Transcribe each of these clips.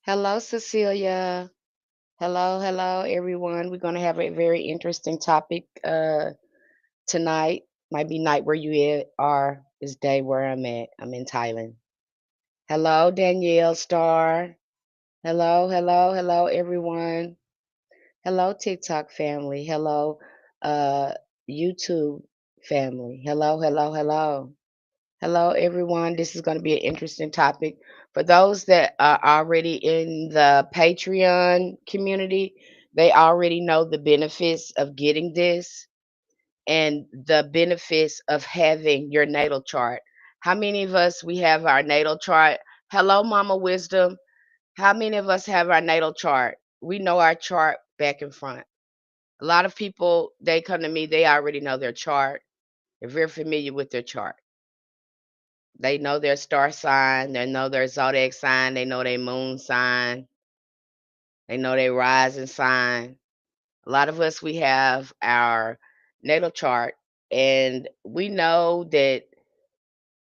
Hello, Cecilia. Hello, hello, everyone. We're going to have a very interesting topic tonight. Might be night where are, is day where I'm at. I'm in Thailand. Hello, Danielle Star. Hello, hello, hello, everyone. Hello, TikTok family. Hello, uh, YouTube family. Hello, hello, hello. Hello, everyone. This is going to be an interesting topic. For those that are already in the Patreon community, they already know the benefits of getting this and the benefits of having your natal chart. How many of us we have our natal chart? Hello, Mama Wisdom. How many of us have our natal chart? We know our chart back and front. A lot of people, they come to me, they already know their chart. They're very familiar with their chart. They know their star sign, they know their zodiac sign, they know their moon sign, they know their rising sign. A lot of us, we have our natal chart, and we know that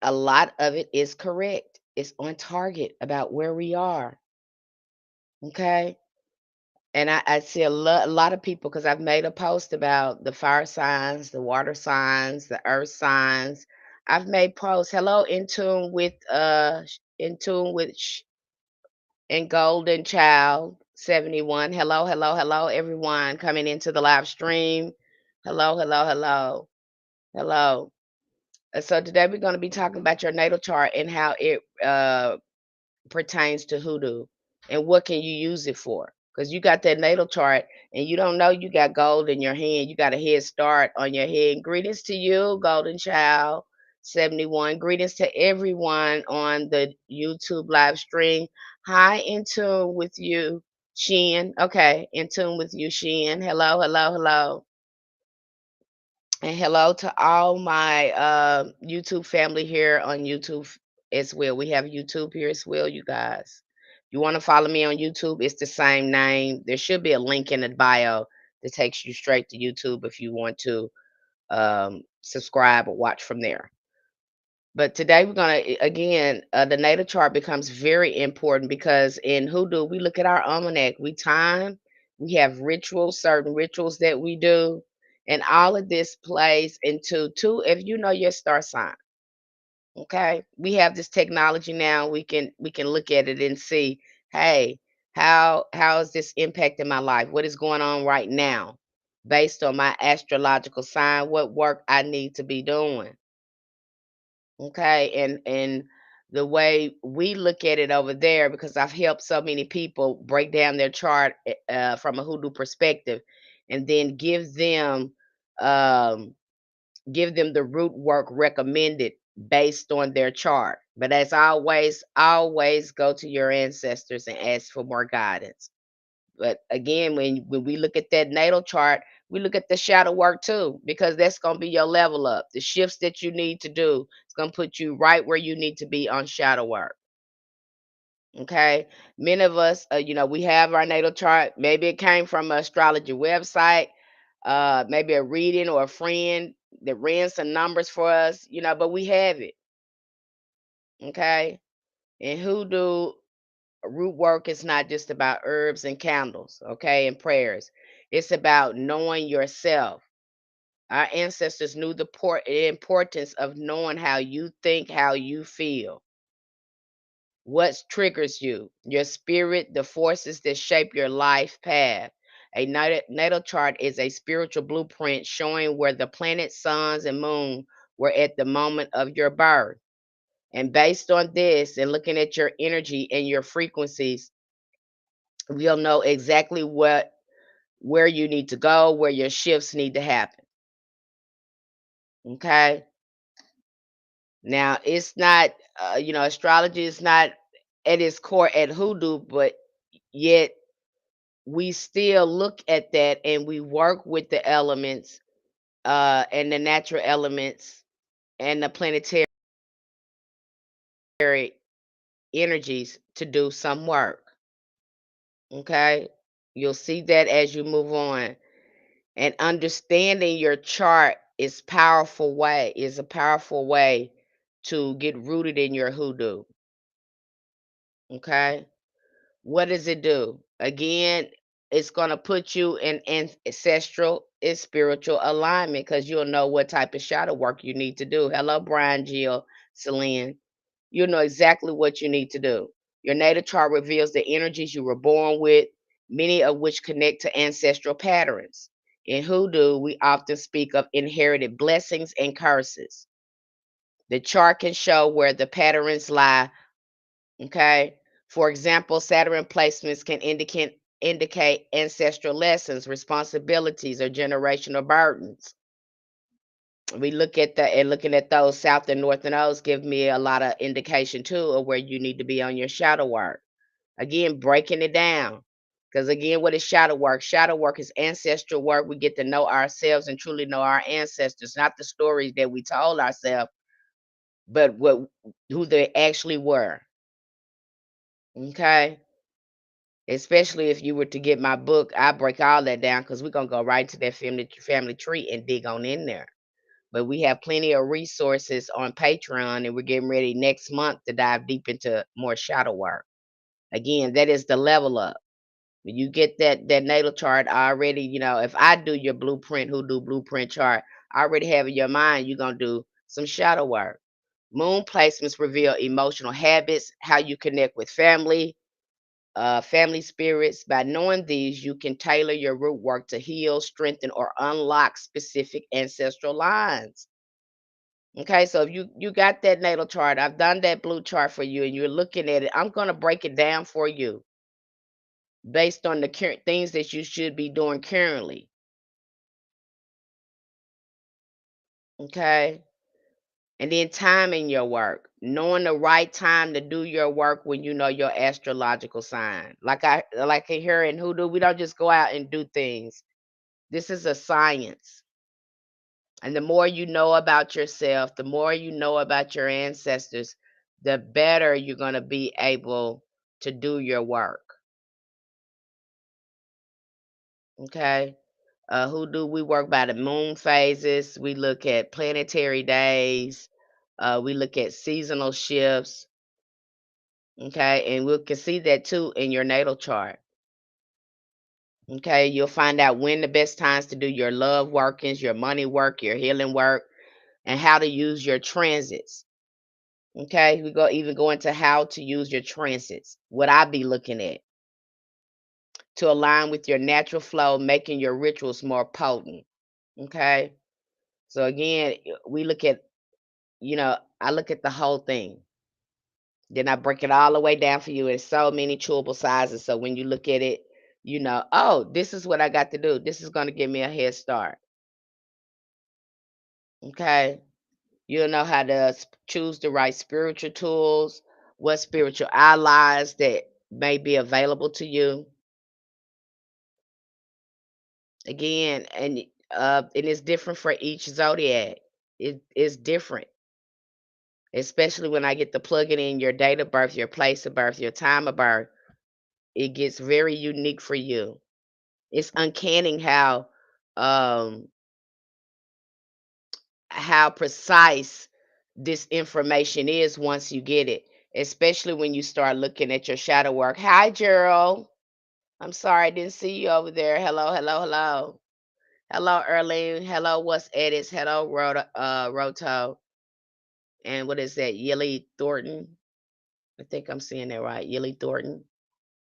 a lot of it is correct. It's on target about where we are. Okay. And I see a lot of people because I've made a post about the fire signs, the water signs, the earth signs. I've made posts. Hello, in tune with and Golden Child 71. Hello, hello, hello, everyone coming into the live stream. Hello, hello, hello, hello. So today we're going to be talking about your natal chart and how it pertains to hoodoo and what can you use it for. Because you got that natal chart and you don't know you got gold in your hand. You got a head start on your head. Greetings to you, Golden Child 71. Greetings to everyone on the YouTube live stream. Hi, in tune with you, Shin. Okay, in tune with you, Shin. Hello, hello, hello. And hello to all my YouTube family here on YouTube as well. We have YouTube here as well, you guys. You want to follow me on YouTube? It's the same name. There should be a link in the bio that takes you straight to YouTube if you want to subscribe or watch from there. But today we're going to, again, the natal chart becomes very important because in hoodoo, we look at our almanac, we time, we have rituals, certain rituals that we do. And all of this plays into two, if you know your star sign, okay? We have this technology now. We can look at it and see, hey, how is this impacting my life? What is going on right now based on my astrological sign? What work I need to be doing? Okay, and the way we look at it over there, because I've helped so many people break down their chart from a hoodoo perspective, and then um, give them the root work recommended based on their chart. But as always, always go to your ancestors and ask for more guidance. But again, when we look at that natal chart, we look at the shadow work too, because that's going to be your level up. The shifts that you need to do, it's going to put you right where you need to be on shadow work. Okay. Many of us, we have our natal chart. Maybe it came from an astrology website, maybe a reading or a friend that ran some numbers for us, but we have it. Okay. And hoodoo root work is not just about herbs and candles, okay, and prayers. It's about knowing yourself. Our ancestors knew the importance of knowing how you think, how you feel, what triggers you, your spirit, the forces that shape your life path. A natal chart is a spiritual blueprint showing where the planets, suns, and moon were at the moment of your birth. And based on this and looking at your energy and your frequencies, we'll know exactly where you need to go, where your shifts need to happen. Okay. Now it's not, astrology is not at its core at hoodoo, but yet we still look at that and we work with the elements, and the natural elements and the planetary energies to do some work. Okay. You'll see that as you move on. And understanding your chart is a powerful way to get rooted in your hoodoo. Okay. What does it do? Again, it's going to put you in ancestral and spiritual alignment because you'll know what type of shadow work you need to do. Hello, Brian, Jill, Celine. You'll know exactly what you need to do. Your natal chart reveals the energies you were born with, many of which connect to ancestral patterns. In hoodoo, we often speak of inherited blessings and curses. The chart can show where the patterns lie. Okay. For example, Saturn placements can indicate ancestral lessons, responsibilities, or generational burdens. We look at the and looking at those south and north and nodes give me a lot of indication too of where you need to be on your shadow work. Again, breaking it down. Because again, what is shadow work? Shadow work is ancestral work. We get to know ourselves and truly know our ancestors, not the stories that we told ourselves, but what who they actually were. Okay. Especially if you were to get my book, I break all that down because we're gonna go right to that family tree and dig on in there. But we have plenty of resources on Patreon, and we're getting ready next month to dive deep into more shadow work. Again, that is the level up. When you get that natal chart already, if I do your blueprint, who do blueprint chart, I already have in your mind you're gonna do some shadow work. Moon placements reveal emotional habits, how you connect with family spirits. By knowing these, you can tailor your root work to heal, strengthen, or unlock specific ancestral lines. Okay, so if you got that natal chart, I've done that blue chart for you, and you're looking at it. I'm gonna break it down for you based on the current things that you should be doing currently. Okay, and then timing your work, knowing the right time to do your work when you know your astrological sign. Like I hear in hoodoo, we don't just go out and do things. This is a science. And the more you know about yourself, the more you know about your ancestors, the better you're going to be able to do your work. Okay. Who do we work by the moon phases? We look at planetary days. We look at seasonal shifts. Okay. And we can see that too in your natal chart. Okay. You'll find out when the best times to do your love workings, your money work, your healing work, and how to use your transits. Okay, we go into how to use your transits. What I be looking at to align with your natural flow, making your rituals more potent. Okay, so again, we look at I look at the whole thing. Then I break it all the way down for you in so many chewable sizes. So when you look at it, oh, this is what I got to do. This is going to give me a head start. Okay, you'll know how to choose the right spiritual tools, what spiritual allies that may be available to you. Again, and it's different for each zodiac. It is different, especially when I get to plug it in your date of birth, your place of birth, your time of birth. It gets very unique for you. It's uncanny um how precise this information is once you get it, especially when you start looking at your shadow work. Hi, Gerald. I'm sorry I didn't see you over there. Hello, hello, hello. Hello, Erlene. Hello, what's Edis? Hello, Roto. And what is that? Yilly Thornton. I think I'm saying that right. Yilly Thornton.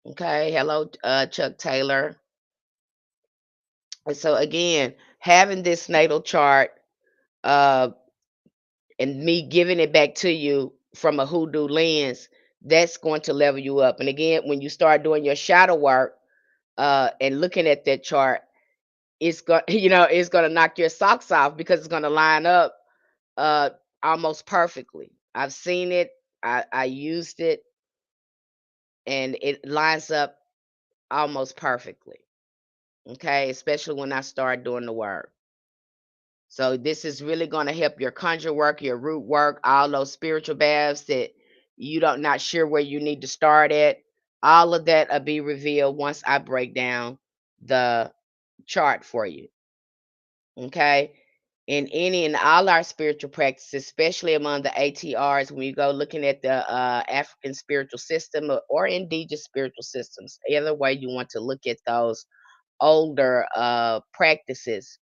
Okay. Hello, Chuck Taylor. And so again, having this natal chart, uh, and me giving it back to you from a hoodoo lens, that's going to level you up. And again, when you start doing your shadow work, and looking at that chart, it's going, it's going to knock your socks off because it's going to line up uh almost perfectly. I've seen it, I used it, and it lines up almost perfectly. Okay, especially when I start doing the work. So this is really going to help your conjure work, your root work, all those spiritual baths that you don't not sure where you need to start at. All of that will be revealed once I break down the chart for you. Okay. in any and all our spiritual practices, especially among the ATRs, when you go looking at the African spiritual system or indigenous spiritual systems, either way you want to look at those older practices,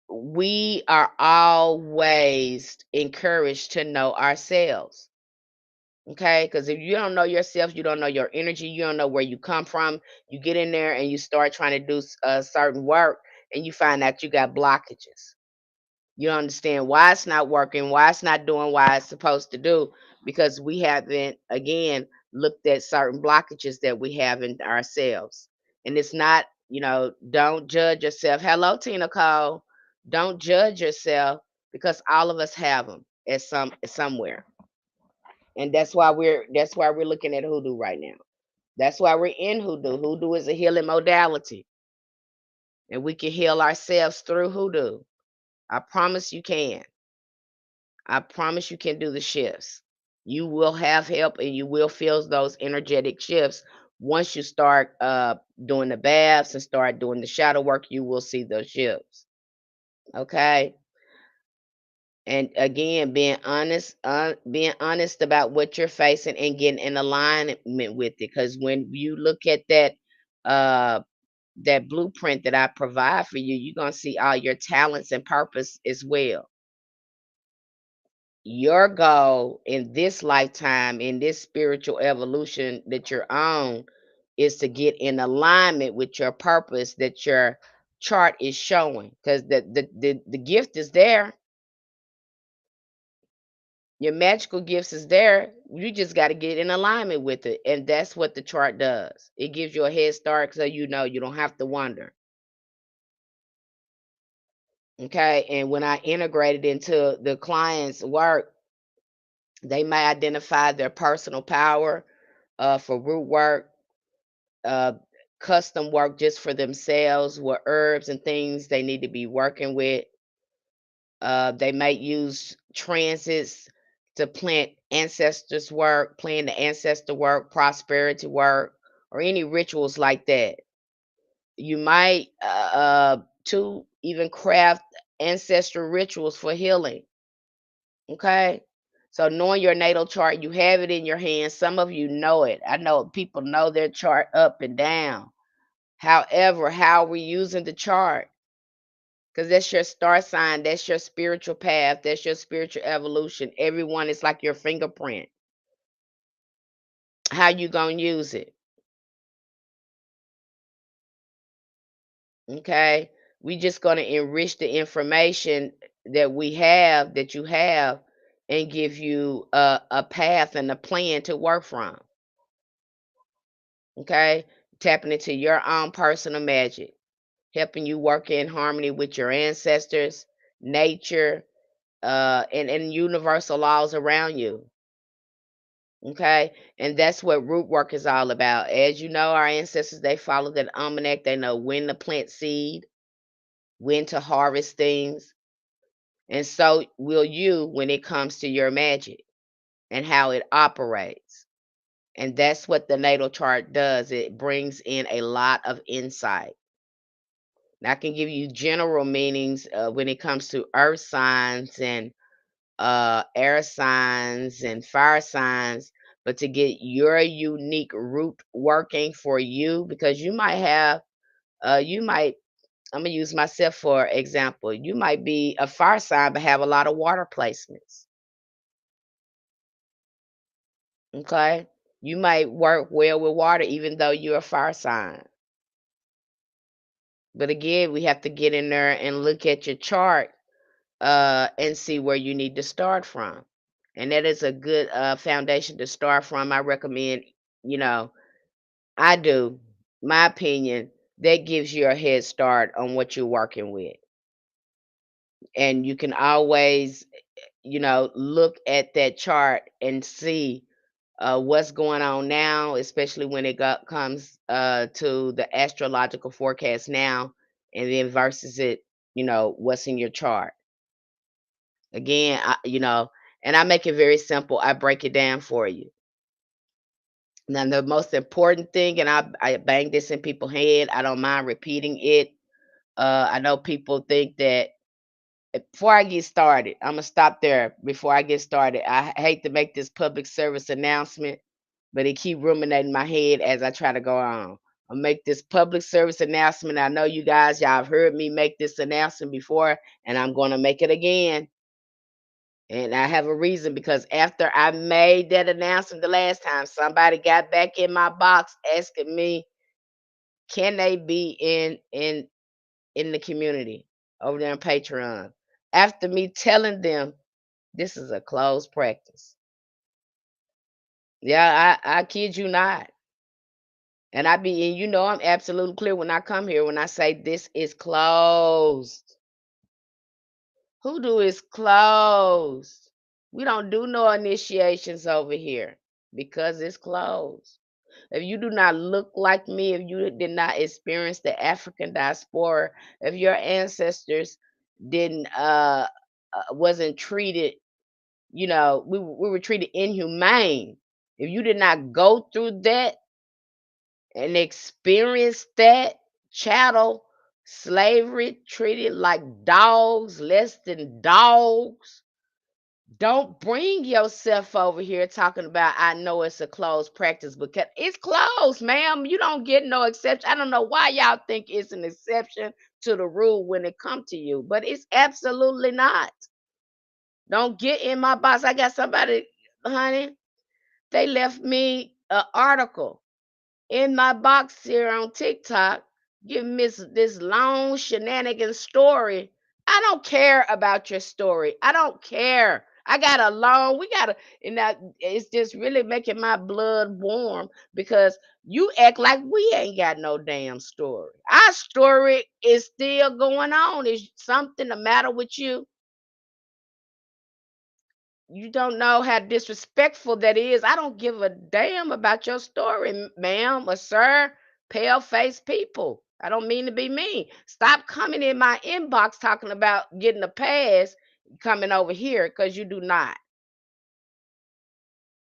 we are always encouraged to know ourselves. Okay, because if you don't know yourself, you don't know your energy, you don't know where you come from. You get in there and you start trying to do certain work, and you find out you got blockages. You don't understand why it's not working, why it's not doing why it's supposed to do, because we haven't, again, looked at certain blockages that we have in ourselves. And it's not, don't judge yourself. Hello, Tina Cole. Don't judge yourself because all of us have them at somewhere. And that's why we're looking at hoodoo right now. That's why we're in hoodoo. Hoodoo is a healing modality, and we can heal ourselves through hoodoo. I promise you can. I promise you can do the shifts. You will have help and you will feel those energetic shifts. Once you start doing the baths and start doing the shadow work, you will see those shifts. Okay. And again, being honest about what you're facing and getting in alignment with it. Because when you look at uh, that blueprint that I provide for you, you're gonna see all your talents and purpose as well. Your goal in this lifetime, in this spiritual evolution that you're on, is to get in alignment with your purpose that your chart is showing. Because the gift is there. Your magical gifts is there. You just got to get in alignment with it. And that's what the chart does. It gives you a head start so you know you don't have to wonder. Okay. And when I integrate it into the client's work, they may identify their personal power for root work, uh, custom work just for themselves, what herbs and things they need to be working with. They might use transits to plant ancestors' work, plan the ancestor work, prosperity work, or any rituals like that. You might to even craft ancestral rituals for healing. Okay. So knowing your natal chart, you have it in your hands. Some of you know it. I know people know their chart up and down. However, how are we using the chart? Because that's your star sign, that's your spiritual path, that's your spiritual evolution. Everyone is like your fingerprint. How you gonna use it? Okay. We just gonna enrich the information that you have, and give you a path and a plan to work from. Okay. Tapping into your own personal magic, helping you work in harmony with your ancestors, nature, and universal laws around you. Okay. And that's what root work is all about. As you know, our ancestors, they followed that almanac. They know when to plant seed, when to harvest things. And so will you when it comes to your magic and how it operates. And that's what the natal chart does. It brings in a lot of insight. Now, I can give you general meanings when it comes to earth signs and air signs and fire signs, but to get your unique root working for you, because you might have, you might, I'm gonna use myself for example. You might be a fire sign but have a lot of water placements. Okay, you might work well with water even though you're a fire sign. But again, we have to get in there and look at your chart and see where you need to start from. And that is a good foundation to start from. I recommend, you know, I do, my opinion, that gives you a head start on what you're working with. And you can always, look at that chart and see what's going on now, especially when comes to the astrological forecast now, and then versus it, what's in your chart. Again, and I make it very simple. I break it down for you. Now, the most important thing, and I bang this in people's head, I don't mind repeating it. I know people think that before I get started, I'm gonna stop there before I get started. I hate to make this public service announcement, but it keep ruminating in my head as I try to go on. I'll make this public service announcement. I know you guys, y'all have heard me make this announcement before, and I'm gonna make it again. And I have a reason because after I made that announcement the last time, somebody got back in my box asking me, can they be in the community over there on Patreon? After me telling them this is a closed practice. Yeah, I kid you not. And you know, I'm absolutely clear when I come here when I say this is closed. Hoodoo is closed. We don't do no initiations over here because it's closed. If you do not look like me, if you did not experience the African diaspora, if your ancestors didn't wasn't treated, you know, we were treated inhumane. If you did not go through that and experience that chattel slavery, treated like dogs, less than dogs, don't bring yourself over here talking about I know it's a closed practice because it's closed, ma'am. You don't get no exception. I don't know why y'all think it's an exception to the rule when it come to you, but it's absolutely not. Don't get in my box. I got somebody, honey, they left me an article in my box here on TikTok, giving me this long shenanigan story. I don't care about your story. I don't care. I got a long, we got a, and that it's just really making my blood warm because you act like we ain't got no damn story. Our story is still going on. Is something the matter with you? You don't know how disrespectful that is. I don't give a damn about your story, ma'am or sir. Pale faced people. I don't mean to be mean. Stop coming in my inbox talking about getting a pass coming over here because you do not.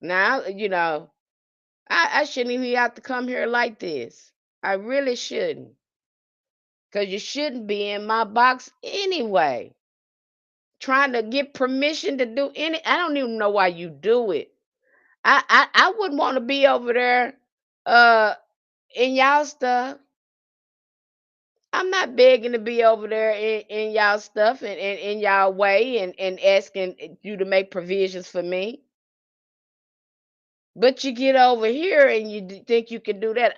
Now, you know, I shouldn't even have to come here like this. I really shouldn't. Because you shouldn't be in my box anyway. Trying to get permission to do I don't even know why you do it. I wouldn't want to be over there uh in y'all stuff. I'm not begging to be over there in y'all stuff and in y'all way and asking you to make provisions for me. But you get over here and you think you can do that.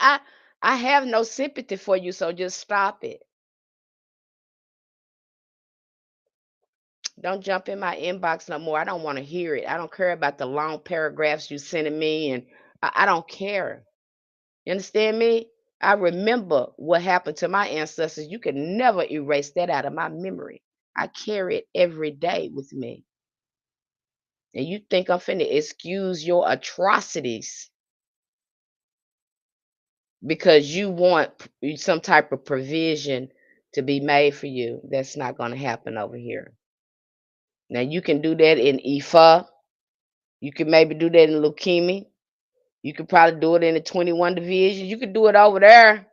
I have no sympathy for you, so just stop it. Don't jump in my inbox no more. I don't want to hear it. I don't care about the long paragraphs you sending me, and I don't care. You understand me? I remember what happened to my ancestors. You can never erase that out of my memory. I carry it every day with me. And you think I'm finna excuse your atrocities because you want some type of provision to be made for you. That's not going to happen over here. Now, you can do that in Ifa. You can maybe do that in leukemia. You could probably do it in the 21 division. You could do it over there.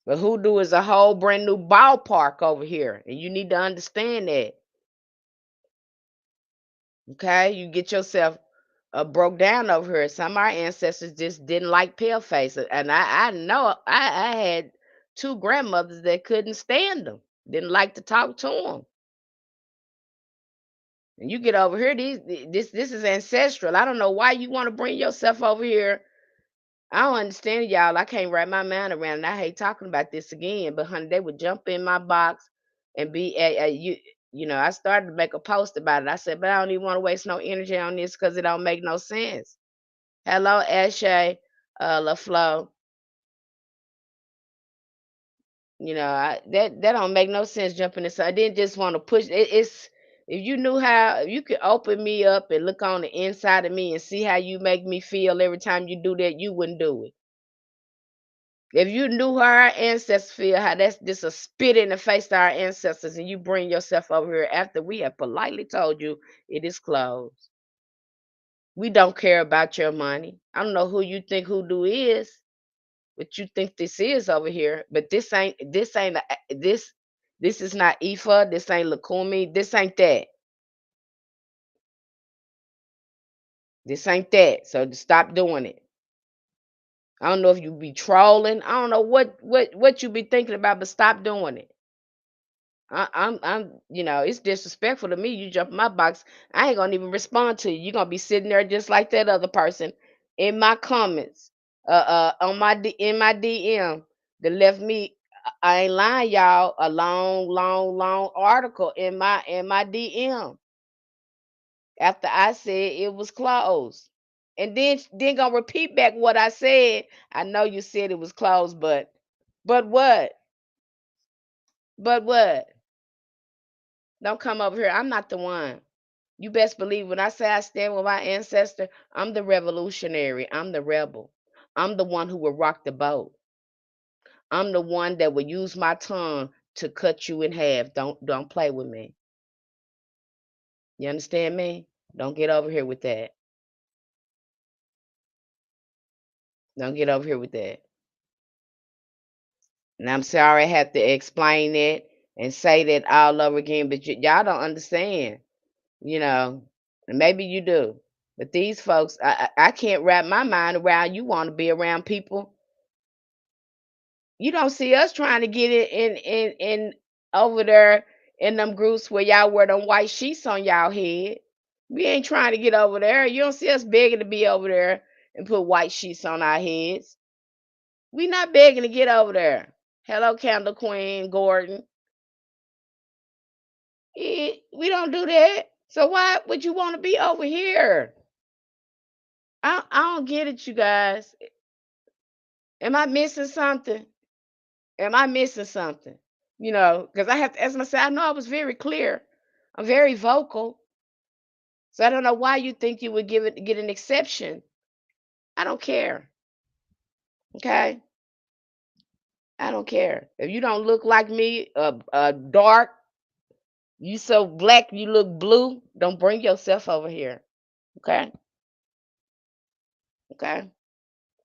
But hoodoo is a whole brand new ballpark over here, and you need to understand that. Okay, you get yourself broke down over here. Some of our ancestors just didn't like pale face, and I know I had two grandmothers that couldn't stand them, didn't like to talk to them. And you get over here, this is ancestral. I don't know why you want to bring yourself over here. I don't understand y'all. I can't wrap my mind around it. I hate talking about this again, but honey, they would jump in my box and be you. You know, I started to make a post about it. I said, but I don't even want to waste no energy on this because it don't make no sense. Hello, Ashay, LaFlo. You know, that don't make no sense jumping in. So I didn't just want to push it. It's if you knew how if you could open me up and look on the inside of me and see how you make me feel every time you do that, you wouldn't do it. If you knew how our ancestors feel, how that's just a spit in the face to our ancestors, and you bring yourself over here after we have politely told you it is closed. We don't care about your money. I don't know who you think hoodoo is. what you think this is over here, but this is not Ifa, this ain't Lakumi, this ain't that. This ain't that. So stop doing it. I don't know if you be trolling. I don't know what you be thinking about, but stop doing it. It's disrespectful to me. You jump in my box, I ain't gonna even respond to you. You're gonna be sitting there just like that other person in my comments, on in my DM that left me. I ain't lying, y'all. A long, long, long article in my DM after I said it was closed, and then gonna repeat back what I said. I know you said it was closed, but what? But what? Don't come over here. I'm not the one. You best believe when I say I stand with my ancestor, I'm the revolutionary. I'm the rebel. I'm the one who will rock the boat. I'm the one that will use my tongue to cut you in half. Don't play with me. You understand me? Don't get over here with that. Don't get over here with that. And I'm sorry I have to explain it and say that all over again, but y'all don't understand. You know, and maybe you do. But these folks, I can't wrap my mind around. You want to be around people. You don't see us trying to get it in over there in them groups where y'all wear them white sheets on y'all head. We ain't trying to get over there. You don't see us begging to be over there and put white sheets on our heads. We not begging to get over there. Hello, Candle Queen Gordon. We don't do that. So why would you want to be over here? I don't get it, you guys. Am I missing something? Am I missing something? Because I have to ask myself, I know I was very clear. I'm very vocal. So I don't know why you think you would get an exception. I don't care. Okay? I don't care. If you don't look like me, dark, you so black you look blue, don't bring yourself over here. Okay? Okay?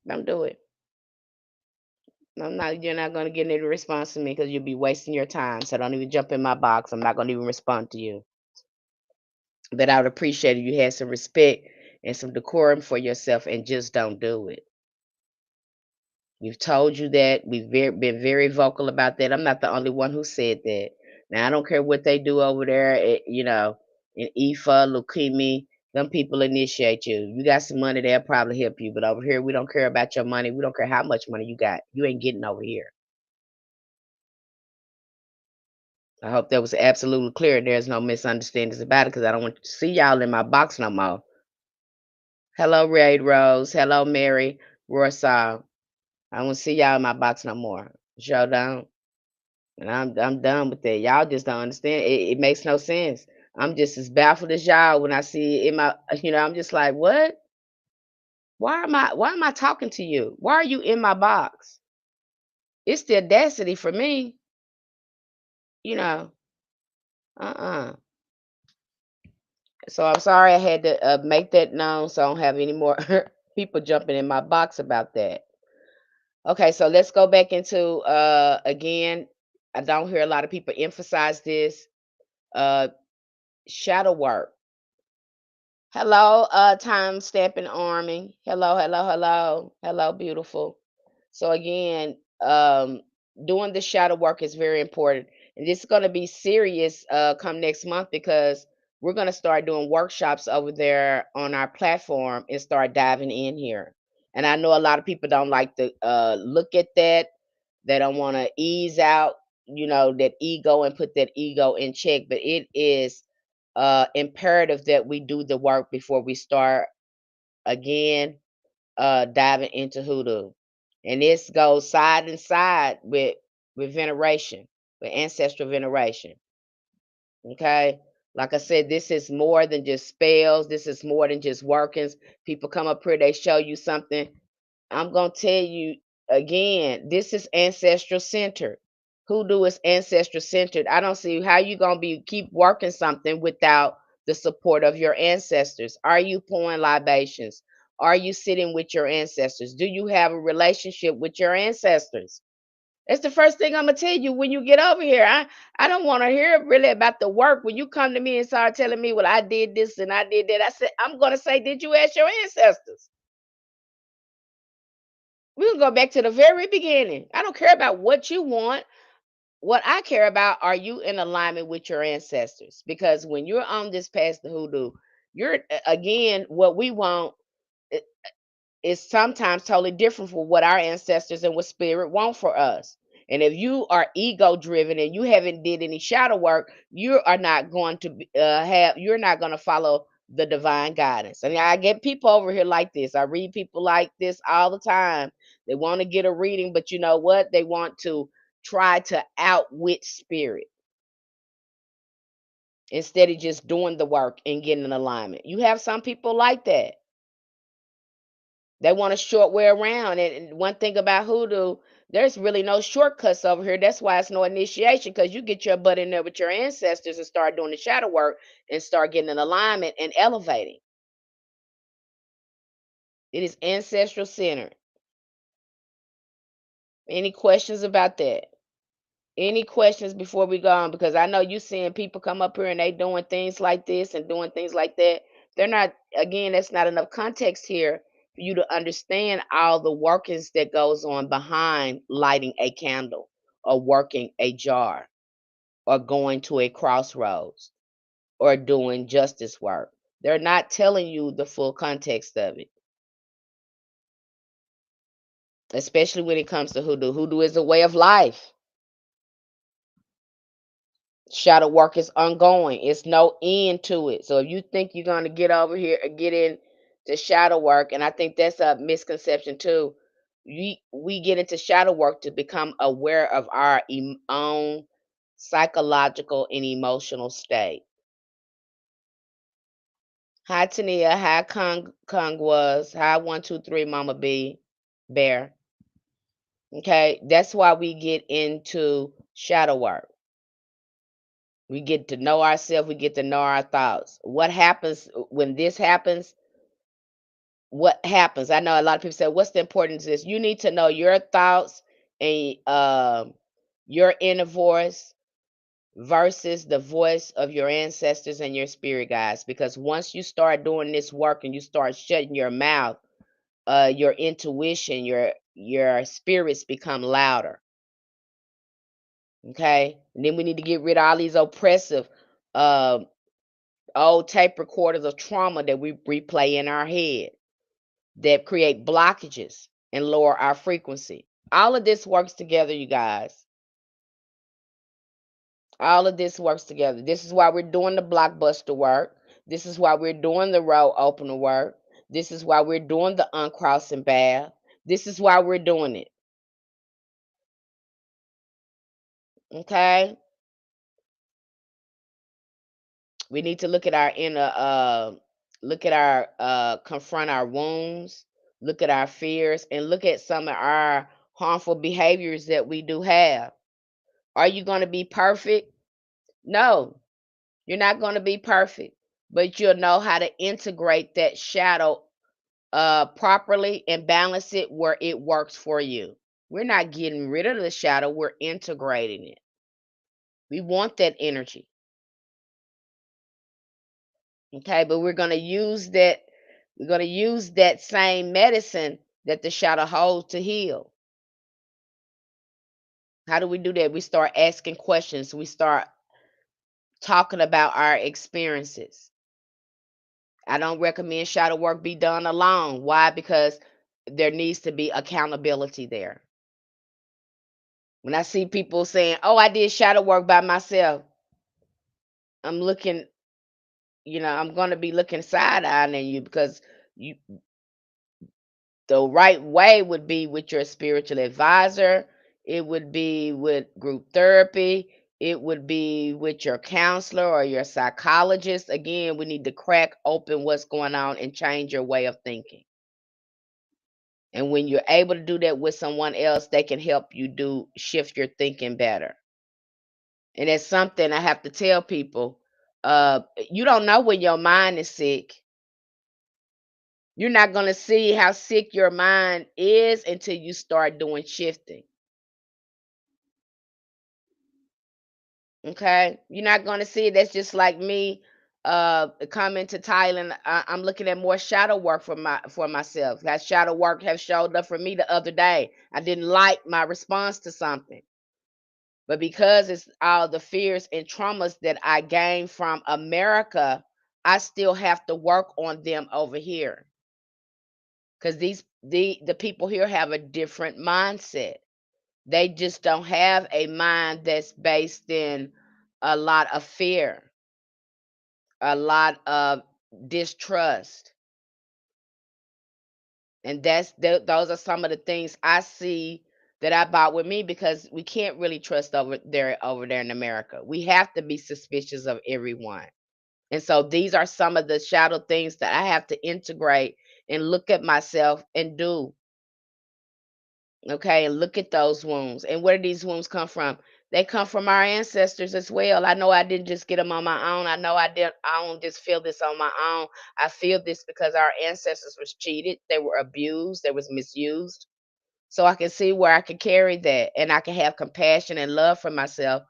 Don't do it. You're not gonna get any response to me because you'll be wasting your time. So don't even jump in my box. I'm not gonna even respond to you. But I would appreciate if you had some respect and some decorum for yourself and just don't do it. We've told you that. Been very vocal about that. I'm not the only one who said that. Now I don't care what they do over there, in IFA, leukemia. Them people initiate you. You got some money, they'll probably help you. But over here, we don't care about your money. We don't care how much money you got. You ain't getting over here. I hope that was absolutely clear. There's no misunderstandings about it because I don't want to see y'all in my box no more. Hello, Ray Rose. Hello, Mary Rorsall. I don't want to see y'all in my box no more. Show down. And I'm done with that. Y'all just don't understand. It makes no sense. I'm just as baffled as y'all when I see it in my I'm just like, what? Why am I talking to you? Why are you in my box? It's the audacity for me, you know. Uh-uh. So I'm sorry I had to make that known so I don't have any more people jumping in my box about that. Okay, so let's go back into again. I don't hear a lot of people emphasize this. Uh Shadow work. Hello, time stamping army. Hello, hello, hello. Hello, beautiful. So again, doing the shadow work is very important. And this is going to be serious come next month because we're going to start doing workshops over there on our platform and start diving in here. And I know a lot of people don't like to look at that. They don't want to ease out, that ego and put that ego in check. But it is imperative that we do the work before we start again diving into hoodoo. And this goes side and side with veneration, with ancestral veneration. Okay. Like I said, this is more than just spells. This is more than just workings. People come up here, they show you something. I'm gonna tell you again, this is ancestral centered. Hoodoo is ancestral centered. I don't see how you gonna be keep working something without the support of your ancestors. Are you pouring libations? Are you sitting with your ancestors? Do you have a relationship with your ancestors? That's the first thing I'm gonna tell you when you get over here. I don't want to hear really about the work. When you come to me and start telling me, well, I did this and I did that, I said, I'm gonna say, did you ask your ancestors? We'll go back to the very beginning. I don't care about what you want. What I care about, are you in alignment with your ancestors? Because when you're on this path to hoodoo, you're again, what we want is sometimes totally different from what our ancestors and what spirit want for us. And if you are ego driven and you haven't did any shadow work, you are not going to you're not going to follow the divine guidance. And I get people over here like this. I read people like this all the time. They want to get a reading, but you know what? They want to try to outwit spirit instead of just doing the work and getting in alignment. You have some people like that. They want a short way around. And one thing about hoodoo, there's really no shortcuts over here. That's why it's no initiation, because you get your butt in there with your ancestors and start doing the shadow work and start getting in alignment and elevating. It is ancestral centered. Any questions about that? Any questions before we go on? Because I know you seeing people come up here and they doing things like this and doing things like that. They're not, again, that's not enough context here for you to understand all the workings that goes on behind lighting a candle or working a jar or going to a crossroads or doing justice work. They're not telling you the full context of it, especially when it comes to hoodoo. Hoodoo is a way of life. Shadow work is ongoing. It's no end to it. So if you think you're going to get over here and get in to shadow work, and I think that's a misconception too. We get into shadow work to become aware of our own psychological and emotional state. Hi Tania, hi Kong was, hi 123 Mama B Bear. Okay, that's why we get into shadow work. We get to know ourselves, we get to know our thoughts. What happens when this happens? What happens? I know a lot of people say, what's the importance of this? You need to know your thoughts and your inner voice versus the voice of your ancestors and your spirit guides. Because once you start doing this work and you start shutting your mouth, your intuition, your spirits become louder. Okay. And then we need to get rid of all these oppressive uh old tape recorders of trauma that we replay in our head that create blockages and lower our frequency. All of this works together, you guys. All of this works together. This is why we're doing the blockbuster work. This is why we're doing the road opener work. This is why we're doing the uncrossing bath. This is why we're doing it. Okay? We need to look at our inner look at our confront our wounds, look at our fears, and look at some of our harmful behaviors that we do have. Are you going to be perfect? No, you're not going to be perfect, but you'll know how to integrate that shadow properly and balance it where it works for you. We're not getting rid of the shadow, we're integrating it. We want that energy. Okay, but we're going to use that same medicine that the shadow holds to heal. How do we do that? We start asking questions. We start talking about our experiences. I don't recommend shadow work be done alone. Why? Because there needs to be accountability there. When I see people saying, "Oh, I did shadow work by myself," I'm looking, I'm going to be looking side-eyeing at you, because you the right way would be with your spiritual advisor. It would be with group therapy. It would be with your counselor or your psychologist. Again, we need to crack open what's going on and change your way of thinking. And when you're able to do that with someone else, they can help you shift your thinking better. And it's something I have to tell people. You don't know when your mind is sick. You're not going to see how sick your mind is until you start doing shifting. Okay? You're not going to see it. That's just like me coming to Thailand. I'm looking at more shadow work for myself. That shadow work has showed up for me the other day. I didn't like my response to something. But because it's all the fears and traumas that I gained from America, I still have to work on them over here. Because the people here have a different mindset. They just don't have a mind that's based in a lot of fear, a lot of distrust. And those are some of the things I see that I bought with me, because we can't really trust over there in America. We have to be suspicious of everyone. And so these are some of the shadow things that I have to integrate and look at myself and do. Okay, and look at those wounds. And where do these wounds come from? They come from our ancestors as well. I know I didn't just get them on my own. I know I don't just feel this on my own. I feel this because our ancestors was cheated, they were abused, they was misused. So I can see where I can carry that, and I can have compassion and love for myself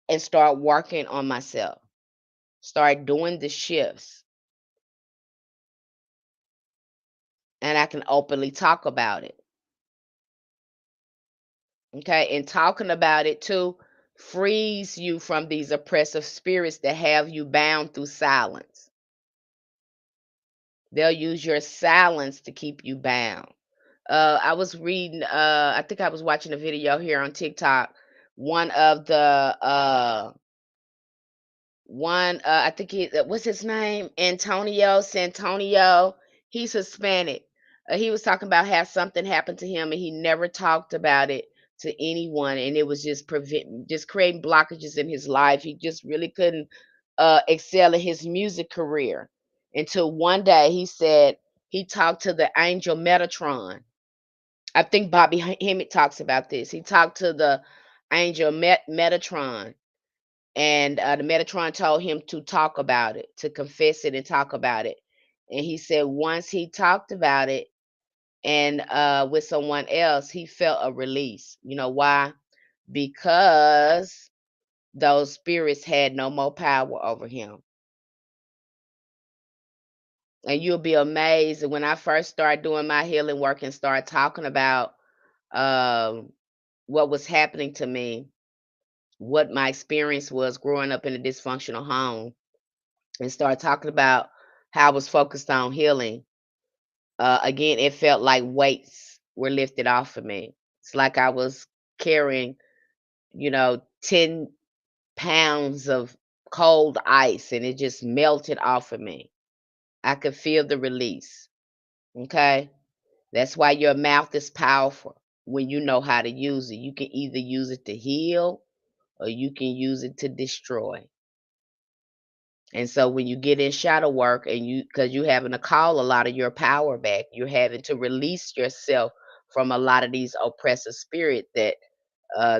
and start working on myself. Start doing the shifts, and I can openly talk about it. Okay, and talking about it too frees you from these oppressive spirits that have you bound through silence. They'll use your silence to keep you bound. I was reading, I think I was watching a video here on TikTok. One of the I think what's his name? Antonio Santonio. He's Hispanic. He was talking about how something happened to him and he never talked about it to anyone, and it was just creating blockages in his life. He just really couldn't excel in his music career until one day he said he talked to the angel Metatron. I think Bobby Hemmett talks about this. He talked to the angel Metatron, and the Metatron told him to talk about it, to confess it and talk about it. And he said once he talked about it and with someone else, he felt a release. You know why? Because those spirits had no more power over him. And you'll be amazed that when I first started doing my healing work and started talking about um, what was happening to me, what my experience was growing up in a dysfunctional home, and started talking about how I was focused on healing, again, it felt like weights were lifted off of me. It's like I was carrying, 10 pounds of cold ice and it just melted off of me. I could feel the release. Okay. That's why your mouth is powerful when you know how to use it. You can either use it to heal or you can use it to destroy. And so when you get in shadow work and because you're having to call a lot of your power back, you're having to release yourself from a lot of these oppressive spirits that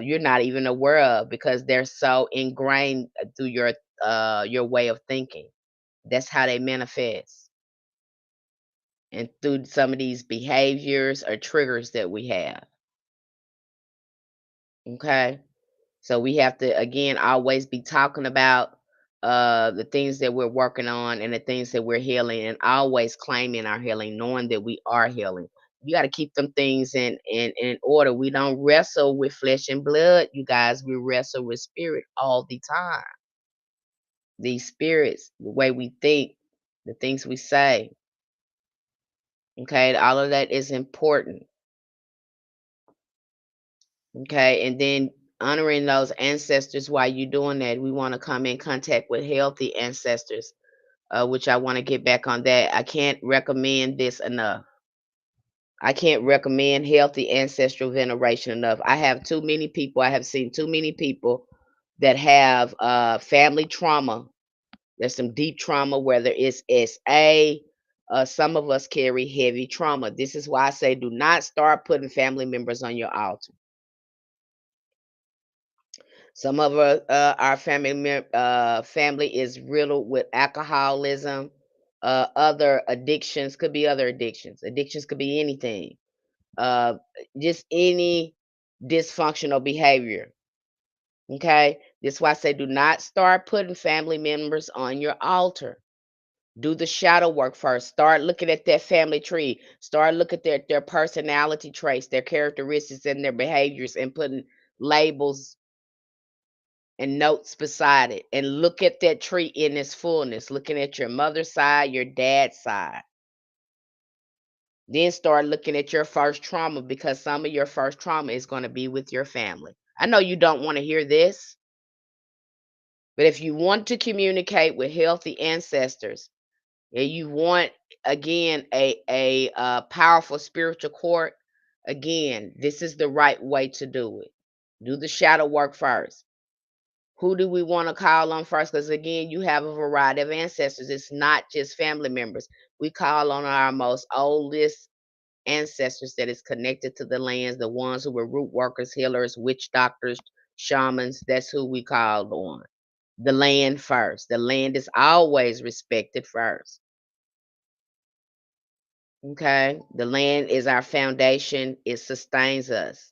you're not even aware of because they're so ingrained through your way of thinking. That's how they manifest, and through some of these behaviors or triggers that we have. Okay. So we have to again always be talking about the things that we're working on and the things that we're healing, and always claiming our healing, knowing that we are healing. You got to keep them things in order. We don't wrestle with flesh and blood, you guys. We wrestle with spirit all the time. These spirits, the way we think, the things we say. Okay, all of that is important. Okay, and then honoring those ancestors while you're doing that. We want to come in contact with healthy ancestors, which I want to get back on that. I can't recommend this enough. I can't recommend healthy ancestral veneration enough. I have too many people, I have seen too many people that have family trauma. There's some deep trauma, whether it's SA. Some of us carry heavy trauma. This is why I say do not start putting family members on your altar. Some of our family is riddled with alcoholism. other addictions, could be other addictions. Addictions could be anything. Uh, just any dysfunctional behavior. Okay, this is why I say do not start putting family members on your altar. Do the shadow work first. Start looking at that family tree. Start looking at their personality traits, their characteristics, and their behaviors, and putting labels and notes beside it. And look at that tree in its fullness, looking at your mother's side, your dad's side. Then start looking at your first trauma, because some of your first trauma is going to be with your family. I know you don't want to hear this, but if you want to communicate with healthy ancestors, and you want, again, a powerful spiritual court, again, this is the right way to do it. Do the shadow work first. Who do we want to call on first? Because again, you have a variety of ancestors. It's not just family members. We call on our most oldest ancestors that is connected to the lands, the ones who were root workers, healers, witch doctors, shamans. That's who we called on. The land first. The land is always respected first. Okay. The land is our foundation. It sustains us.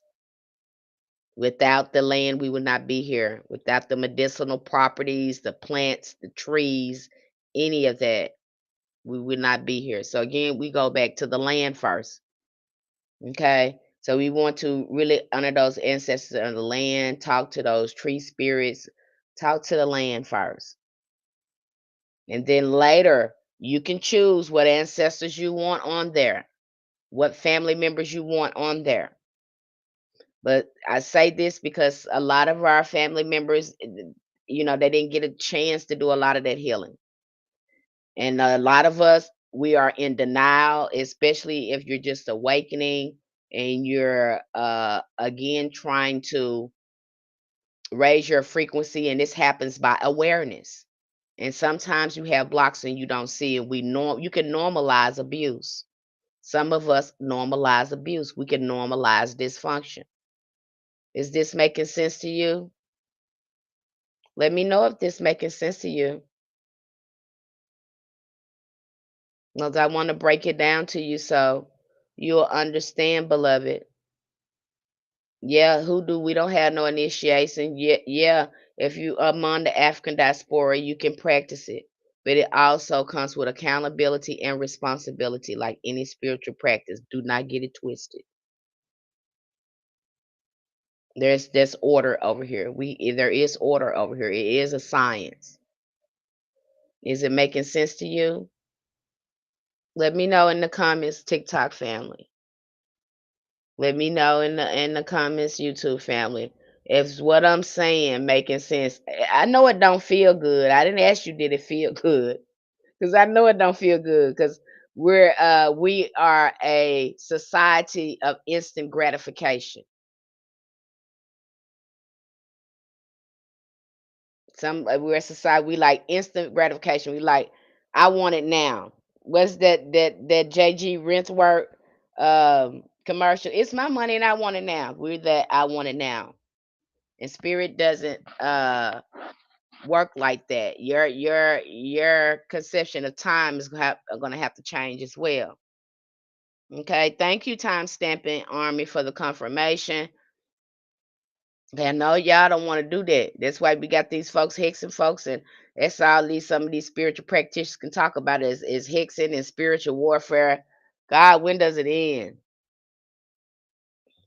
Without the land, we would not be here. Without the medicinal properties, the plants, the trees, any of that, we would not be here. So again, we go back to the land first. Okay. So we want to really honor those ancestors of the land, talk to those tree spirits, talk to the land first. And then later, you can choose what ancestors you want on there, what family members you want on there. But I say this because a lot of our family members, they didn't get a chance to do a lot of that healing. And a lot of us, we are in denial, especially if you're just awakening and you're again trying to raise your frequency, and this happens by awareness. And sometimes you have blocks and you don't see it. You can normalize abuse. Some of us normalize abuse. We can normalize dysfunction. Is this making sense to you? Let me know if this making sense to you. Because I want to break it down to you so you'll understand, beloved. Yeah, hoodoo, we don't have no initiation. Yeah, if you among the African diaspora, you can practice it. But it also comes with accountability and responsibility, like any spiritual practice. Do not get it twisted. There's order over here. There is order over here. It is a science. Is it making sense to you? Let me know in the comments, TikTok family. Let me know in the comments, YouTube family, if what I'm saying making sense. I know it don't feel good. I didn't ask you did it feel good, because I know it don't feel good, because we are a society of instant gratification. We're a society, we like instant gratification. We like, I want it now. What's that JG Rentwork commercial? It's my money and I want it now. We're that I want it now. And spirit doesn't work like that. Your conception of time is going to have to change as well. Okay, thank you, time stamping army, for the confirmation. I know y'all don't want to do that. That's why we got these folks hexing folks, and that's all these some of these spiritual practitioners can talk about is hexing and spiritual warfare. God, when does it end?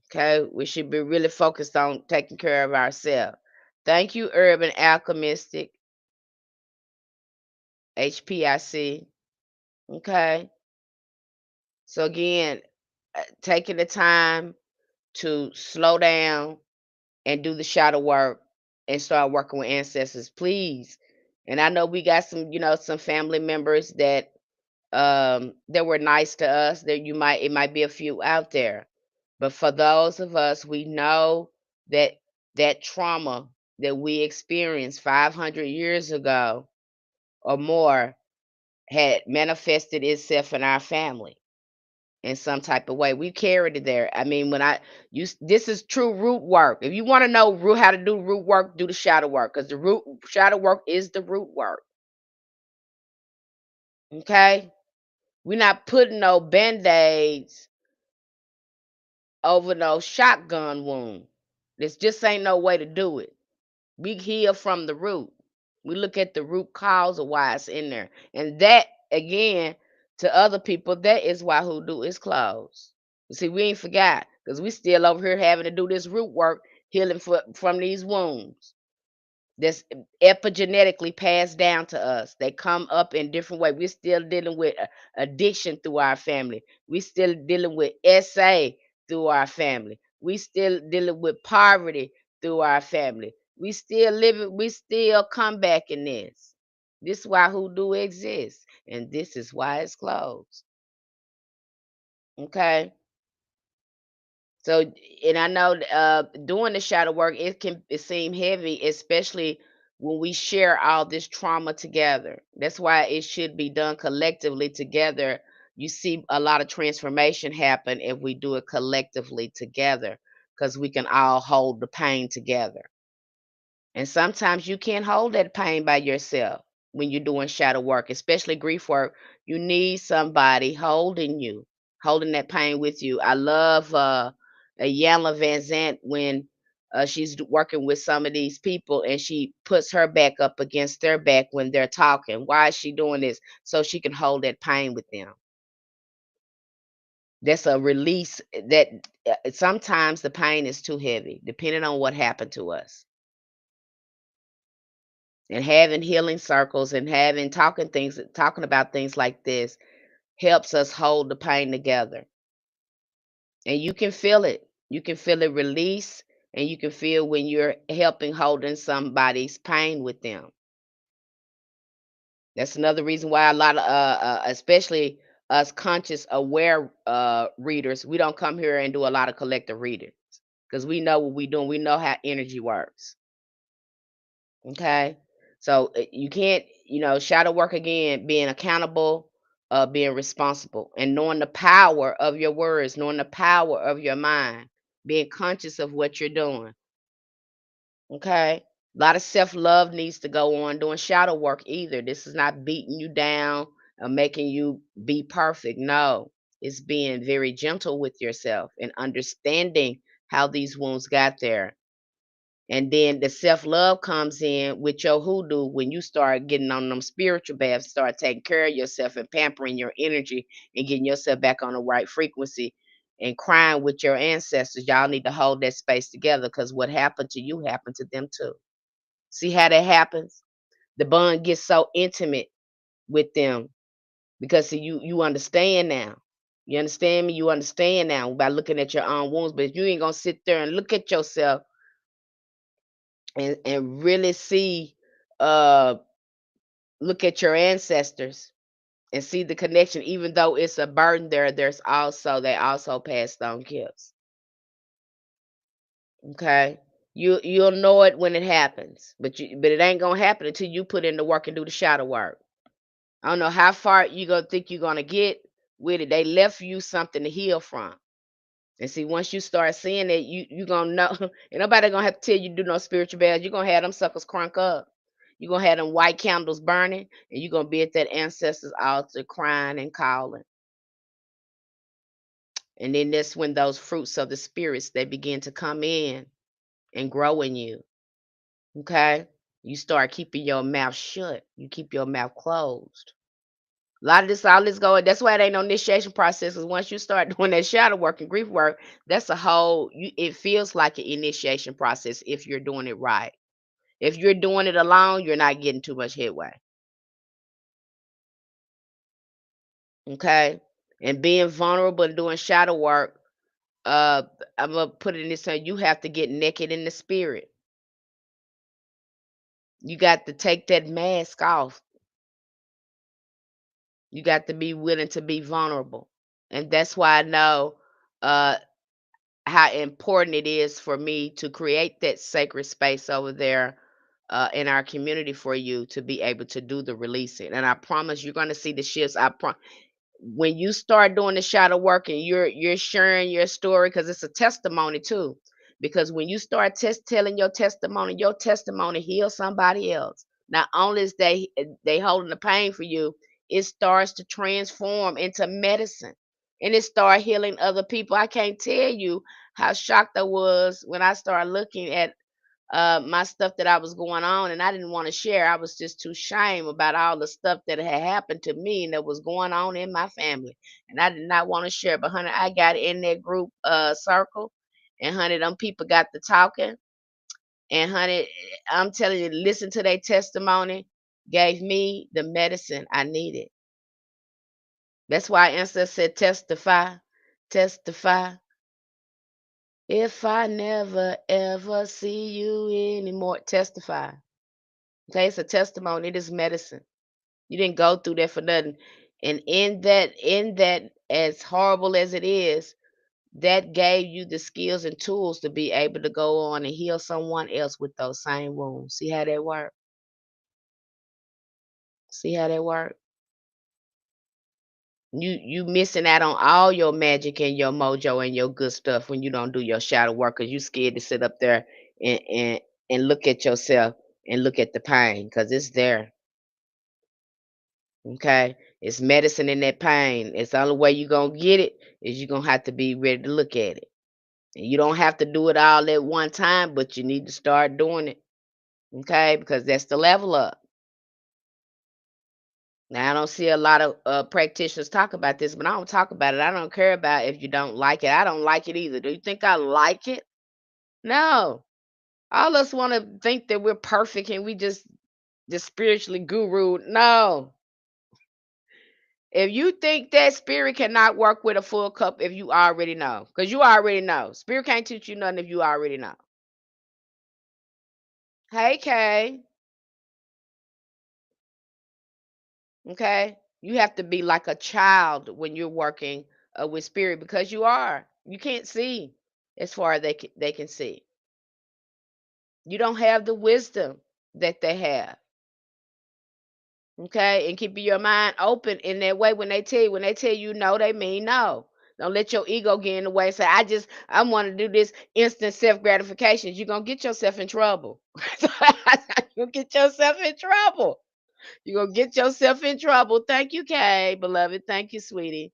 Okay, we should be really focused on taking care of ourselves. Thank you, Urban Alchemistic, HPIC. Okay, so again, taking the time to slow down and do the shadow work and start working with ancestors, please. And I know we got some family members that were nice to us. It might be a few out there. But for those of us, we know that that trauma that we experienced 500 years ago or more had manifested itself in our family in some type of way. We carried it there. I mean, this is true root work. If you want to know how to do root work, do the shadow work, because the root shadow work is the root work. Okay? We're not putting no band-aids over no shotgun wound. This just ain't no way to do it. We heal from the root. We look at the root cause of why it's in there. And that, again, to other people, that is why hoodoo is closed. You see, we ain't forgot because we still over here having to do this root work, healing from these wounds that's epigenetically passed down to us. They come up in different ways. We're still dealing with addiction through our family. We still dealing with SA through our family. We still dealing with poverty through our family. We still living, we still come back in this. This is why hoodoo exists. And this is why it's closed. Okay. So, and I know doing the shadow work, it seem heavy, especially when we share all this trauma together. That's why it should be done collectively together. You see a lot of transformation happen if we do it collectively together, because we can all hold the pain together. And sometimes you can't hold that pain by yourself when you're doing shadow work, especially grief work. You need somebody holding you, holding that pain with you. I love Iyanla Van Zant when she's working with some of these people and she puts her back up against their back when they're talking. Why is she doing this? So she can hold that pain with them. That's a release that sometimes the pain is too heavy, depending on what happened to us. And having healing circles and having talking about things like this helps us hold the pain together. And you can feel it. You can feel it release, and you can feel when you're helping holding somebody's pain with them. That's another reason why a lot of especially us conscious aware readers, we don't come here and do a lot of collective reading because we know what we're doing. We know how energy works. Okay. So you can't, shadow work again, being accountable, being responsible, and knowing the power of your words, knowing the power of your mind, being conscious of what you're doing. Okay. A lot of self love needs to go on doing shadow work either. This is not beating you down or making you be perfect. No, it's being very gentle with yourself and understanding how these wounds got there. And then the self-love comes in with your hoodoo when you start getting on them spiritual baths, start taking care of yourself and pampering your energy and getting yourself back on the right frequency and crying with your ancestors. Y'all need to hold that space together because what happened to you happened to them too. See how that happens? The bond gets so intimate with them because see, you understand now. You understand me? You understand now by looking at your own wounds, but you ain't gonna sit there and look at yourself and really see uh look at your ancestors and see the connection. Even though it's a burden there, they also passed on gifts. Okay. You'll know it when it happens, but it ain't gonna happen until you put in the work and do the shadow work. I don't know how far you gonna think you're gonna get with it. They left you something to heal from. And see, once you start seeing it, you gonna know. And nobody gonna have to tell you to do no spiritual baths. You're gonna have them suckers crunk up. You're gonna have them white candles burning, and you're gonna be at that ancestors altar crying and calling. And then that's when those fruits of the spirits they begin to come in and grow in you. Okay? You start keeping your mouth shut. You keep your mouth closed. A lot of this, all this going. That's why it ain't no initiation process. Because once you start doing that shadow work and grief work, that's a whole. It feels like an initiation process if you're doing it right. If you're doing it alone, you're not getting too much headway. Okay, and being vulnerable and doing shadow work. Uh, I'm gonna put it in this way: you have to get naked in the spirit. You got to take that mask off. You got to be willing to be vulnerable, and that's why I know. Uh, how important it is for me to create that sacred space over there in our community for you to be able to do the releasing. And I promise you're going to see the shifts. When you start doing the shadow work and you're sharing your story because it's a testimony too. Because when you start telling your testimony heals somebody else. Not only is they holding the pain for you, it starts to transform into medicine, and it start healing other people. I can't tell you how shocked I was when I started looking at my stuff that I was going on, and I didn't want to share. I was just too shame about all the stuff that had happened to me and that was going on in my family, and I did not want to share. But honey, I got in that group circle, and honey, them people got to talking, and honey, I'm telling you, listen to their testimony, gave me the medicine I needed. That's why Ancestor said, testify, testify. If I never ever see you anymore, testify. Okay, it's a testimony. It is medicine. You didn't go through that for nothing. And in that, as horrible as it is, that gave you the skills and tools to be able to go on and heal someone else with those same wounds. See how that work? See how that work? You missing out on all your magic and your mojo and your good stuff when you don't do your shadow work because you scared to sit up there and look at yourself and look at the pain because it's there. Okay, it's medicine in that pain. It's the only way you gonna get it is you gonna have to be ready to look at it. And you don't have to do it all at one time, but you need to start doing it. Okay, because that's the level up. Now I don't see a lot of practitioners talk about this, but I don't talk about it. I don't care about if you don't like it. I don't like it either. Do you think I like it? No. All us want to think that we're perfect and we just spiritually guru. No. If you think that spirit cannot work with a full cup, if you already know, because you already know. Spirit can't teach you nothing if you already know. Hey, Kay. Okay. You have to be like a child when you're working with spirit because you are. You can't see as far as they can see. You don't have the wisdom that they have. Okay, and keep your mind open in that way when they tell you no, they mean no. Don't let your ego get in the way and say, I want to do this instant self gratification. You're gonna get yourself in trouble. You'll get yourself in trouble. You're gonna get yourself in trouble. Thank you, Kay, beloved. Thank you, sweetie.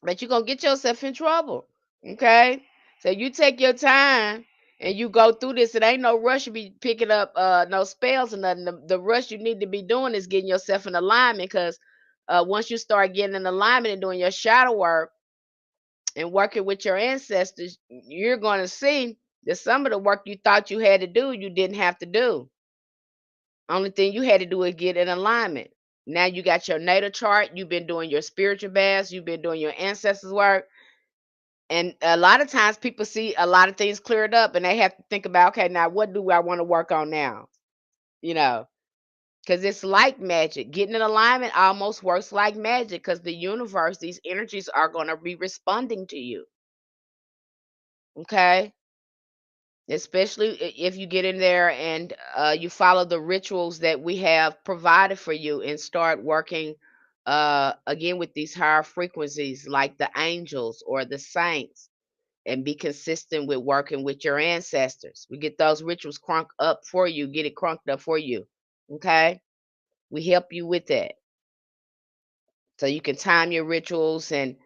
But you're gonna get yourself in trouble. Okay? So you take your time and you go through this. It ain't no rush to be picking up no spells or nothing. The rush you need to be doing is getting yourself in alignment because once you start getting in alignment and doing your shadow work and working with your ancestors, you're gonna see that some of the work you thought you had to do, you didn't have to do. Only thing you had to do is get in alignment. Now you got your natal chart, you've been doing your spiritual baths, you've been doing your ancestors work. And a lot of times people see a lot of things cleared up and they have to think about, okay, now what do I want to work on now? You know, because it's like magic. Getting in alignment almost works like magic because the universe, these energies are going to be responding to you. Okay. Especially if you get in there and you follow the rituals that we have provided for you and start working again with these higher frequencies like the angels or the saints and be consistent with working with your ancestors. We get those rituals crunk up for you, get it crunked up for you. Okay? We help you with that. So you can time your rituals and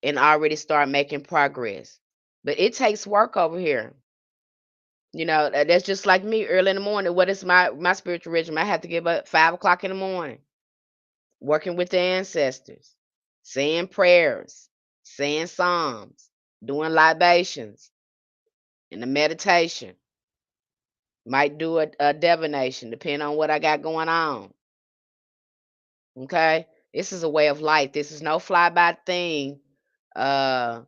already start making progress. But it takes work over here. That's just like me early in the morning. What is my spiritual regimen? I have to get up at 5 o'clock in the morning, working with the ancestors, saying prayers, saying psalms, doing libations, and the meditation. Might do a divination, depending on what I got going on. Okay? This is a way of life. This is no fly by thing. No.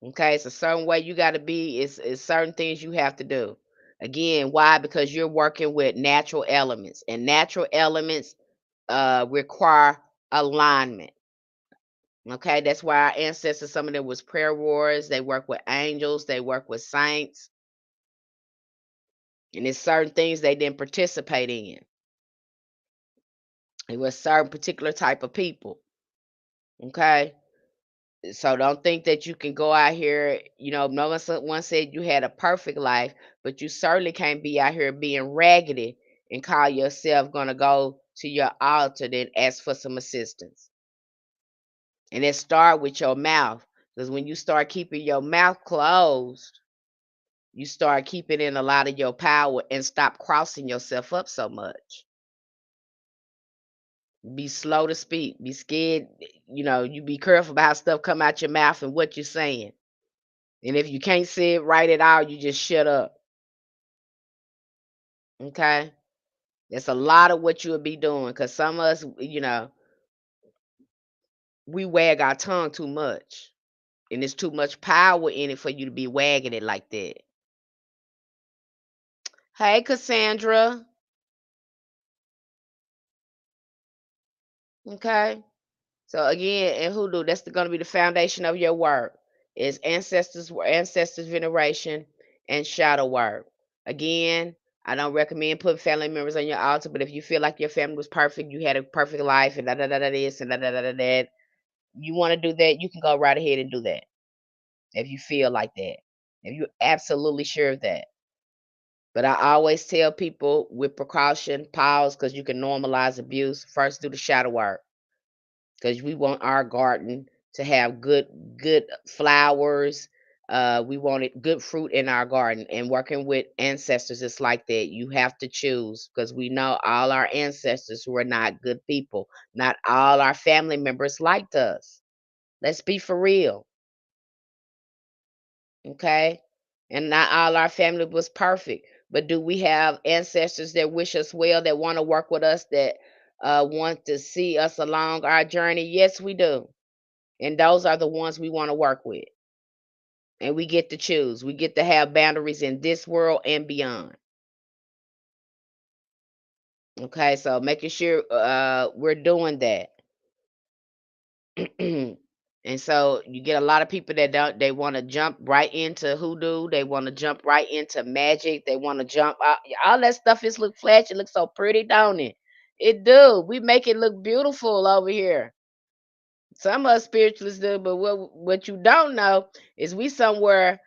Okay, it's a certain way you got to be. It's certain things you have to do. Again, why? Because you're working with natural elements, and natural elements require alignment. Okay, that's why our ancestors, some of them was prayer warriors. They work with angels. They work with saints, and there's certain things they didn't participate in. It was certain particular type of people. Okay. So don't think that you can go out here, no one said you had a perfect life, but you certainly can't be out here being raggedy and call yourself gonna go to your altar, then ask for some assistance. And then start with your mouth. Because when you start keeping your mouth closed, you start keeping in a lot of your power and stop crossing yourself up so much. Be slow to speak. Be scared. You be careful about how stuff come out your mouth and what you're saying. And if you can't say it right at all, you just shut up. Okay? That's a lot of what you'll be doing. Because some of us, we wag our tongue too much. And there's too much power in it for you to be wagging it like that. Hey, Cassandra. Okay. So again, in hoodoo, that's going to be the foundation of your work. Is ancestors veneration, and shadow work. Again, I don't recommend putting family members on your altar, but if you feel like your family was perfect, you had a perfect life, and da da da da this and da da da da that, you want to do that, you can go right ahead and do that. If you feel like that, if you're absolutely sure of that. But I always tell people with precaution, pause, because you can normalize abuse. First, do the shadow work because we want our garden to have good flowers. We want it good fruit in our garden. And working with ancestors is like that. You have to choose because we know all our ancestors were not good people. Not all our family members liked us. Let's be for real, okay? And not all our family was perfect. But do we have ancestors that wish us well, that want to work with us, that want to see us along our journey? Yes, we do. And those are the ones we want to work with. And we get to choose. We get to have boundaries in this world and beyond. Okay, so making sure we're doing that. And so you get a lot of people that don't, they want to jump right into hoodoo, they want to jump right into magic, they want to jump all that stuff is look flash, it looks so pretty, don't it? It do. We make it look beautiful over here. Some of us spiritualists do, but what you don't know is we somewhere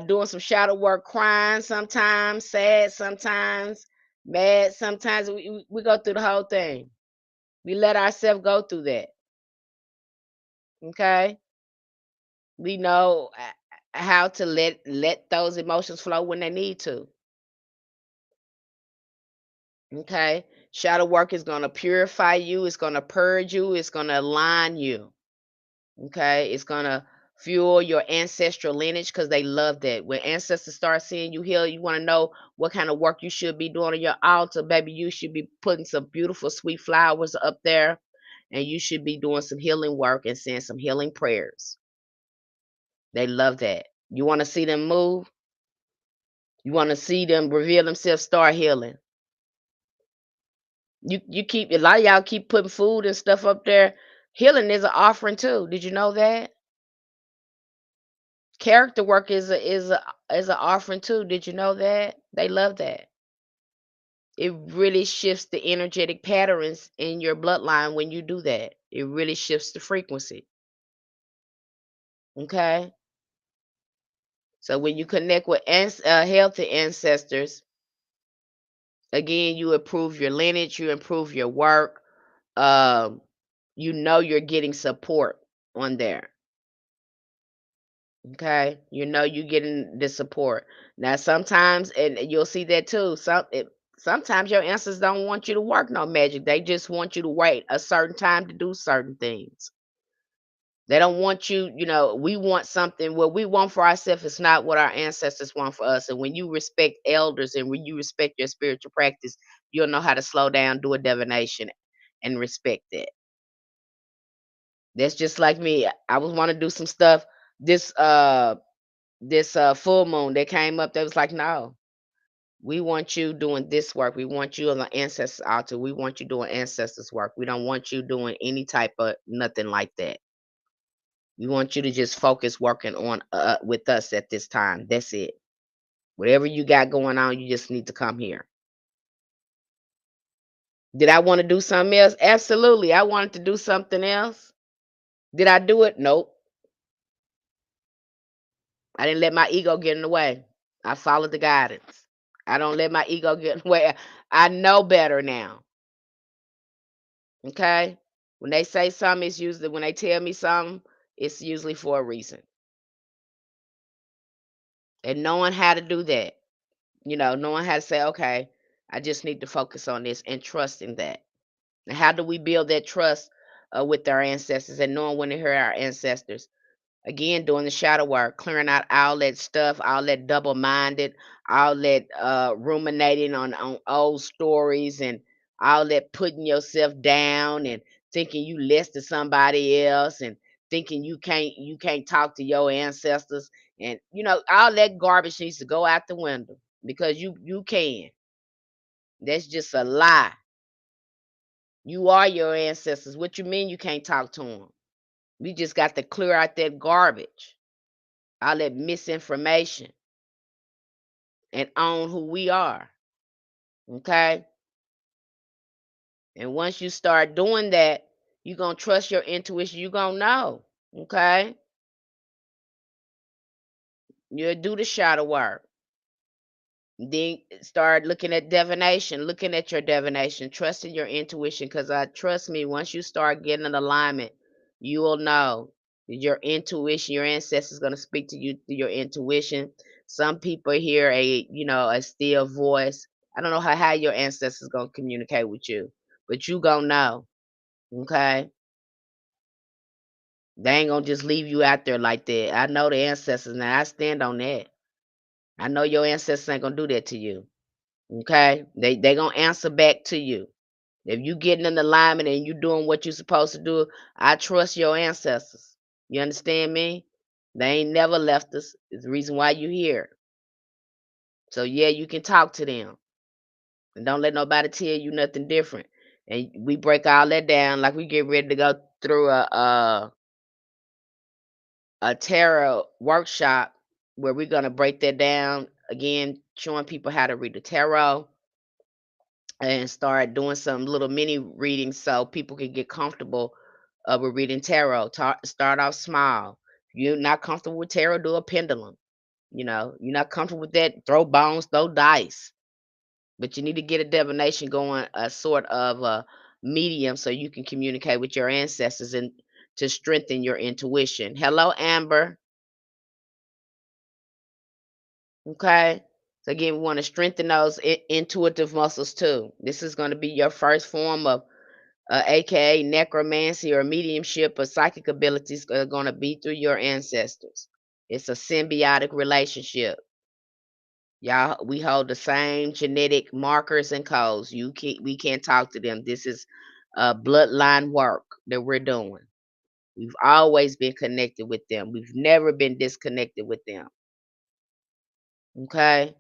doing some shadow work, crying sometimes, sad sometimes, mad sometimes. We go through the whole thing. We let ourselves go through that. Okay, we know how to let those emotions flow when they need to. Okay, shadow work is gonna purify you. It's gonna purge you. It's gonna align you. Okay, it's gonna fuel your ancestral lineage because they love that. When ancestors start seeing you heal, you want to know what kind of work you should be doing on your altar, baby. You should be putting some beautiful, sweet flowers up there, and you should be doing some healing work and saying some healing prayers. They love that. You want to see them move. You want to see them reveal themselves, start healing. You keep a lot of y'all keep putting food and stuff up there. Healing is an offering too. Did you know that? Character work is an offering too. Did you know that? They love that. It really shifts the energetic patterns in your bloodline when you do that. It really shifts the frequency. Okay? So when you connect with healthy ancestors, again, you improve your lineage, you improve your work. Um, you know you're getting support on there. Okay, you know you're getting the support. Now sometimes, and you'll see that too. Sometimes your ancestors don't want you to work no magic. They just want you to wait a certain time to do certain things. They don't want you. We want something. What we want for ourselves is not what our ancestors want for us. And when you respect elders and when you respect your spiritual practice, you'll know how to slow down, do a divination, and respect that. That's just like me. I was want to do some stuff. This full moon that came up, that was like, no, we want you doing this work. We want you on the ancestors altar. We want you doing ancestors work. We don't want you doing any type of nothing like that. We want you to just focus working on with us at this time. That's it. Whatever you got going on, you just need to come here. Did I want to do something else? Absolutely. I wanted to do something else. Did I do it? Nope. I didn't let my ego get in the way. I followed the guidance. I don't let my ego get in the way. I know better now. Okay? When they say something, it's usually when they tell me something, it's usually for a reason. And knowing how to do that, knowing how to say, okay, I just need to focus on this and trusting that. And how do we build that trust with our ancestors and knowing when to hear our ancestors? Again, doing the shadow work, clearing out all that stuff, all that double minded, all that ruminating on old stories, and all that putting yourself down and thinking you less than somebody else, and thinking you can't talk to your ancestors, and all that garbage needs to go out the window because you can. That's just a lie. You are your ancestors. What you mean you can't talk to them? We just got to clear out that garbage, all that misinformation, and own who we are. Okay. And once you start doing that, you're going to trust your intuition. You're going to know. Okay. You'll do the shadow work. Then start looking at divination, looking at your divination, trusting your intuition. Because trust me, once you start getting an alignment, you will know that your intuition, your ancestors going to speak to you through your intuition. Some people hear a still voice. I don't know how your ancestors going to communicate with you, but you going to know. Okay. They ain't going to just leave you out there like that. I know the ancestors now. I stand on that. I know your ancestors ain't going to do that to you. Okay? They gonna answer back to you. If you getting in alignment and you doing what you supposed to do, I trust your ancestors. You understand me? They ain't never left us. It's the reason why you here. So yeah, you can talk to them. And don't let nobody tell you nothing different. And we break all that down like we get ready to go through a tarot workshop where we're gonna break that down again, showing people how to read the tarot and start doing some little mini readings so people can get comfortable with reading tarot. Start off small. If you're not comfortable with tarot, do a pendulum. You're not comfortable with that, throw bones, throw dice. But you need to get a divination going, a sort of a medium, so you can communicate with your ancestors and to strengthen your intuition. Hello, Amber. Okay. So again, we want to strengthen those intuitive muscles too. This is going to be your first form of aka necromancy or mediumship or psychic abilities are going to be through your ancestors. It's a symbiotic relationship. Y'all, we hold the same genetic markers and codes. We can't talk to them. This is bloodline work that we're doing. We've always been connected with them. We've never been disconnected with them. Okay.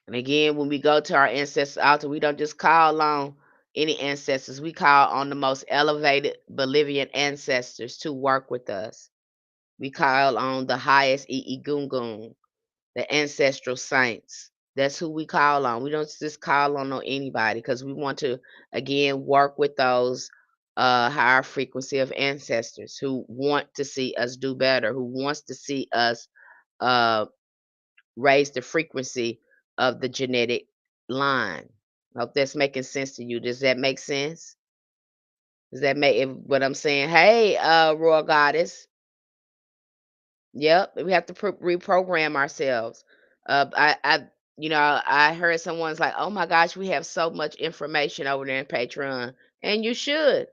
And again, when we go to our ancestors altar, we don't just call on any ancestors. We call on the most elevated Bolivian ancestors to work with us. We call on the highest Gungun, the ancestral saints. That's who we call on. We don't just call on anybody because we want to again work with those higher frequency of ancestors who want to see us do better, who wants to see us uh raise the frequency of the genetic line. Hope that's making sense to you. Does that make sense? Does that make what I'm saying? Hey, Royal Goddess. Yep, we have to reprogram ourselves. I heard someone's like, "Oh my gosh, we have so much information over there in Patreon," and you should.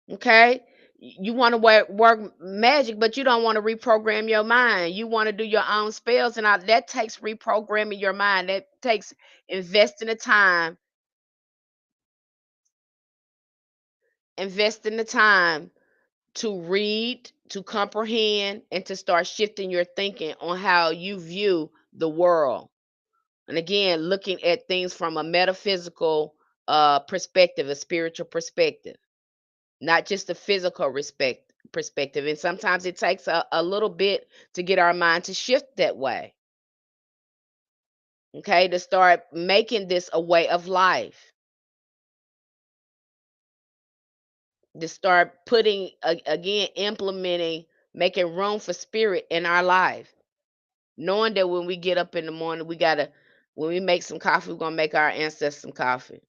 Okay, you want to work magic, but you don't want to reprogram your mind. You want to do your own spells, and that takes reprogramming your mind. That takes investing the time, investing the time to read, to comprehend, and to start shifting your thinking on how you view the world. And again, looking at things from a metaphysical perspective, a spiritual perspective, not just a physical perspective. And sometimes it takes a little bit to get our mind to shift that way. Okay, to start making this a way of life, to start putting again, implementing, making room for spirit in our life. Knowing that when we get up in the morning, we gotta when we make some coffee, we're gonna make our ancestors some coffee.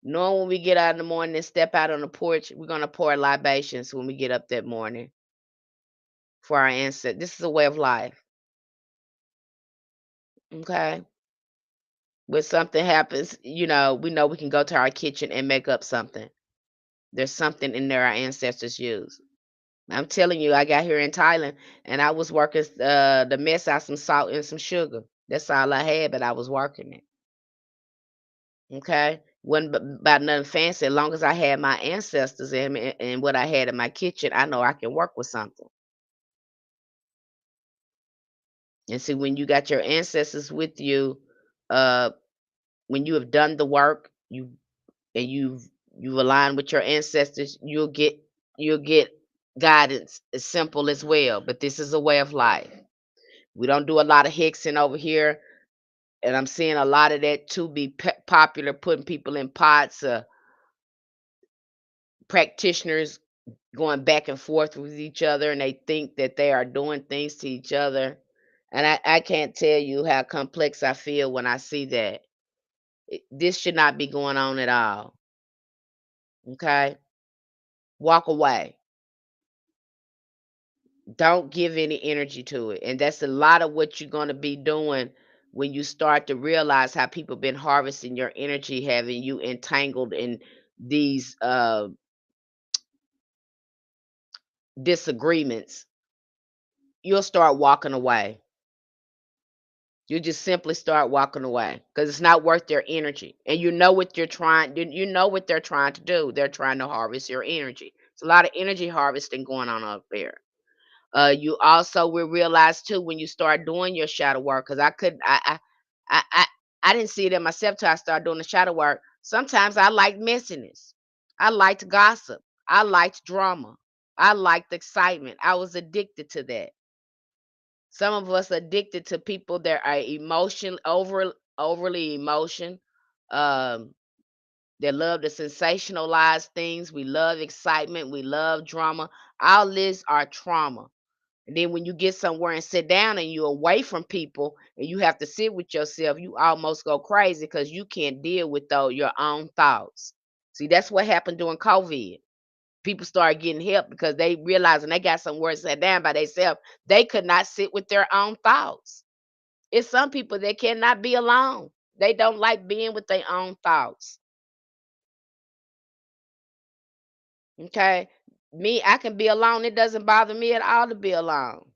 Knowing when we get out in the morning and step out on the porch, we're gonna pour libations when we get up that morning for our ancestors. This is a way of life. Okay. When something happens, we know we can go to our kitchen and make up something. There's something in there our ancestors used. I'm telling you, I got here in Thailand and I was working the mess out some salt and some sugar. That's all I had, but I was working it. Okay, wasn't about nothing fancy. As long as I had my ancestors and what I had in my kitchen, I know I can work with something. And see, when you got your ancestors with you, uh, when you have done the work, you've aligned with your ancestors, you'll get guidance as simple as well. But this is a way of life. We don't do a lot of hexing over here, and I'm seeing a lot of that too be popular, putting people in pots. Practitioners going back and forth with each other, and they think that they are doing things to each other. And I can't tell you how complex I feel when I see that. This should not be going on at all. Okay, walk away. Don't give any energy to it. And that's a lot of what you're going to be doing when you start to realize how people been harvesting your energy, having you entangled in these disagreements. You'll start walking away. You just simply start walking away because it's not worth their energy. And you know what you know what they're trying to do. They're trying to harvest your energy. It's a lot of energy harvesting going on up there. You also will realize too when you start doing your shadow work, because I, I, I didn't see it in myself till I started doing the shadow work. Sometimes I like messiness. I liked gossip. I liked drama. I liked excitement. I was addicted to that. Some of us addicted to people that are overly emotion. Um, they love to sensationalize things. We love excitement. We love drama. All this are trauma. And then when you get somewhere and sit down and you're away from people and you have to sit with yourself, you almost go crazy because you can't deal with your own thoughts. See, that's what happened during COVID. People started getting help because they realized when they got somewhere and sat down by themselves, they could not sit with their own thoughts. It's some people that cannot be alone. They don't like being with their own thoughts. Okay. Me, I can be alone. It doesn't bother me at all to be alone.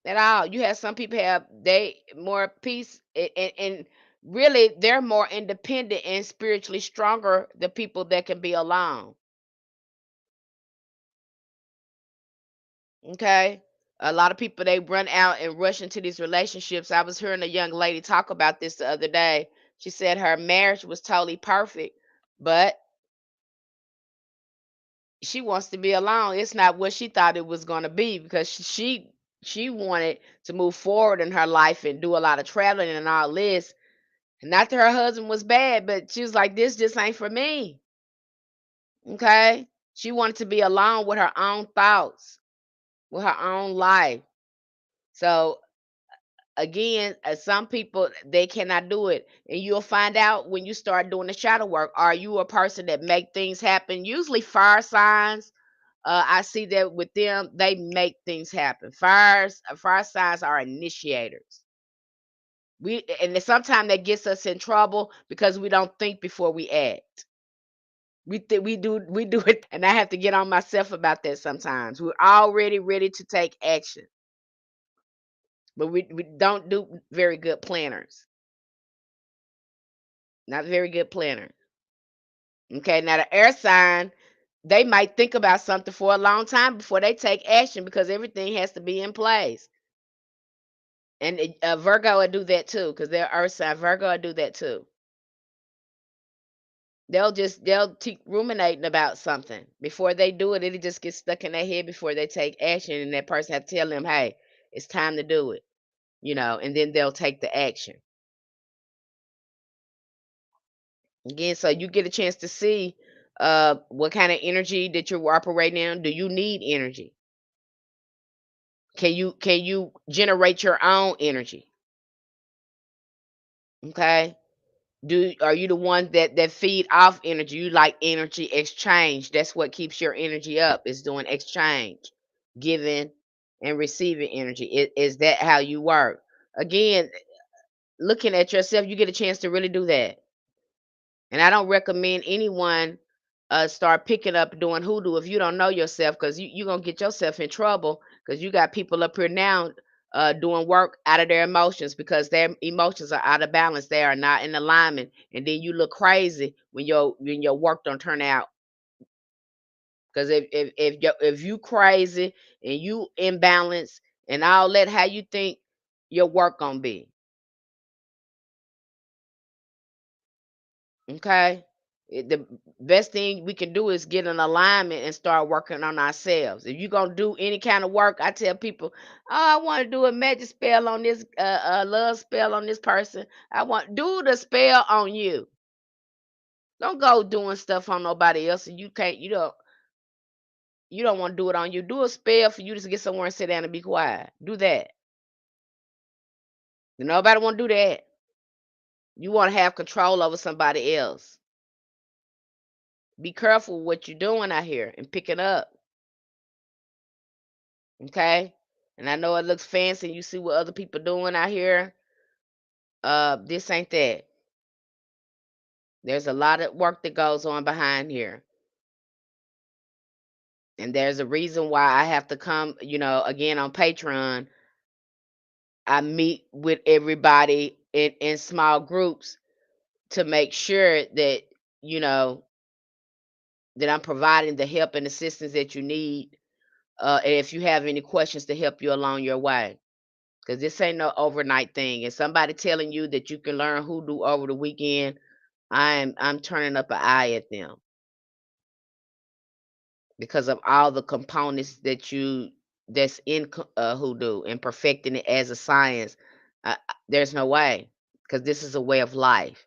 At all. You have some people have they more peace and really they're more independent and spiritually stronger the people that can be alone. Okay. A lot of people they run out and rush into these relationships. I was hearing a young lady talk about this the other day. She said her marriage was totally perfect, but she wants to be alone. It's not what she thought it was going to be because she wanted to move forward in her life and do a lot of traveling and all this. Not that her husband was bad, but she was like, this just ain't for me. Okay. She wanted to be alone with her own thoughts, with her own life. So again, some people they cannot do it. And you'll find out when you start doing the shadow work. Are you a person that make things happen? Usually fire signs. I see that with them, they make things happen. Fire signs are initiators. Sometimes that gets us in trouble because we don't think before we act. We do it, and I have to get on myself about that sometimes. We're already ready to take action, but we don't do very good planners. Not very good planners. Okay, now the air sign, they might think about something for a long time before they take action because everything has to be in place. And Virgo would do that too, because they're earth sign. Virgo would do that too. They'll keep ruminating about something before they do it. It just gets stuck in their head before they take action, and that person have to tell them, "Hey, it's time to do it," and then they'll take the action. Again, so you get a chance to see what kind of energy that you're operating in. Do you need energy? Can you generate your own energy? Okay. Are you the one that feed off energy? You like energy exchange. That's what keeps your energy up, is doing exchange, giving and receiving energy. Is that how you work? Again, looking at yourself, you get a chance to really do that. And I don't recommend anyone start picking up doing hoodoo if you don't know yourself, because you're going to get yourself in trouble, because you got people up here now doing work out of their emotions, because their emotions are out of balance. They are not in alignment. And then you look crazy when your work don't turn out. Because if you crazy and you imbalance and all that, how you think your work gonna be? Okay. The best thing we can do is get an alignment and start working on ourselves. If you're gonna do any kind of work, I tell people, "Oh, I want to do a magic spell on this, love spell on this person. I want do the spell on you. Don't go doing stuff on nobody else, and you can't. You don't want to do it on you. Do a spell for you to get somewhere and sit down and be quiet. Do that. Nobody want to do that. You want to have control over somebody else. Be careful what you're doing out here and picking up. Okay. And I know it looks fancy. You see what other people doing out here. This ain't that. There's a lot of work that goes on behind here. And there's a reason why I have to come, again on Patreon. I meet with everybody in small groups to make sure that, you know, that I'm providing the help and assistance that you need. And if you have any questions, to help you along your way. Because this ain't no overnight thing. And somebody telling you that you can learn hoodoo over the weekend, I'm turning up an eye at them, because of all the components that's in hoodoo and perfecting it as a science. There's no way, because this is a way of life.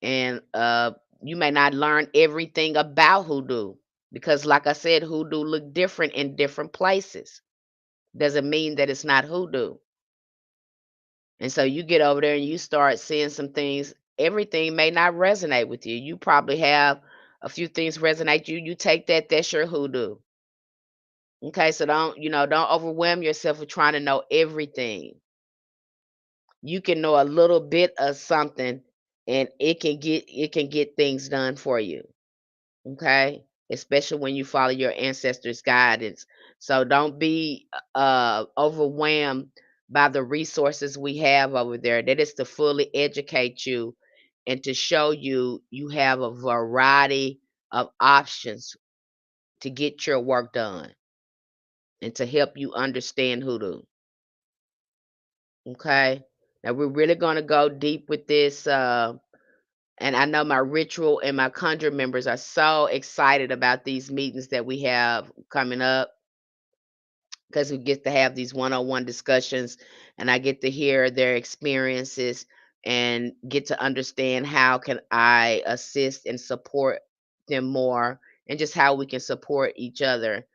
And you may not learn everything about hoodoo, because like I said, hoodoo look different in different places. Doesn't mean that it's not hoodoo. And so you get over there and you start seeing some things. Everything may not resonate with you. You probably have a few things resonate you. You take that, that's your hoodoo. Okay, so don't overwhelm yourself with trying to know everything. You can know a little bit of something, and it can get things done for you. Okay? Especially when you follow your ancestors' guidance. So don't be overwhelmed by the resources we have over there. That is to fully educate you and to show you you have a variety of options to get your work done and to help you understand hoodoo. Okay? Now we're really going to go deep with this. And I know my ritual and my conjure members are so excited about these meetings that we have coming up, because we get to have these one-on-one discussions, and I get to hear their experiences and get to understand how can I assist and support them more, and just how we can support each other.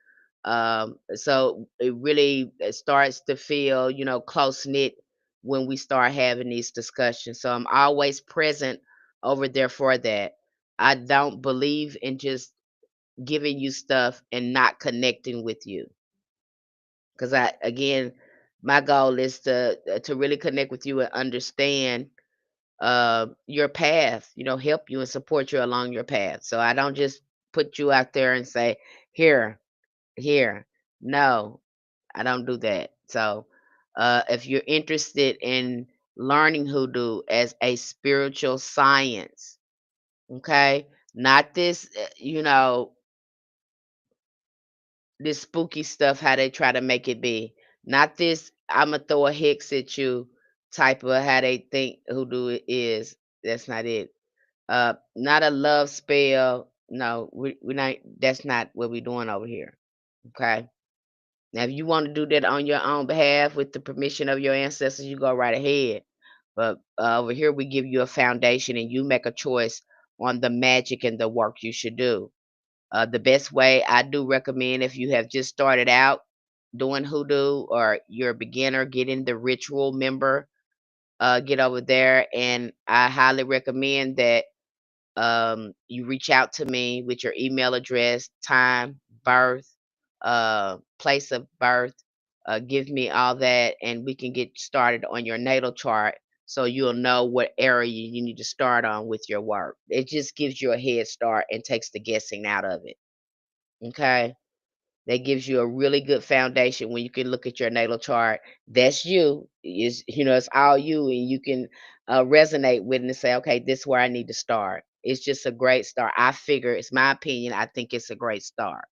So it starts to feel, close knit when we start having these discussions. So I'm always present over there for that. I don't believe in just giving you stuff and not connecting with you, because again, my goal is to really connect with you and understand your path. Help you and support you along your path. So I don't just put you out there and say, here, here. No, I don't do that. So, if you're interested in learning hoodoo as a spiritual science, okay, not this, this spooky stuff, how they try to make it be, not this, I'm gonna throw a hex at you type of how they think hoodoo is. That's not it. Not a love spell. No, we not. That's not what we're doing over here. Okay. Now, if you want to do that on your own behalf with the permission of your ancestors, you go right ahead. But over here, we give you a foundation and you make a choice on the magic and the work you should do. The best way I do recommend, if you have just started out, doing hoodoo or you're a beginner, get in the ritual member, get over there. And I highly recommend that you reach out to me with your email address, time, birth, place of birth. Give me all that, and we can get started on your natal chart so you'll know what area you need to start on with your work. It just gives you a head start and takes the guessing out of it. Okay. That gives you a really good foundation when you can look at your natal chart. That's you. Is it's all you, and you can resonate with it and say, okay, this is where I need to start. It's just a great start. I figure it's my opinion. I think it's a great start.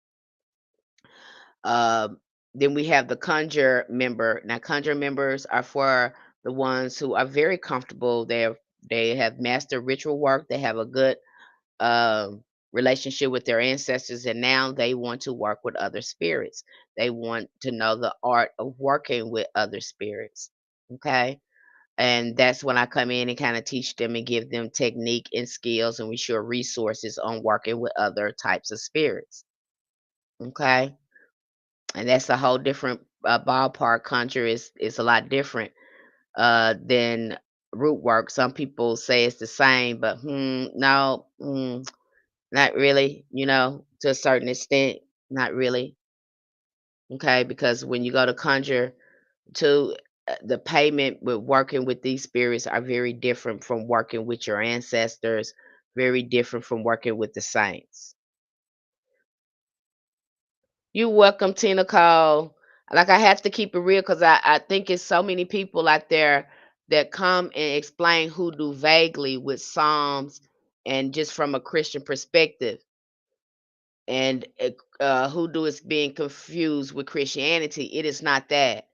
Um, then we have the conjure member. Now, conjure members are for the ones who are very comfortable. They have mastered ritual work. They have a good um, relationship with their ancestors, and now they want to work with other spirits. They want to know the art of working with other spirits. Okay. And that's when I come in and kind of teach them and give them technique and skills, and we share resources on working with other types of spirits. Okay. And that's a whole different ballpark. Conjure is a lot different than root work. Some people say it's the same, but no, not really, to a certain extent, not really. Okay, because when you go to conjure to the payment with working with these spirits are very different from working with your ancestors, very different from working with the saints. You welcome, Tina Cole. Like I have to keep it real because I think it's so many people out there that come and explain hoodoo vaguely with Psalms and just from a Christian perspective. And hoodoo is being confused with Christianity. It is not that.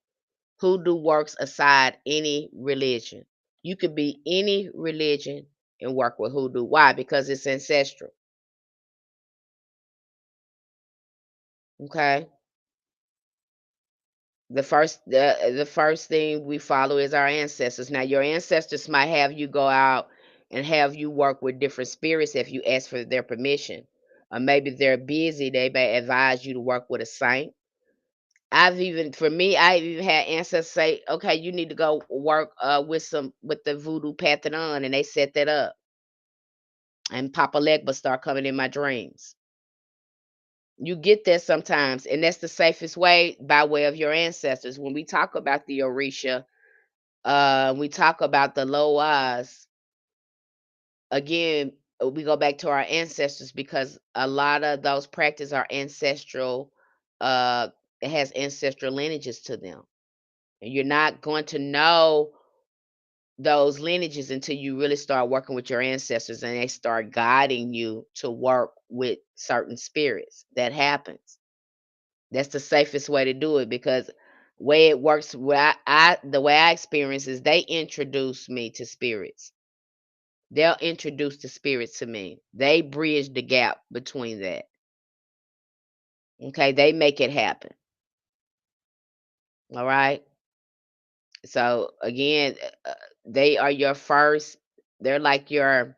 Hoodoo works aside any religion. You could be any religion and work with hoodoo. Why? Because it's ancestral. Okay. The first thing we follow is our ancestors. Now your ancestors might have you go out and have you work with different spirits if you ask for their permission. Or maybe they're busy, they may advise you to work with a saint. I've even had ancestors say, "Okay, you need to go work with the voodoo Pathanon," and they set that up. And Papa Legba start coming in my dreams. You get that sometimes, and that's the safest way by way of your ancestors. When we talk about the Orisha, we talk about the Loas. Again, we go back to our ancestors because a lot of those practices are ancestral. Uh, it has ancestral lineages to them, and you're not going to know those lineages until you really start working with your ancestors and they start guiding you to work with certain spirits. That happens. That's the safest way to do it because way it works the way I experience is they introduce me to spirits. They'll introduce the spirits to me. They bridge the gap between that. Okay, they make it happen. All right. So again, they are your first. They're like your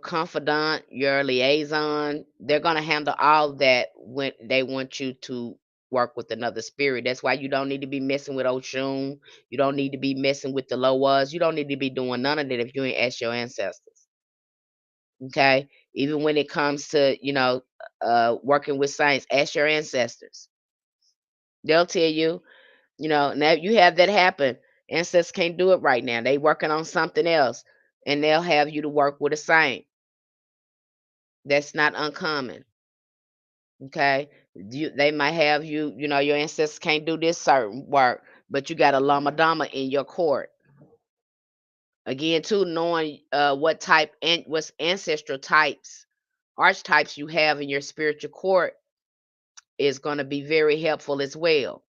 confidant, your liaison. They're gonna handle all that when they want you to work with another spirit. That's why you don't need to be messing with Oshun. You don't need to be messing with the Lowas. You don't need to be doing none of that if you ain't asked your ancestors. Okay? Even when it comes to, working with saints, ask your ancestors. They'll tell you, now you have that happen. Ancestors can't do it right now. They working on something else. And they'll have you to work with a saint. That's not uncommon. Okay. They might have you, your ancestors can't do this certain work, but you got a Lama Dama in your court. Again, too, knowing what type and what's ancestral types, archetypes you have in your spiritual court is going to be very helpful as well.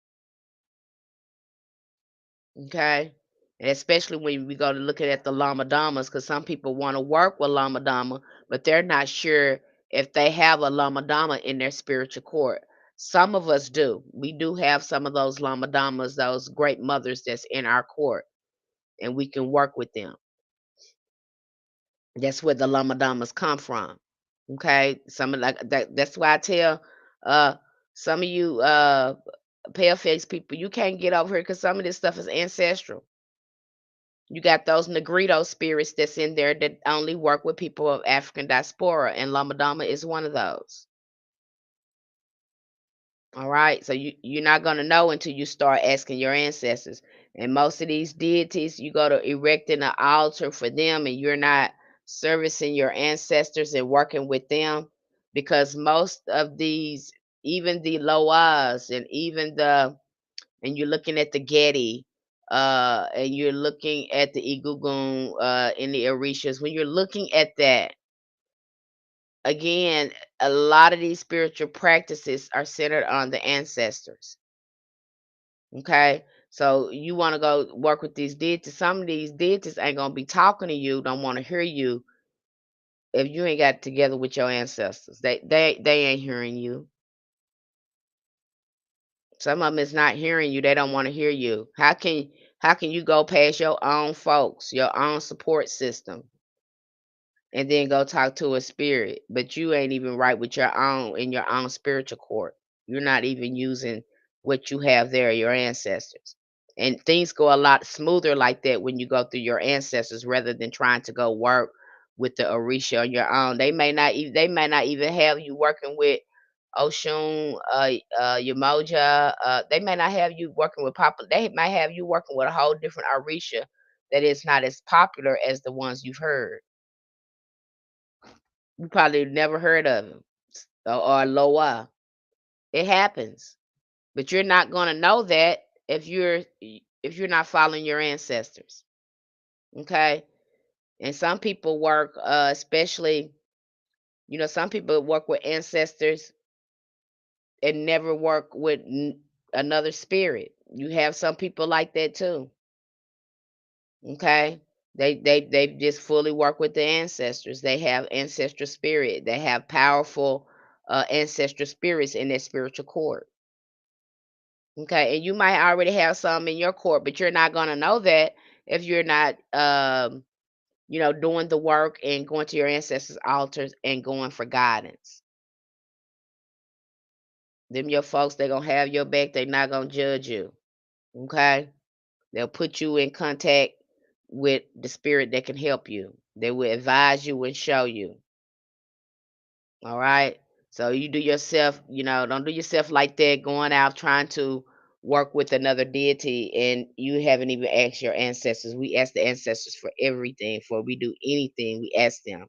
Okay. And especially when we go to looking at the Lama Damas, because some people want to work with Lama Dama, but they're not sure if they have a Lama Dama in their spiritual court. Some of us do. We do have some of those Lama Damas, those great mothers that's in our court, and we can work with them. That's where the Lama Damas come from. Okay. Some of like that, that's why I tell uh some of you pale face people, you can't get over here because some of this stuff is ancestral. You got those Negrito spirits that's in there that only work with people of African diaspora, and Lamadama is one of those. All right. So you're not gonna know until you start asking your ancestors. And most of these deities, you go to erecting an altar for them, and you're not servicing your ancestors and working with them, because most of these, even the Loas and even the, and you're looking at the Getty, and you're looking at the Igugun, in the Orishas. When you're looking at that, again, a lot of these spiritual practices are centered on the ancestors. Okay. So you want to go work with these deities. Some of these deities ain't gonna be talking to you, don't want to hear you if you ain't got together with your ancestors. They ain't hearing you. Some of them is not hearing you. They don't want to hear you. How can you go past your own folks, your own support system, and then go talk to a spirit, but you ain't even right with your own in your own spiritual court. You're not even using what you have there, your ancestors. And things go a lot smoother like that when you go through your ancestors rather than trying to go work with the Orisha on your own. They may not even have you working with Oshun, Yamoja. They may not have you working with Papa. They might have you working with a whole different Orisha that is not as popular as the ones you've heard. You probably never heard of him, or Loa. It happens, but you're not going to know that if you're not following your ancestors. Okay, and some people work, especially, some people work with ancestors and never work with another spirit. You have some people like that too. Okay, they just fully work with the ancestors. They have ancestral spirit. They have powerful ancestral spirits in their spiritual court. Okay, and you might already have some in your court, but you're not gonna know that if you're not, doing the work and going to your ancestors' altars and going for guidance. Them your folks, they gonna have your back. They're not gonna judge you. Okay, they'll put you in contact with the spirit that can help you. They will advise you and show you. All right. So you do yourself, don't do yourself like that, going out trying to work with another deity and you haven't even asked your ancestors. We ask the ancestors for everything. Before we do anything, we ask them.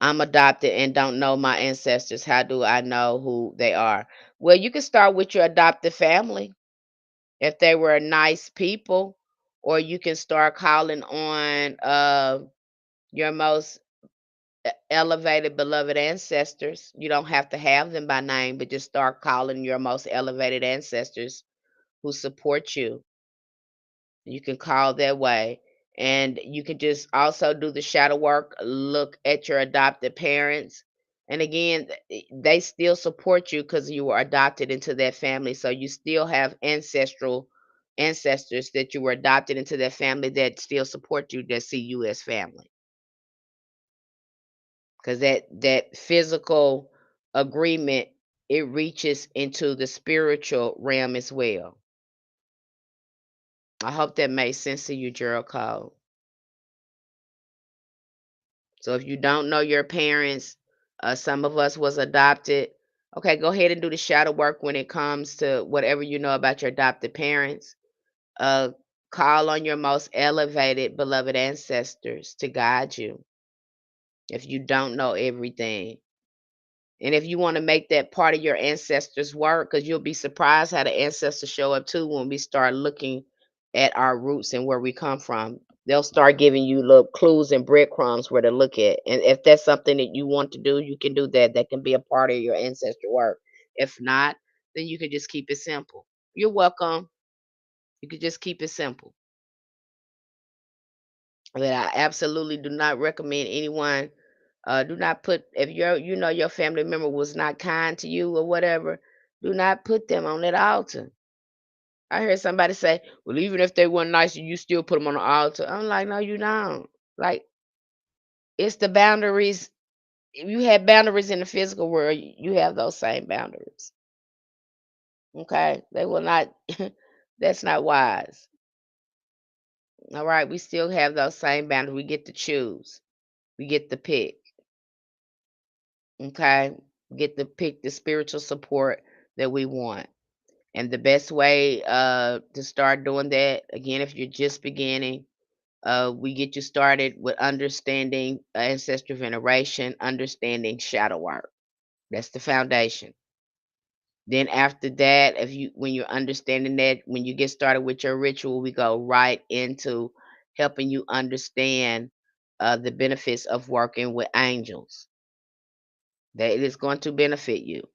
I'm adopted and don't know my ancestors. How do I know who they are? Well, you can start with your adopted family if they were nice people, or you can start calling on your most elevated beloved ancestors. You don't have to have them by name, but just start calling your most elevated ancestors who support you. You can call that way. And you can just also do the shadow work, look at your adopted parents. And again, they still support you because you were adopted into that family. So you still have ancestral ancestors that you were adopted into that family that still support you, that see you as family. Because that physical agreement, it reaches into the spiritual realm as well. I hope that made sense to you, Gerald Cole. So if you don't know your parents, some of us was adopted. Okay, go ahead and do the shadow work when it comes to whatever you know about your adopted parents. Uh, Call on your most elevated beloved ancestors to guide you if you don't know everything. And if you want to make that part of your ancestors' work, because you'll be surprised how the ancestors show up too when we start looking at our roots and where we come from. They'll start giving you little clues and breadcrumbs where to look at. And if that's something that you want to do, you can do that. That can be a part of your ancestor work. If not, then you can just keep it simple. You're welcome. You can just keep it simple. But I absolutely do not recommend anyone, do not put, if your family member was not kind to you or whatever, do not put them on that altar. I heard somebody say, "Well, even if they weren't nice, you still put them on the altar." I'm like, "No, you don't." Like, it's the boundaries. If you have boundaries in the physical world, you have those same boundaries. Okay, they will not. That's not wise. All right, we still have those same boundaries. We get to choose. We get to pick. Okay, we get to pick the spiritual support that we want. And the best way to start doing that, again, if you're just beginning, we get you started with understanding ancestral veneration, understanding shadow work. That's the foundation. Then after that, if you when you're understanding that, when you get started with your ritual, we go right into helping you understand the benefits of working with angels. That it is going to benefit you.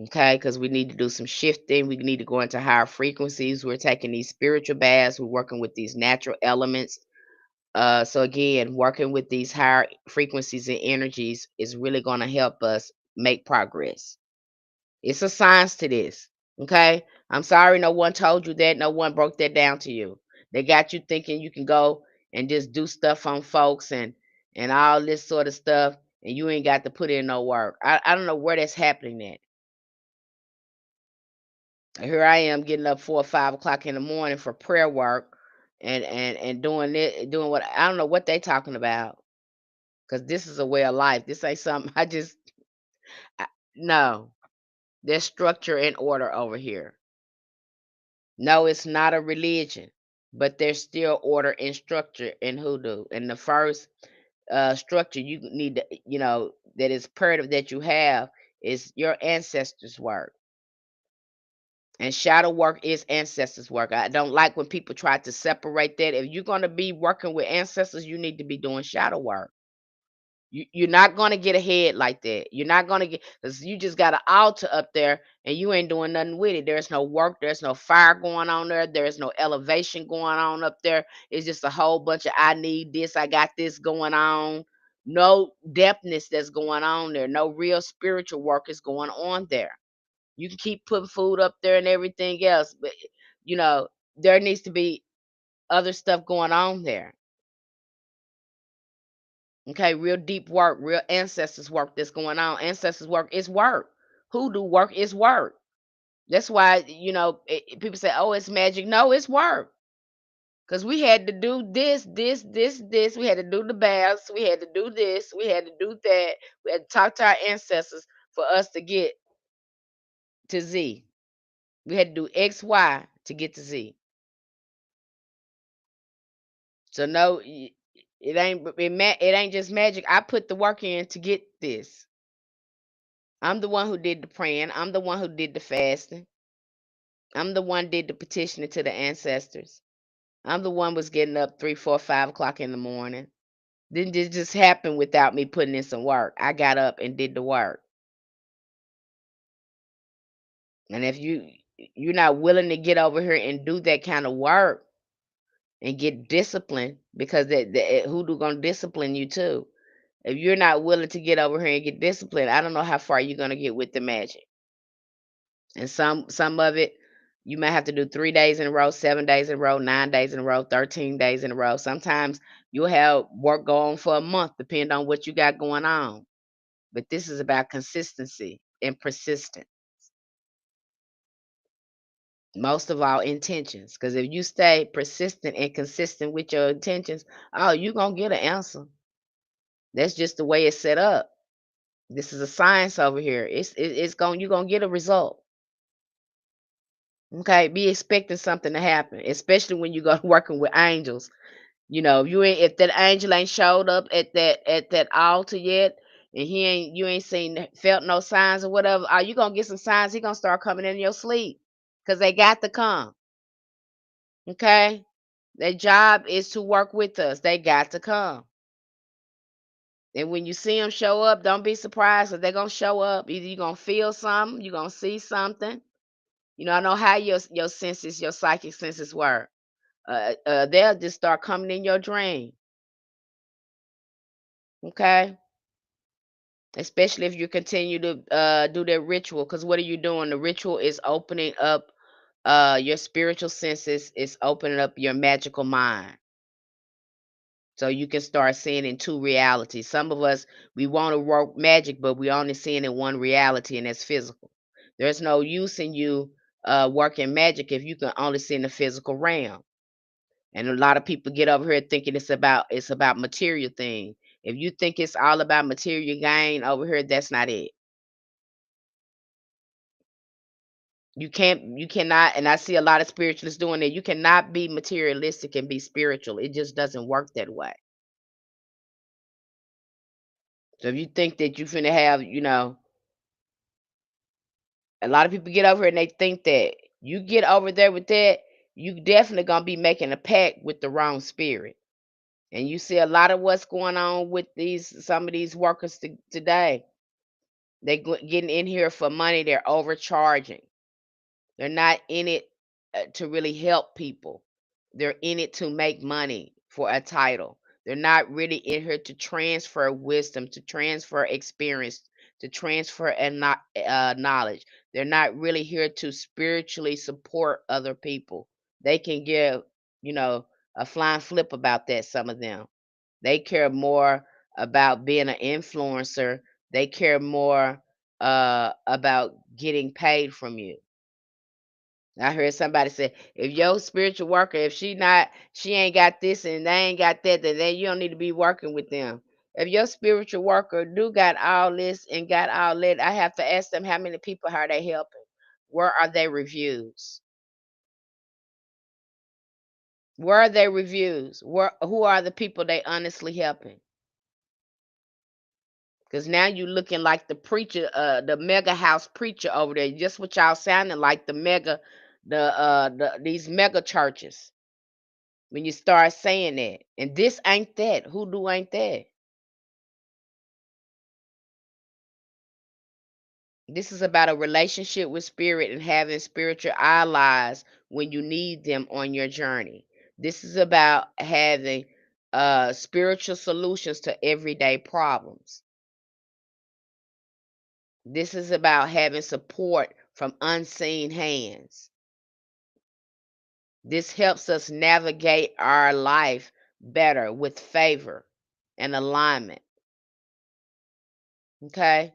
Okay, because we need to do some shifting. We need to go into higher frequencies. We're taking these spiritual baths. We're working with these natural elements. So again, working with these higher frequencies and energies is really going to help us make progress. It's a science to this. Okay. I'm sorry no one told you that. No one broke that down to you. They got you thinking you can go and just do stuff on folks and all this sort of stuff, and you ain't got to put in no work. I don't know where that's happening at. Here I am getting up 4 or 5 o'clock in the morning for prayer work and doing it, doing what I don't know what they talking about, because this is a way of life. This ain't something I, no. There's structure and order over here. No, it's not a religion, but there's still order and structure in hoodoo. And the first structure you need to, that is imperative that you have is your ancestors' work. And shadow work is ancestors' work. I don't like when people try to separate that. If you're going to be working with ancestors, you need to be doing shadow work. You're not gonna get ahead like that. You're not gonna get, because you just got an altar up there and you ain't doing nothing with it. There's no work, there's no fire going on there, there's no elevation going on up there. It's just a whole bunch of I need this, I got this going on. No depthness that's going on there. No real spiritual work is going on there. You can keep putting food up there and everything else, but you know, there needs to be other stuff going on there. Okay, real deep work, real ancestors work that's going on. Ancestors work is work. Hoodoo work is work. That's why, people say, oh, it's magic. No, it's work. Because we had to do this, this, this, this. We had to do the baths. We had to do this. We had to do that. We had to talk to our ancestors for us to get to Z. We had to do X, Y to get to Z. So no, it ain't just magic. I put the work in to get this. I'm the one who did the praying. I'm the one who did the fasting. I'm the one did the petitioning to the ancestors. I'm the one was getting up 3, 4, 5 o'clock in the morning. Didn't just happen without me putting in some work. I got up and did the work. And if you're not willing to get over here and do that kind of work and get disciplined, because that hoodoo gonna discipline you too. If you're not willing to get over here and get disciplined, I don't know how far you're gonna get with the magic. And some of it, you might have to do 3 days in a row, 7 days in a row, 9 days in a row, 13 days in a row. Sometimes you'll have work go on for a month, depending on what you got going on. But this is about consistency and persistence. Most of all, intentions. Because if you stay persistent and consistent with your intentions, oh, you're gonna get an answer. That's just the way it's set up. This is a science over here. It's going you're gonna get a result. Okay, be expecting something to happen, especially when you go working with angels. If you ain't if that angel ain't showed up at that altar yet, and you ain't seen felt no signs or whatever, are you gonna get some signs? He gonna start coming in your sleep, because they got to come. Okay, their job is to work with us. They got to come. And when you see them show up, don't be surprised, because they're gonna show up. Either you're gonna feel something, you're gonna see something. I know how your senses, your psychic senses work. They'll just start coming in your dream. Okay, especially if you continue to do that ritual, because what are you doing? The ritual is opening up your spiritual senses. It's opening up your magical mind, so you can start seeing in two realities. Some of us, we want to work magic, but we only seeing in one reality, and that's physical. There's no use in you working magic if you can only see in the physical realm. And a lot of people get over here thinking it's about material thing. If you think it's all about material gain over here, that's not it. You cannot, and I see a lot of spiritualists doing it. You cannot be materialistic and be spiritual. It just doesn't work that way. So if you think that you finna have, a lot of people get over here and they think that you get over there with that, you definitely gonna be making a pact with the wrong spirit. And you see a lot of what's going on with some of these workers today. Getting in here for money. They're overcharging. They're not in it to really help people. They're in it to make money for a title. They're not really in here to transfer wisdom, to transfer experience, to transfer knowledge. They're not really here to spiritually support other people. They can give, you know, a flying flip about that, some of them. They care more about being an influencer. They care more about getting paid from you. I heard somebody say, if your spiritual worker, if she ain't got this and they ain't got that, then you don't need to be working with them. If your spiritual worker do got all this and got all that, I have to ask them how many people are they helping? Where are their reviews? Where are their reviews? Who are the people they honestly helping? Because now you looking like the preacher, the mega house preacher over there. Just what y'all sounding like these mega churches. When you start saying that, and this ain't that, hoodoo ain't that. This is about a relationship with spirit and having spiritual allies when you need them on your journey. This is about having spiritual solutions to everyday problems. This is about having support from unseen hands. This helps us navigate our life better with favor and alignment. Okay.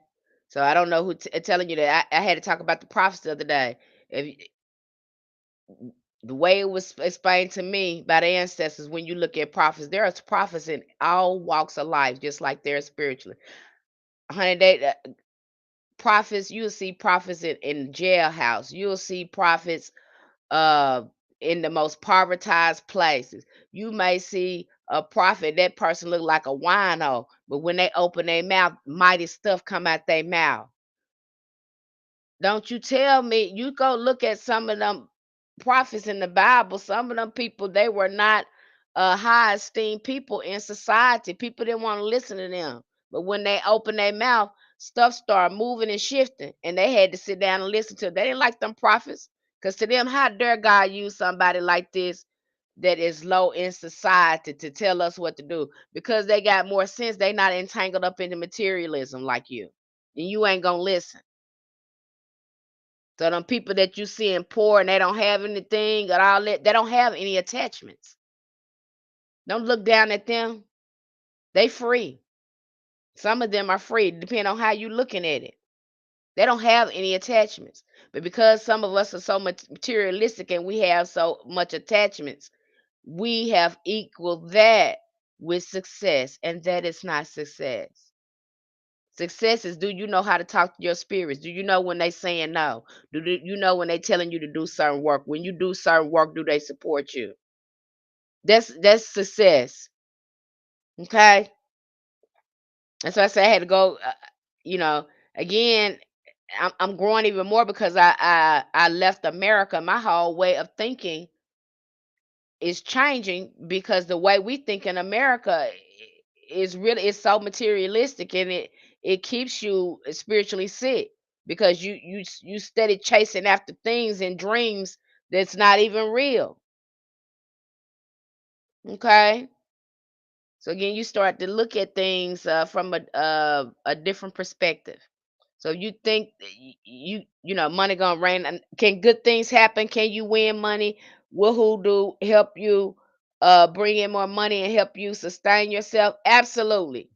So I don't know who telling you that. I had to talk about the prophets the other day. If the way it was explained to me by the ancestors, when you look at prophets, there are prophets in all walks of life, just like there are spiritually. Honey, prophets. You'll see prophets in jailhouse. You'll see prophets uh in the most privatized places. You may see a prophet, that person look like a wino, but when they open their mouth, mighty stuff come out their mouth. Don't you tell me, you go look at some of them prophets in the Bible, some of them people, they were not high esteemed people in society. People didn't want to listen to them. But when they opened their mouth, stuff started moving and shifting, and they had to sit down and listen to it. They didn't like them prophets. Because to them, how dare God use somebody like this that is low in society to tell us what to do? Because they got more sense. They not entangled up into materialism like you. And you ain't gonna listen. So them people that you seeing poor and they don't have anything at all that, they don't have any attachments. Don't look down at them. They free. Some of them are free, depending on how you looking at it. They don't have any attachments. But because some of us are so much materialistic and we have so much attachments, we have equaled that with success, and that is not success. Success is, do you know how to talk to your spirits? Do you know when they saying no? You know when they telling you to do certain work? When you do certain work, do they support you? That's success. Okay. That's why I say I had to go. You know, again, I'm growing even more because I left America. My whole way of thinking is changing because the way we think in America is so materialistic, and it keeps you spiritually sick because you steady chasing after things and dreams that's not even real. Okay. So again, you start to look at things from a different perspective. So you think that money gonna rain, and can good things happen? Can you win money? Will hoodoo help you bring in more money and help you sustain yourself? Absolutely.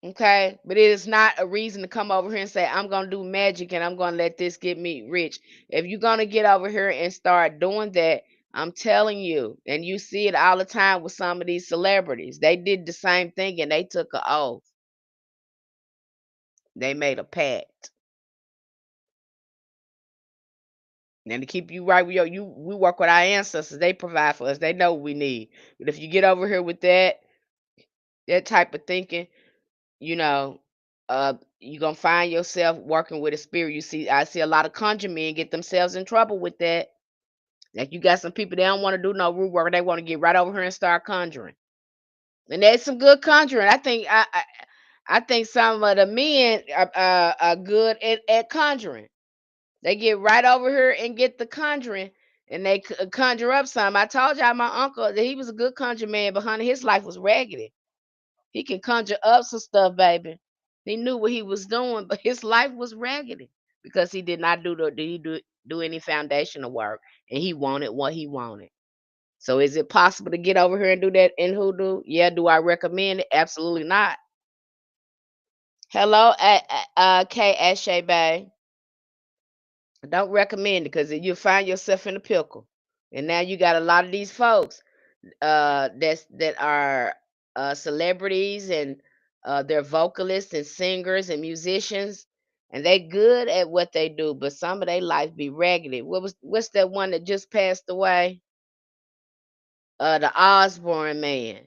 Okay, but it is not a reason to come over here and say, I'm going to do magic and I'm going to let this get me rich. If you're going to get over here and start doing that, I'm telling you, and you see it all the time with some of these celebrities, they did the same thing and they took an oath. They made a pact. And to keep you right with we work with our ancestors. They provide for us. They know what we need. But if you get over here with that type of thinking, you know, you're gonna find yourself working with a spirit. I see a lot of conjure men get themselves in trouble with that. Like you got some people they don't want to do no root work. They want to get right over here and start conjuring. And there's some good conjuring. I think some of the men are good at conjuring. They get right over here and get the conjuring, and they conjure up some. I told y'all my uncle that he was a good conjure man, but honey, his life was raggedy. He can conjure up some stuff, baby. He knew what he was doing, but his life was raggedy because he did not do any foundational work, and he wanted what he wanted. So, is it possible to get over here and do that in hoodoo? Yeah. Do I recommend it? Absolutely not. Hello, K. Ashe Bay. Don't recommend it because you'll find yourself in a pickle. And now you got a lot of these folks that are celebrities and they're vocalists and singers and musicians, and they good at what they do, but some of their life be raggedy. What's that one that just passed away? The Osborne man.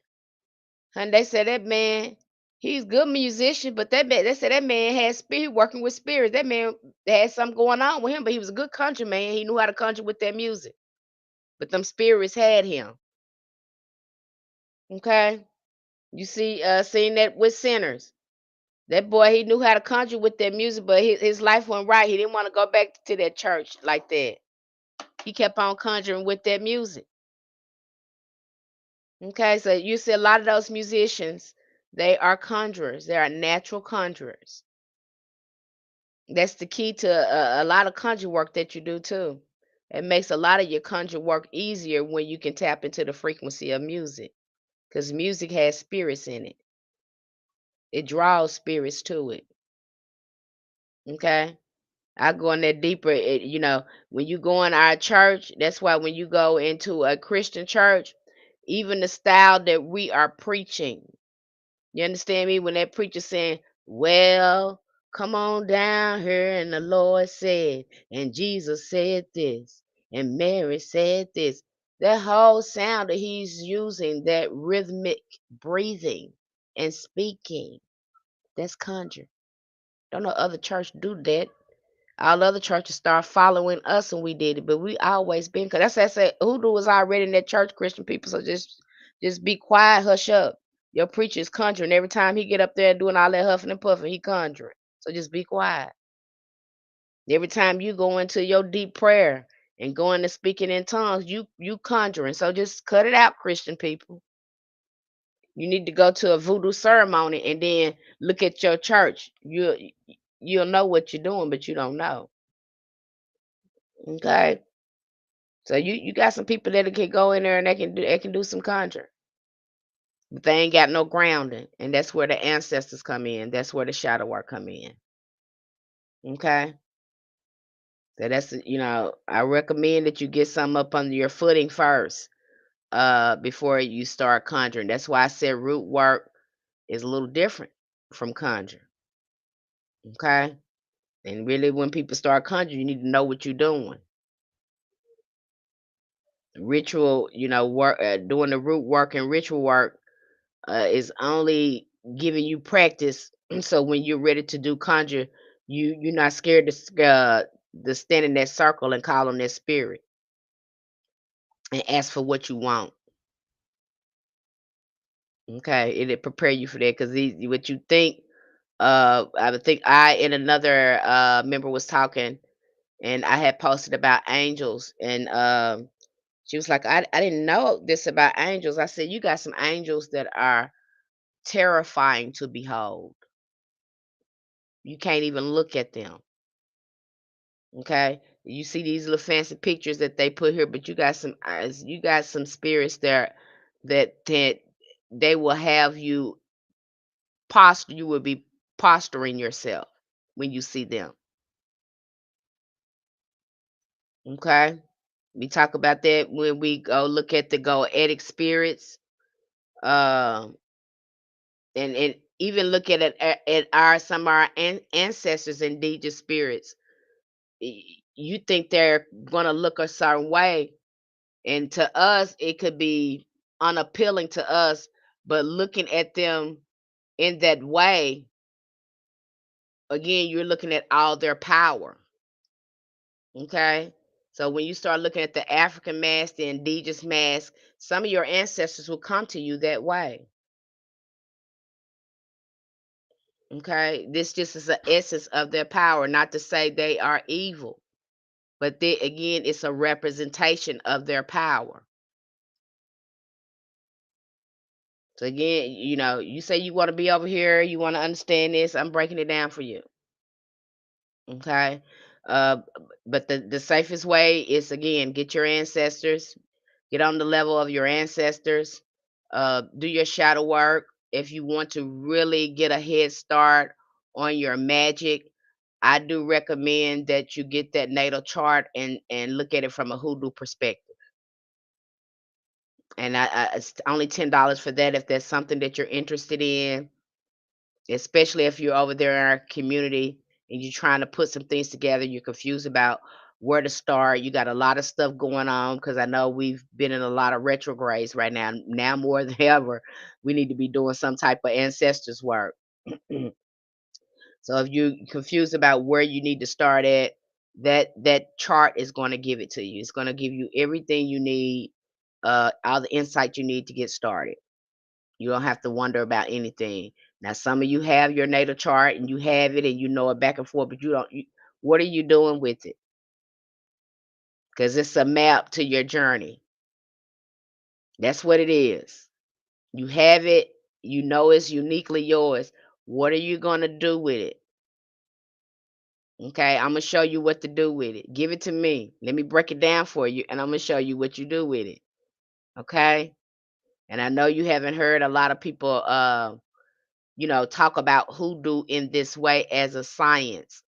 And they said that man, he's a good musician, but they said that man had spirit working with spirits. That man had something going on with him, but he was a good country man. He knew how to conjure with that music. But them spirits had him. Okay. You see, seen that with sinners. That boy, he knew how to conjure with that music, but his life went right. He didn't want to go back to that church like that. He kept on conjuring with that music. Okay, so you see a lot of those musicians, they are conjurers. They are natural conjurers. That's the key to a lot of conjure work that you do too. It makes a lot of your conjure work easier when you can tap into the frequency of music because music has spirits in it. It draws spirits to it. Okay. I go in there deeper. When you go in our church, that's why when you go into a Christian church, even the style that we are preaching, you understand me? When that preacher saying, well, come on down here, and the Lord said, and Jesus said this, and Mary said this. That whole sound that he's using, that rhythmic breathing and speaking, that's conjure. Don't no other church do that. All other churches start following us and we did it, but we always been because that's what I said. Hoodoo was already in that church, Christian people. So just be quiet, hush up. Your preacher is conjuring every time he get up there doing all that huffing and puffing. He conjuring. So just be quiet. Every time you go into your deep prayer and go into speaking in tongues, you conjuring. So just cut it out, Christian people. You need to go to a voodoo ceremony and then look at your church. You'll know what you're doing, but you don't know. Okay. So you got some people that can go in there and they can do some conjure, but they ain't got no grounding, and that's where the ancestors come in. That's where the shadow work come in. Okay, so I recommend that you get some up under your footing first, before you start conjuring. That's why I said root work is a little different from conjure. Okay, and really when people start conjuring, you need to know what you're doing. Ritual, work, doing the root work and ritual work is only giving you practice. So when you're ready to do conjure, you're not scared to stand in that circle and call on that spirit and ask for what you want. Okay, it'll prepare you for that because what you think. I would think I and another member was talking, and I had posted about angels, and she was like, I didn't know this about angels. I said, you got some angels that are terrifying to behold. You can't even look at them. Okay, you see these little fancy pictures that they put here, but you got some eyes. You got some spirits there that they will have you. you will be posturing yourself when you see them. Okay? We talk about that when we go look at the goetic spirits, um, and even look at our some of our ancestors, indigenous spirits. You think they're gonna look a certain way, and to us, it could be unappealing to us, but looking at them in that way, again, you're looking at all their power. Okay. So when you start looking at the African mask, the indigenous mask, some of your ancestors will come to you that way. Okay. This just is the essence of their power, not to say they are evil, but they, again, it's a representation of their power. So again, you say you want to be over here, you want to understand this, I'm breaking it down for you. Okay. Uh, but the safest way is, again, get your ancestors, get on the level of your ancestors, do your shadow work. If you want to really get a head start on your magic, I do recommend that you get that natal chart and look at it from a hoodoo perspective. And it's only $10 for that if that's something that you're interested in, especially if you're over there in our community and you're trying to put some things together, you're confused about where to start. You got a lot of stuff going on because I know we've been in a lot of retrogrades right now. Now more than ever, we need to be doing some type of ancestors work. So if you're confused about where you need to start at, that chart is going to give it to you. It's going to give you everything you need, all the insight you need to get started. You don't have to wonder about anything. Now, some of you have your natal chart and you have it and you know it back and forth, but you don't. What are you doing with it? Because it's a map to your journey. That's what it is. You have it. You know it's uniquely yours. What are you going to do with it? Okay, I'm going to show you what to do with it. Give it to me. Let me break it down for you, and I'm going to show you what you do with it. Okay? And I know you haven't heard a lot of people talk about hoodoo in this way as a science.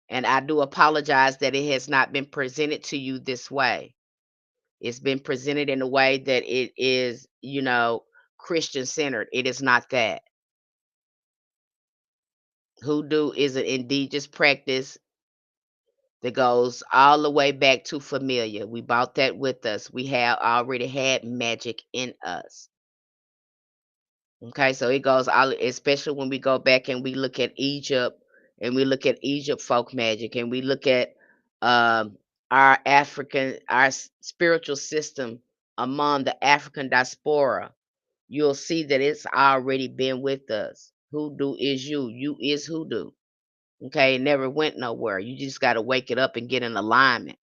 And I do apologize that it has not been presented to you this way. It's been presented in a way that it is, Christian centered. It is not that. Hoodoo is an indigenous practice that goes all the way back to familiar. We brought that with us. We have already had magic in us. Okay, so it goes all, especially when we go back and we look at Egypt and we look at Egypt folk magic and we look at our spiritual system among the African diaspora. You'll see that it's already been with us. Hoodoo is you. You is hoodoo. Okay, it never went nowhere. You just got to wake it up and get in alignment.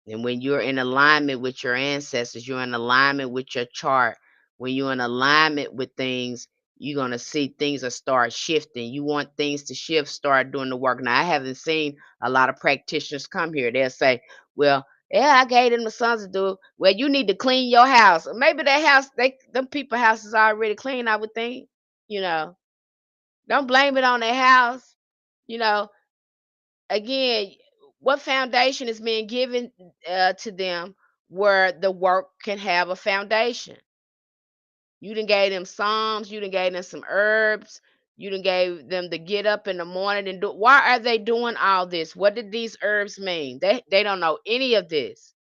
And when you're in alignment with your ancestors, you're in alignment with your chart. When you're in alignment with things, you're going to see things will start shifting. You want things to shift, start doing the work. Now, I haven't seen a lot of practitioners come here. They'll say, well, yeah, I gave them the sons to do. Well, you need to clean your house. Maybe that house, them people house is already clean, I would think. You know, don't blame it on their house. You know, again, what foundation is being given to them where the work can have a foundation? You done gave them psalms, you done gave them some herbs, you done gave them to get up in the morning and do. Why are they doing all this? What did these herbs mean? They don't know any of this.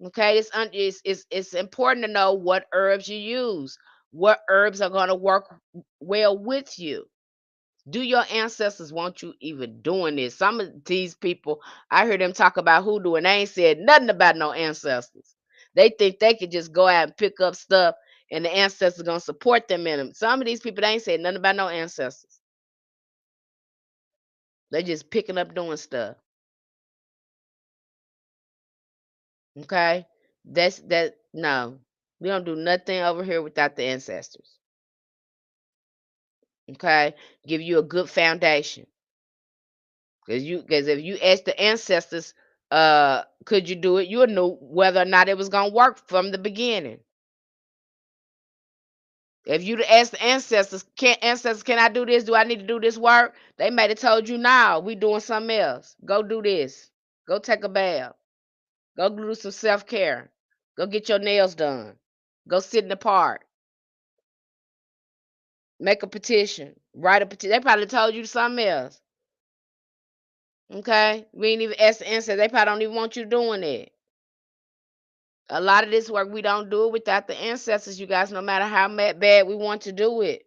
Okay, it's important to know what herbs you use, what herbs are going to work well with you. Do your ancestors want you even doing this? Some of these people, I heard them talk about hoodoo and they ain't said nothing about no ancestors. They think they could just go out and pick up stuff and the ancestors gonna support them in them. Some of these people, they ain't said nothing about no ancestors. They just picking up doing stuff. Okay? That no. We don't do nothing over here without the ancestors. Okay? Give you a good foundation. Because if you ask the ancestors, could you do it? You'll know whether or not it was gonna work from the beginning. If you ask the ancestors, can I do this? Do I need to do this work? They might have told you, "No, we doing something else. Go do this. Go take a bath. Go do some self-care. Go get your nails done. Go sit in the park. Make a petition. Write a petition." They probably told you something else. Okay? We ain't even ask the ancestors. They probably don't even want you doing it. A lot of this work, we don't do it without the ancestors, you guys, no matter how bad we want to do it.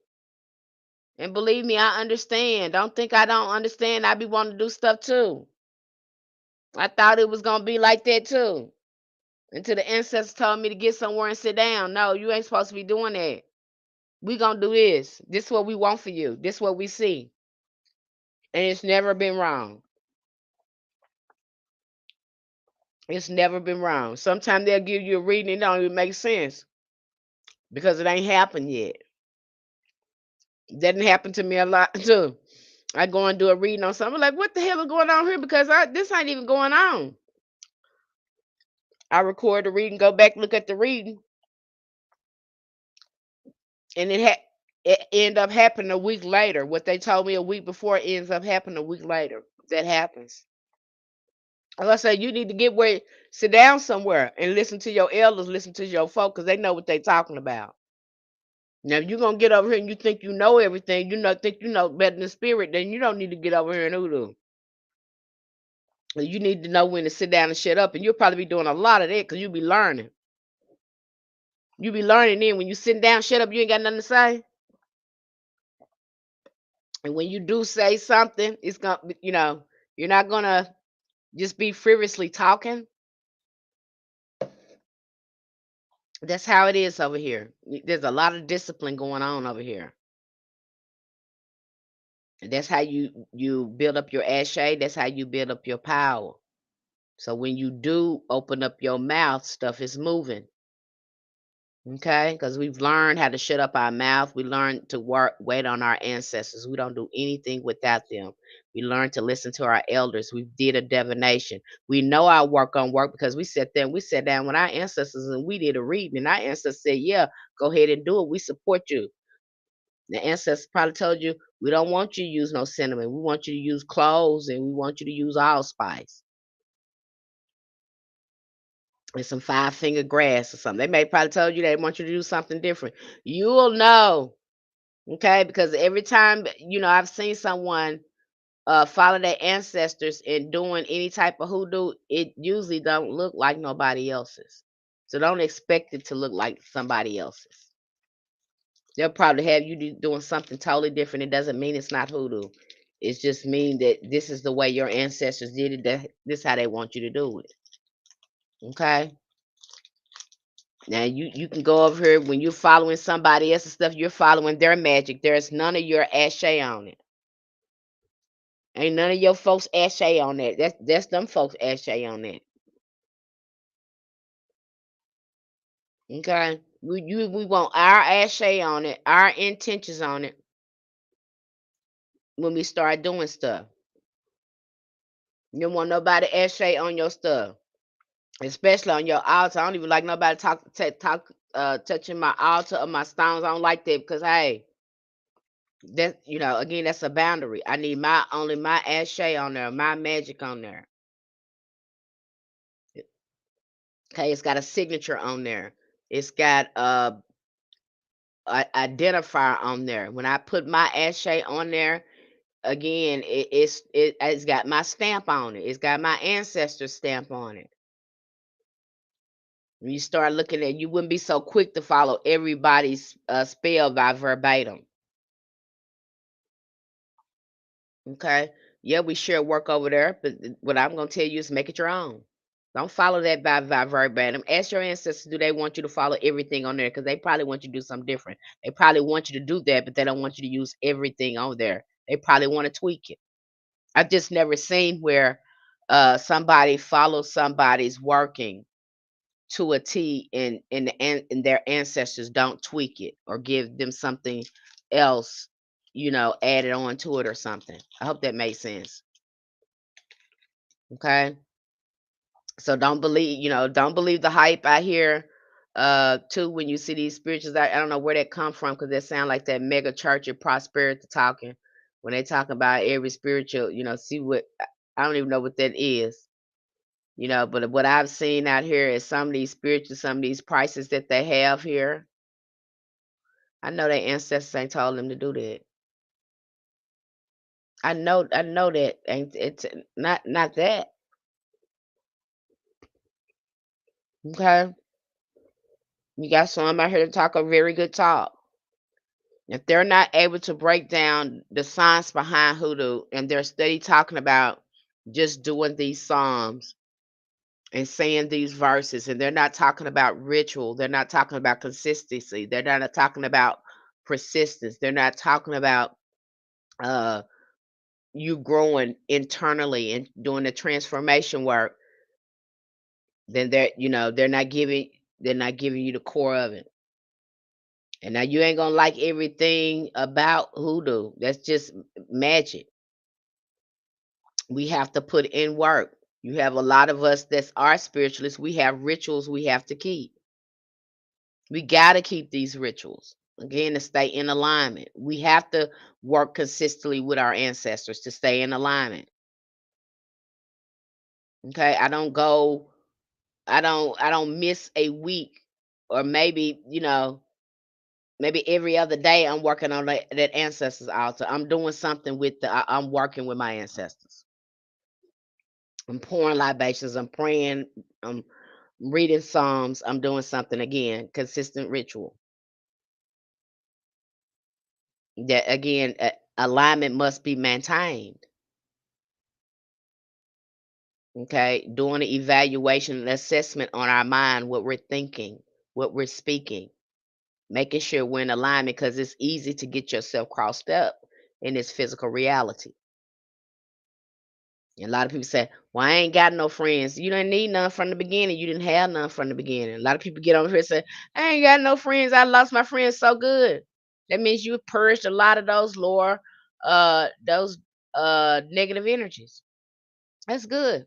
And believe me, I understand. Don't think I don't understand. I be wanting to do stuff too. I thought it was gonna be like that too. Until the ancestors told me to get somewhere and sit down. No, you ain't supposed to be doing that. We gonna do this. This is what we want for you. This is what we see. And it's never been wrong. It's never been wrong. Sometimes they'll give you a reading, it don't even make sense because it ain't happened yet. That didn't happen to me a lot too. I go and do a reading on something like, what the hell is going on here? Because this ain't even going on. I record the reading, go back, look at the reading, and it end up happening a week later. What they told me a week before ends up happening a week later. That happens. Like I say, you need to sit down somewhere and listen to your elders, listen to your folk, because they know what they talking about. Now, if you're gonna get over here and you think you know everything, think you know better than spirit, then you don't need to get over here and hoodoo. You need to know when to sit down and shut up, and you'll probably be doing a lot of that because you'll be learning. You be learning then when you sit down, shut up, you ain't got nothing to say. And when you do say something, it's gonna, you're not gonna just be frivolously talking. That's how it is over here. There's a lot of discipline going on over here. And that's how you build up your ashe. That's how you build up your power. So when you do open up your mouth, stuff is moving. Okay, because we've learned how to shut up our mouth. We learned to wait on our ancestors. We don't do anything without them. We learned to listen to our elders. We did a divination. We know our work on work because we sat there and we sat down with our ancestors and we did a reading. And our ancestors said, "Yeah, go ahead and do it. We support you." The ancestors probably told you, "We don't want you to use no cinnamon. We want you to use cloves and we want you to use allspice and some five-finger grass or something." They may probably told you they want you to do something different. You'll know. Okay, because every time, I've seen someone follow their ancestors in doing any type of hoodoo, it usually don't look like nobody else's. So don't expect it to look like somebody else's. They'll probably have you doing something totally different. It doesn't mean it's not hoodoo. It's just mean that this is the way your ancestors did it. This is how they want you to do it. Okay. Now you can go over here when you're following somebody else's stuff. You're following their magic. There's none of your ashe on it. Ain't none of your folks ashe on that. That's them folks ashe on that. Okay. We want our ashe on it, our intentions on it when we start doing stuff. You don't want nobody ashe on your stuff, especially on your altar. I don't even like nobody touching my altar or my stones. I don't like that because hey, that again, that's a boundary. I need only my ashe on there, my magic on there. Okay, it's got a signature on there. It's got identifier on there. When I put my ashe on there, again, it's got my stamp on it. It's got my ancestor stamp on it. When you start looking at, you wouldn't be so quick to follow everybody's spell by verbatim. Okay, yeah, we share work over there, but what I'm gonna tell you is make it your own. Don't follow that by verbatim. Ask your ancestors, do they want you to follow everything on there? Because they probably want you to do something different. They probably want you to do that, but they don't want you to use everything on there. They probably want to tweak it. I've just never seen where somebody follows somebody's working to a T and their ancestors don't tweak it or give them something else, added on to it or something. I hope that makes sense. Okay. So don't believe the hype I hear Too, when you see these spirituals, I don't know where that come from because they sound like that mega church of prosperity talking. When they talk about every spiritual, see what I don't even know what that is. But what I've seen out here is some of these spiritual, some of these prices that they have here. I know their ancestors ain't told them to do that. I know that ain't it's not that. Okay. You got some out here to talk a very good talk. If they're not able to break down the science behind hoodoo and they're steady talking about just doing these psalms and saying these verses, and they're not talking about ritual, they're not talking about consistency, they're not talking about persistence, they're not talking about uh you growing internally and doing the transformation work, then they're not giving you the core of it. And now you ain't gonna like everything about hoodoo. That's just magic. We have to put in work. You have a lot of us that are spiritualists. We have rituals we have to keep. We got to keep these rituals again to stay in alignment. We have to work consistently with our ancestors to stay in alignment. Okay, I don't miss a week, or maybe every other day I'm working on that ancestors altar. I'm doing something with I'm working with my ancestors. I'm pouring libations. I'm praying. I'm reading psalms. I'm doing something again. Consistent ritual. That again, alignment must be maintained. Okay, doing an evaluation and assessment on our mind, what we're thinking, what we're speaking, making sure we're in alignment because it's easy to get yourself crossed up in this physical reality. And a lot of people say, "Well, I ain't got no friends." You didn't need none from the beginning. You didn't have none from the beginning. A lot of people get on here and say, "I ain't got no friends. I lost my friends so good." That means you purged a lot of those negative energies. That's good.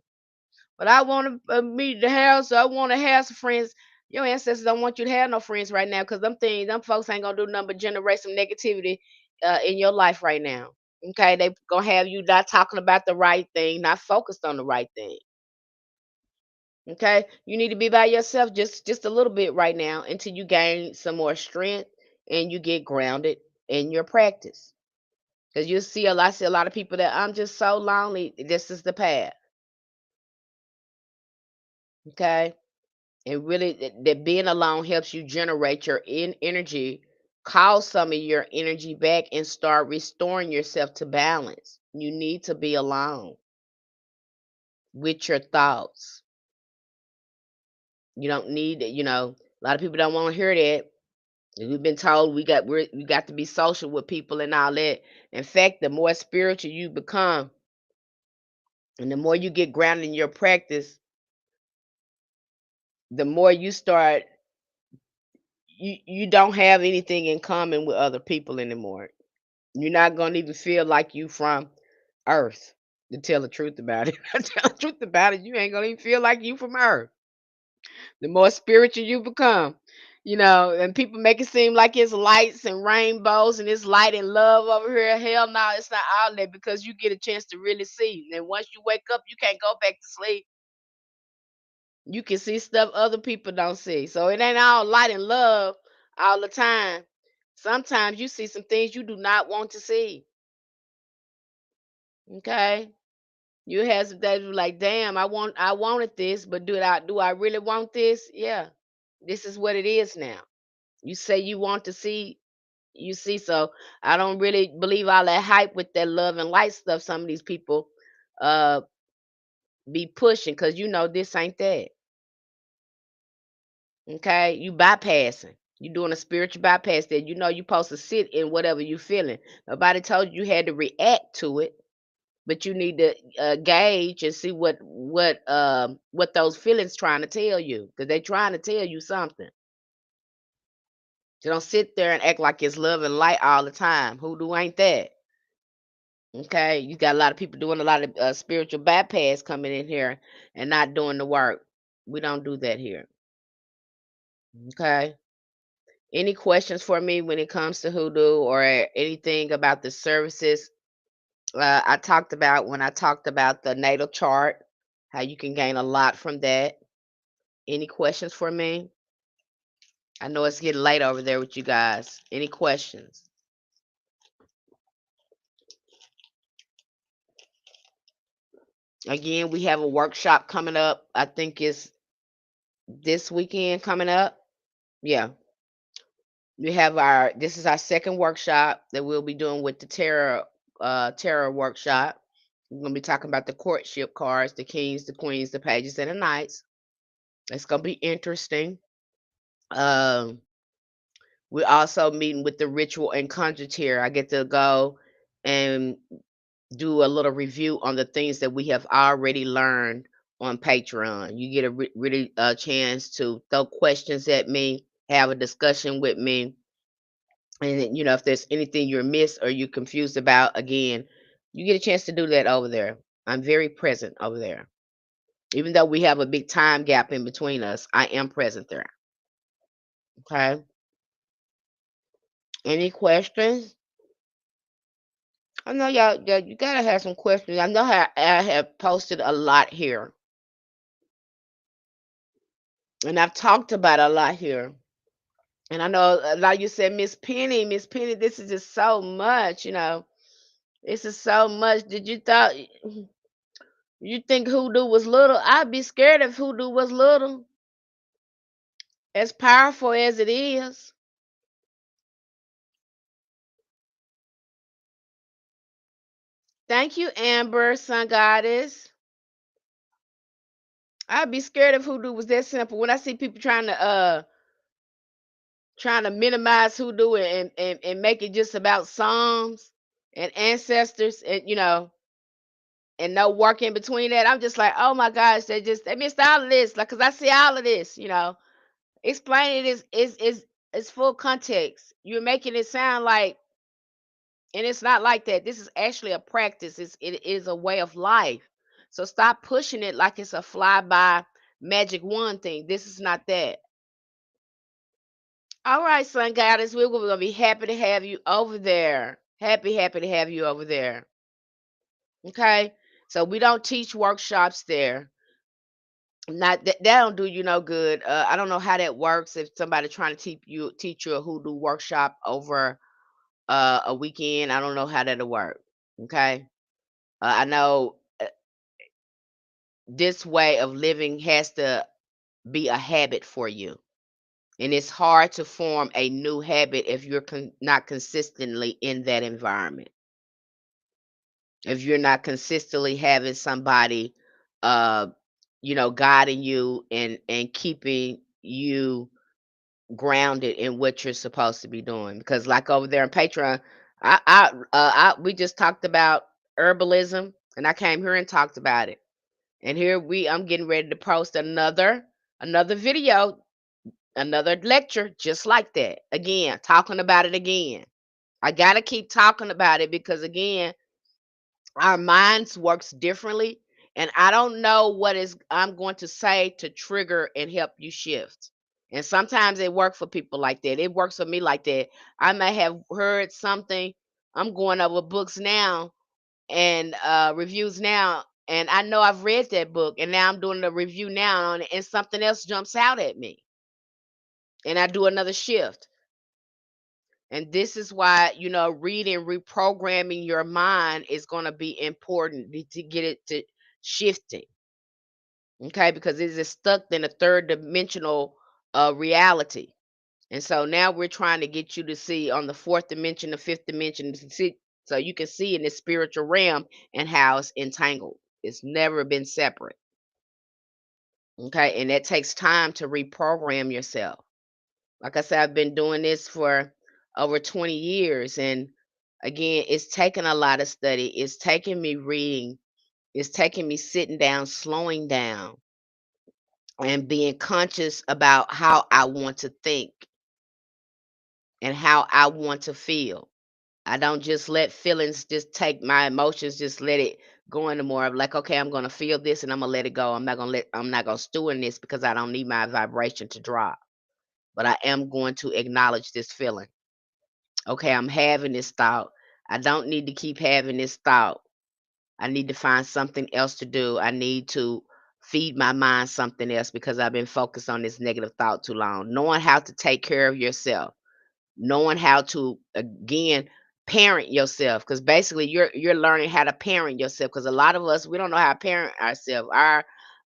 But I want to meet the house. I want to have some friends. Your ancestors don't want you to have no friends right now because them folks ain't gonna do nothing but generate some negativity in your life right now. Okay, they gonna have you not talking about the right thing, not focused on the right thing. Okay, you need to be by yourself just a little bit right now until you gain some more strength and you get grounded in your practice. Because I see a lot of people that I'm just so lonely. This is the path. Okay, and really that being alone helps you generate your energy, call some of your energy back, and start restoring yourself to balance. You need to be alone with your thoughts. You don't need it. A lot of people don't want to hear that. We've been told we got to be social with people and all that. In fact, the more spiritual you become, and the more you get grounded in your practice, the more you don't have anything in common with other people anymore. You're not gonna even feel like you from Earth. To tell the truth about it, tell the truth about it, you ain't gonna even feel like you from Earth. The more spiritual you become, and people make it seem like it's lights and rainbows and it's light and love over here. Hell no, it's not all that because you get a chance to really see. And once you wake up, you can't go back to sleep. You can see stuff other people don't see. So it ain't all light and love all the time. Sometimes you see some things you do not want to see. Okay. You have some days where like, damn, I wanted this, but do I really want this? Yeah. This is what it is now. You say you want to see, you see. So I don't really believe all that hype with that love and light stuff some of these people uh be pushing because this ain't that. Okay, you bypassing. You doing a spiritual bypass that you supposed to sit in whatever you feeling. Nobody told you had to react to it, but you need to gauge and see what those feelings trying to tell you because they trying to tell you something. So don't sit there and act like it's love and light all the time. Hoodoo ain't that. Okay, you got a lot of people doing a lot of spiritual bypass coming in here and not doing the work. We don't do that here. Okay. Any questions for me when it comes to hoodoo or anything about the services? I talked about when I talked about the natal chart, how you can gain a lot from that. Any questions for me? I know it's getting late over there with you guys. Any questions? Again, we have a workshop coming up. I think it's this weekend coming up. Yeah. We have this is our second workshop that we'll be doing with the tarot workshop. We're gonna be talking about the courtship cards, the kings, the queens, the pages, and the knights. It's gonna be interesting. Um, we're also meeting with the ritual and conjure tier. I get to go and do a little review on the things that we have already learned on Patreon. You get a really chance to throw questions at me, have a discussion with me, and then, if there's anything you're missed or you're confused about, again, you get a chance to do that over there. I'm very present over there. Even though we have a big time gap in between us, I am present there. Okay. Any questions? I know y'all you gotta have some questions. I know how I have posted a lot here. And I've talked about a lot here. And I know a lot of you said, Miss Penny, this is just so much. This is so much. Did you thought you think hoodoo was little? I'd be scared if hoodoo was little. As powerful as it is. Thank you, Amber, Sun Goddess. I'd be scared if hoodoo was that simple. When I see people trying to minimize hoodoo and make it just about psalms and ancestors and no work in between that. I'm just like, oh my gosh, they missed all of this. Like, cause I see all of this. Explaining it is full context. You're making it sound like, and it's not like that. This is actually a practice. It is a way of life. So stop pushing it like it's a fly by magic one thing. This is not that. All right, Sun Goddess, we're gonna be happy to have you over there. Happy to have you over there. Okay. So we don't teach workshops there. Not that don't do you no good. I don't know how that works if somebody trying to teach you a hoodoo workshop over a weekend. I don't know how that'll work. Okay. I know this way of living has to be a habit for you. And it's hard to form a new habit if you're not consistently in that environment. If you're not consistently having somebody uh guiding you and keeping you grounded in what you're supposed to be doing. Because like over there on Patreon, we just talked about herbalism, and I came here and talked about it. And here I'm getting ready to post another video, another lecture just like that. Again, talking about it again. I got to keep talking about it because again, our minds works differently, and I don't know what is I'm going to say to trigger and help you shift. And sometimes it works for people like that. It works for me like that. I may have heard something. I'm going over books now and reviews now, and I know I've read that book, and now I'm doing a review now on it, and something else jumps out at me, and I do another shift. And this is why, reading, reprogramming your mind is going to be important to get it to shifting. Okay. Because it is stuck in a third dimensional reality. And so now we're trying to get you to see on the fourth dimension, the fifth dimension, to see, so you can see in the spiritual realm and how it's entangled. It's never been separate. Okay. And that takes time to reprogram yourself. Like I said, I've been doing this for over 20 years. And again, it's taken a lot of study. It's taking me reading. It's taking me sitting down, slowing down, and being conscious about how I want to think and how I want to feel. I don't just let feelings just take my emotions, just let it go into more of like, okay, I'm gonna feel this and I'm gonna let it go. I'm not gonna stew in this because I don't need my vibration to drop. but I am going to acknowledge this feeling. Okay, I'm having this thought. I don't need to keep having this thought. I need to find something else to do. I need to feed my mind something else because I've been focused on this negative thought too long. Knowing how to take care of yourself, knowing how to again parent yourself, because basically you're learning how to parent yourself, because a lot of us, we don't know how to parent ourselves.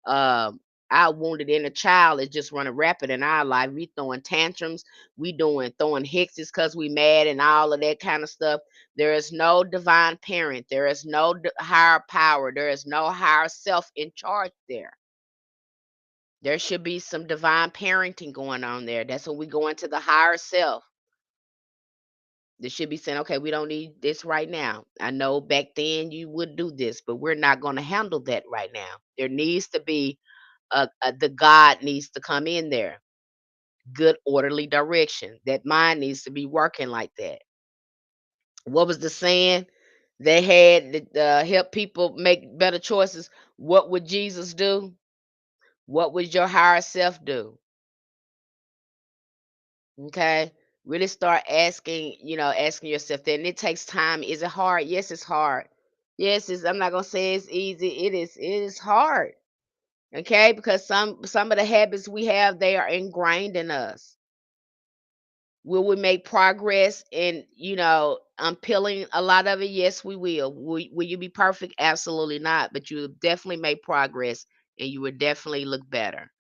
Um our wounded inner child is just running rapid in our life. We throwing tantrums, we doing throwing hicks because we mad and all of that kind of stuff. There is no divine parent, there is no higher power, there is no higher self in charge there. There should be some divine parenting going on there. That's when we go into the higher self. They should be saying, okay, we don't need this right now. I know back then you would do this, but we're not going to handle that right now. There needs to be the God needs to come in there. Good orderly direction. That mind needs to be working like that. What was the saying? They had to help people make better choices. What would Jesus do? What would your higher self do? Okay. Really start asking, asking yourself that. And it takes time. Is it hard? Yes, it's hard. Yes, I'm not gonna say it's easy. It is hard. Okay, because some of the habits we have, they are ingrained in us. Will we make progress in, unpeeling a lot of it? Yes, we will. Will you be perfect? Absolutely not. But you will definitely make progress and you will definitely look better.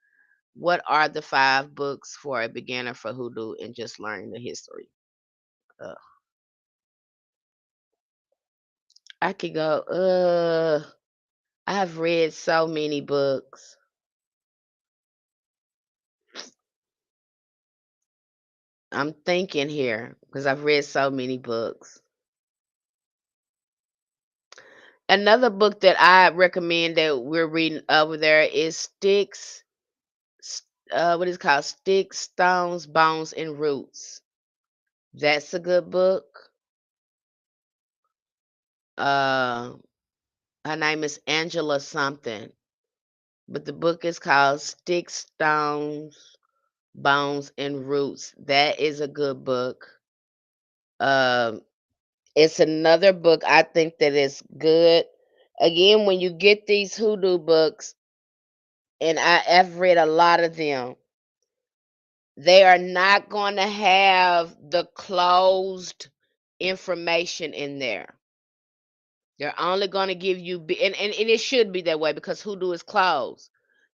What are the 5 books for a beginner for hoodoo and just learning the history? Uh, I could go, I've read so many books. I'm thinking here because I've read so many books. Another book that I recommend that we're reading over there is what is it called? Sticks, Stones, Bones, and Roots. That's a good book. Uh, Her name is Angela something, but the book is called Sticks, Stones, Bones, and Roots. That is a good book. Um, it's another book I think that is good. Again, when you get these hoodoo books, and I've read a lot of them, they are not going to have the closed information in there. They're only going to give you, and it should be that way because hoodoo is closed.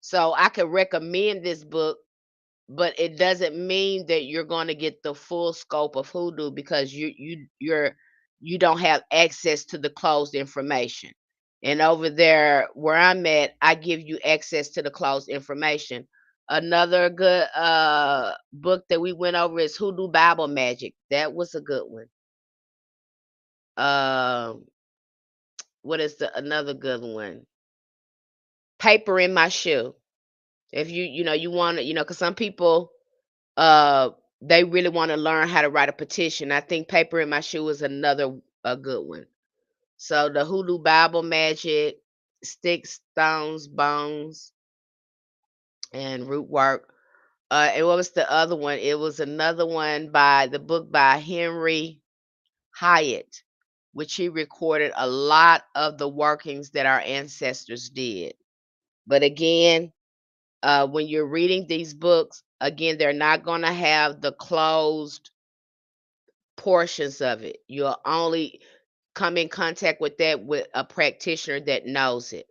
So I could recommend this book, but it doesn't mean that you're going to get the full scope of hoodoo because you don't have access to the closed information. And over there where I'm at, I give you access to the closed information. Another good book that we went over is Hoodoo Bible Magic. That was a good one. Um what is the another good one? Paper in My Shoe. If you want to, cuz some people they really want to learn how to write a petition. I think Paper in My Shoe is another a good one. So the Hoodoo Bible Magic, Sticks, Stones, Bones, and Root Work. And what was the other one? It was another one by the book by Henry Hyatt, which he recorded a lot of the workings that our ancestors did. But again, when you're reading these books, again, they're not going to have the closed portions of it. You'll only come in contact with that with a practitioner that knows it,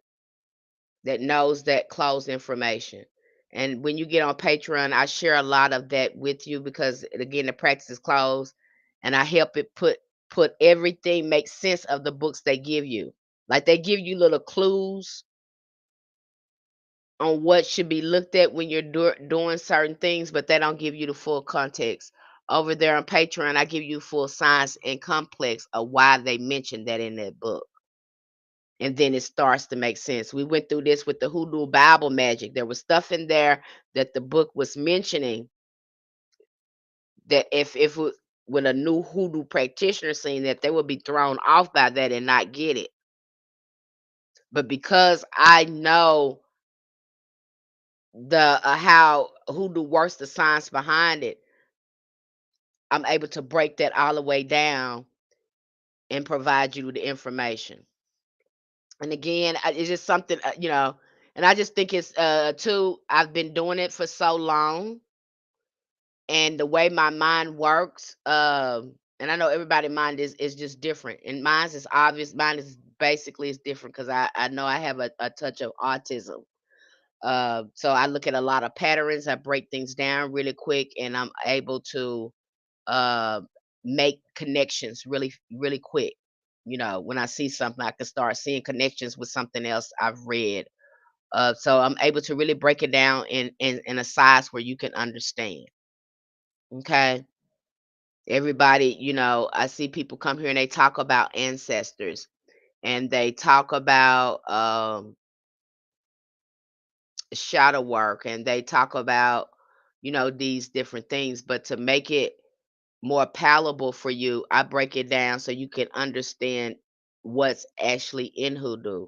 that knows that closed information. And when you get on Patreon, I share a lot of that with you because again, the practice is closed and I help it put everything make sense of the books they give you. Like they give you little clues on what should be looked at when you're doing certain things, but they don't give you the full context. Over there on Patreon, I give you full science and complex of why they mentioned that in that book. And then it starts to make sense. We went through this with the Hoodoo Bible Magic. There was stuff in there that the book was mentioning that if when a new hoodoo practitioner seen that, they would be thrown off by that and not get it. But because I know the how hoodoo works, the science behind it, I'm able to break that all the way down and provide you with the information. And again, it's just something, and I just think it's too. I've been doing it for so long, and the way my mind works, and I know everybody's mind is just different, and mine's is obvious. Mine is basically is different because I know I have a touch of autism. So I look at a lot of patterns. I break things down really quick, and I'm able to uh, make connections really quick. When I see something, I can start seeing connections with something else I've read. So I'm able to really break it down in a size where you can understand. Okay. Everybody, I see people come here and they talk about ancestors and they talk about shadow work and they talk about, these different things. But to make it more palatable for you, I break it down so you can understand what's actually in hoodoo.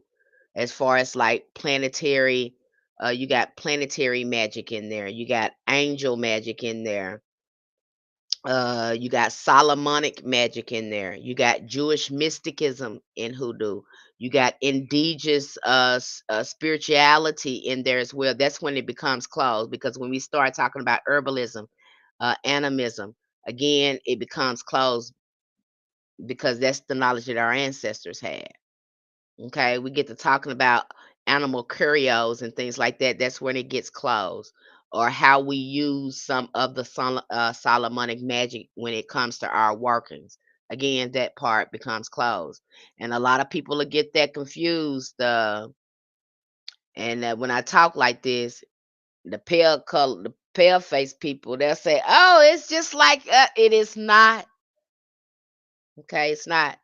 As far as like planetary, you got planetary magic in there, you got angel magic in there, you got Solomonic magic in there. You got Jewish mysticism in hoodoo. You got indigenous spirituality in there as well. That's when it becomes closed because when we start talking about herbalism, animism, again, it becomes closed because that's the knowledge that our ancestors had. Okay, we get to talking about animal curios and things like that. That's when it gets closed, or how we use some of the Solomonic magic when it comes to our workings. Again, that part becomes closed, and a lot of people will get that confused. And when I talk like this, the pale face people, they'll say, "Oh, it's just like it is not." Okay, it's not.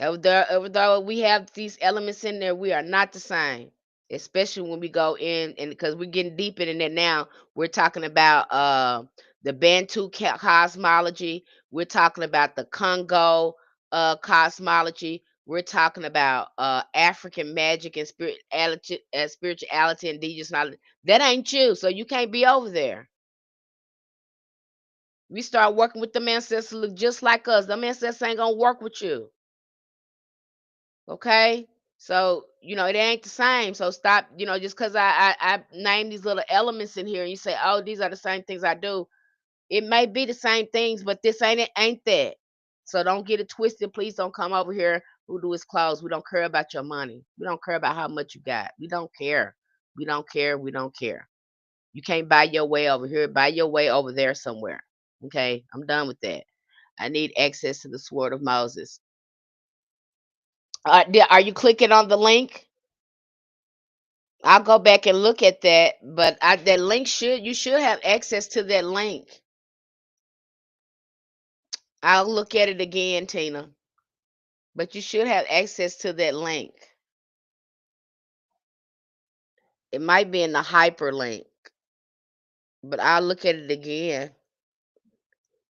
Although we have these elements in there, we are not the same. Especially when we go in, and because we're getting deep in it now, we're talking about the Bantu cosmology. We're talking about the Congo cosmology. We're talking about African magic and spirituality, indigenous knowledge. That ain't you, so you can't be over there. We start working with them ancestors look just like us. Them ancestors ain't gonna work with you. Okay? So, it ain't the same. So stop, just because I name these little elements in here and you say, oh, these are the same things I do. It may be the same things, but this ain't that. So don't get it twisted. Please don't come over here. Hoodoo is closed. We don't care about your money. We don't care about how much you got. We don't care. We don't care. We don't care. You can't buy your way over here. Buy your way over there somewhere. Okay? I'm done with that. I need access to the sword of Moses. Are you clicking on the link? I'll go back and look at that, but that link you should have access to that link. I'll look at it again, Tina. But you should have access to that link. It might be in the hyperlink, but I'll look at it again.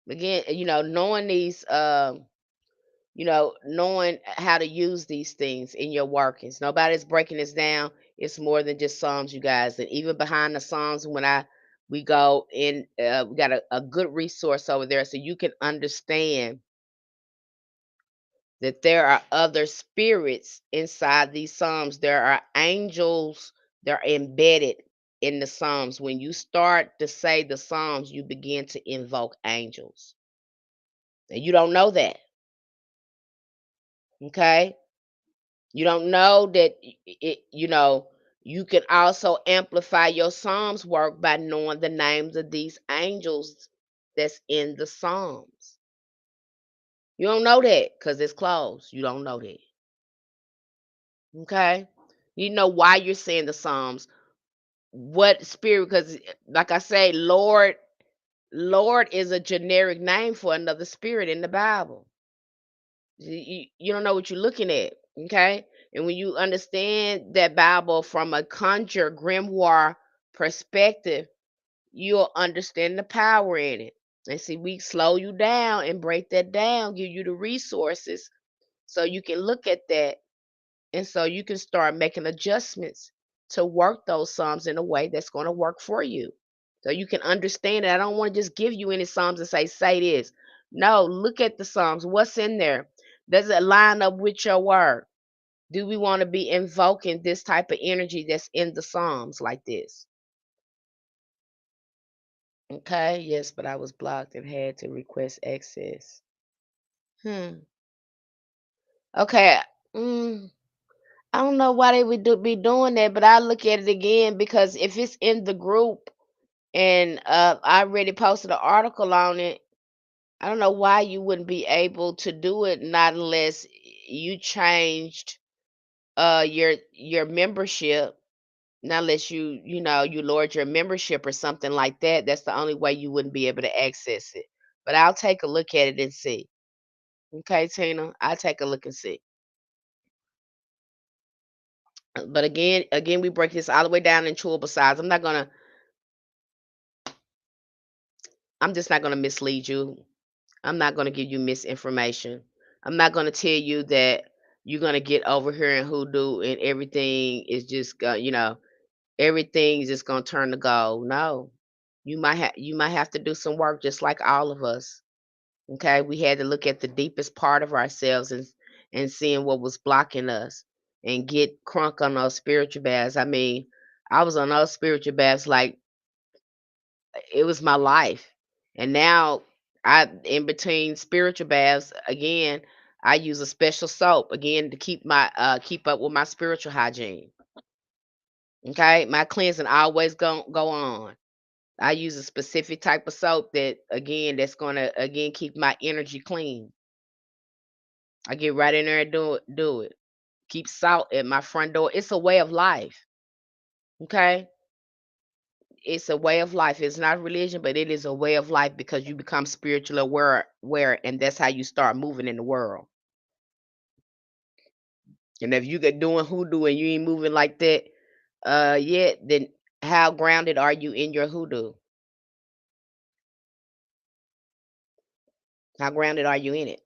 Again, knowing these knowing how to use these things in your workings. Nobody's breaking this down. It's more than just Psalms, you guys. And even behind the Psalms, when we go in, we got a good resource over there so you can understand that there are other spirits inside these Psalms. There are angels that are embedded in the Psalms. When you start to say the Psalms, you begin to invoke angels. And you don't know that. Okay? You don't know that you can also amplify your Psalms work by knowing the names of these angels that's in the Psalms. You don't know that because it's closed. You don't know that. Okay? You know why you're saying the Psalms. What spirit, because like I say, Lord is a generic name for another spirit in the Bible. You don't know what you're looking at, okay? And when you understand that Bible from a conjure grimoire perspective, you'll understand the power in it. And see, we slow you down and break that down, give you the resources so you can look at that, and so you can start making adjustments to work those psalms in a way that's going to work for you. So you can understand it. I don't want to just give you any psalms and say this. No, look at the psalms. What's in there? Does it line up with your word? Do we want to be invoking this type of energy that's in the psalms like this? Okay, yes, but I was blocked and had to request access. Hmm. Okay. Mm, I don't know why they would be doing that, but I look at it again because if it's in the group and I already posted an article on it, I don't know why you wouldn't be able to do it, not unless you changed your membership, not unless you lowered your membership or something like that. That's the only way you wouldn't be able to access it. But I'll take a look at it and see. Okay, Tina, I'll take a look and see. But again, we break this all the way down in chewable size. I'm just not gonna mislead you. I'm not gonna give you misinformation. I'm not gonna tell you that you're gonna get over here in hoodoo and everything is just everything is just gonna turn to gold. No. You might have to do some work just like all of us. Okay. We had to look at the deepest part of ourselves and seeing what was blocking us and get crunk on those spiritual baths. I mean, I was on those spiritual baths like it was my life. And now I in between spiritual baths again, I use a special soap again to keep up with my spiritual hygiene. Okay? My cleansing always go on. I use a specific type of soap that's going to again keep my energy clean. I get right in there and do it. Keep salt at my front door. It's a way of life. Okay? It's a way of life. It's not religion, but it is a way of life because you become spiritually aware, and that's how you start moving in the world. And if you get doing hoodoo and you ain't moving like that, yet, then how grounded are you in your hoodoo? How grounded are you in it?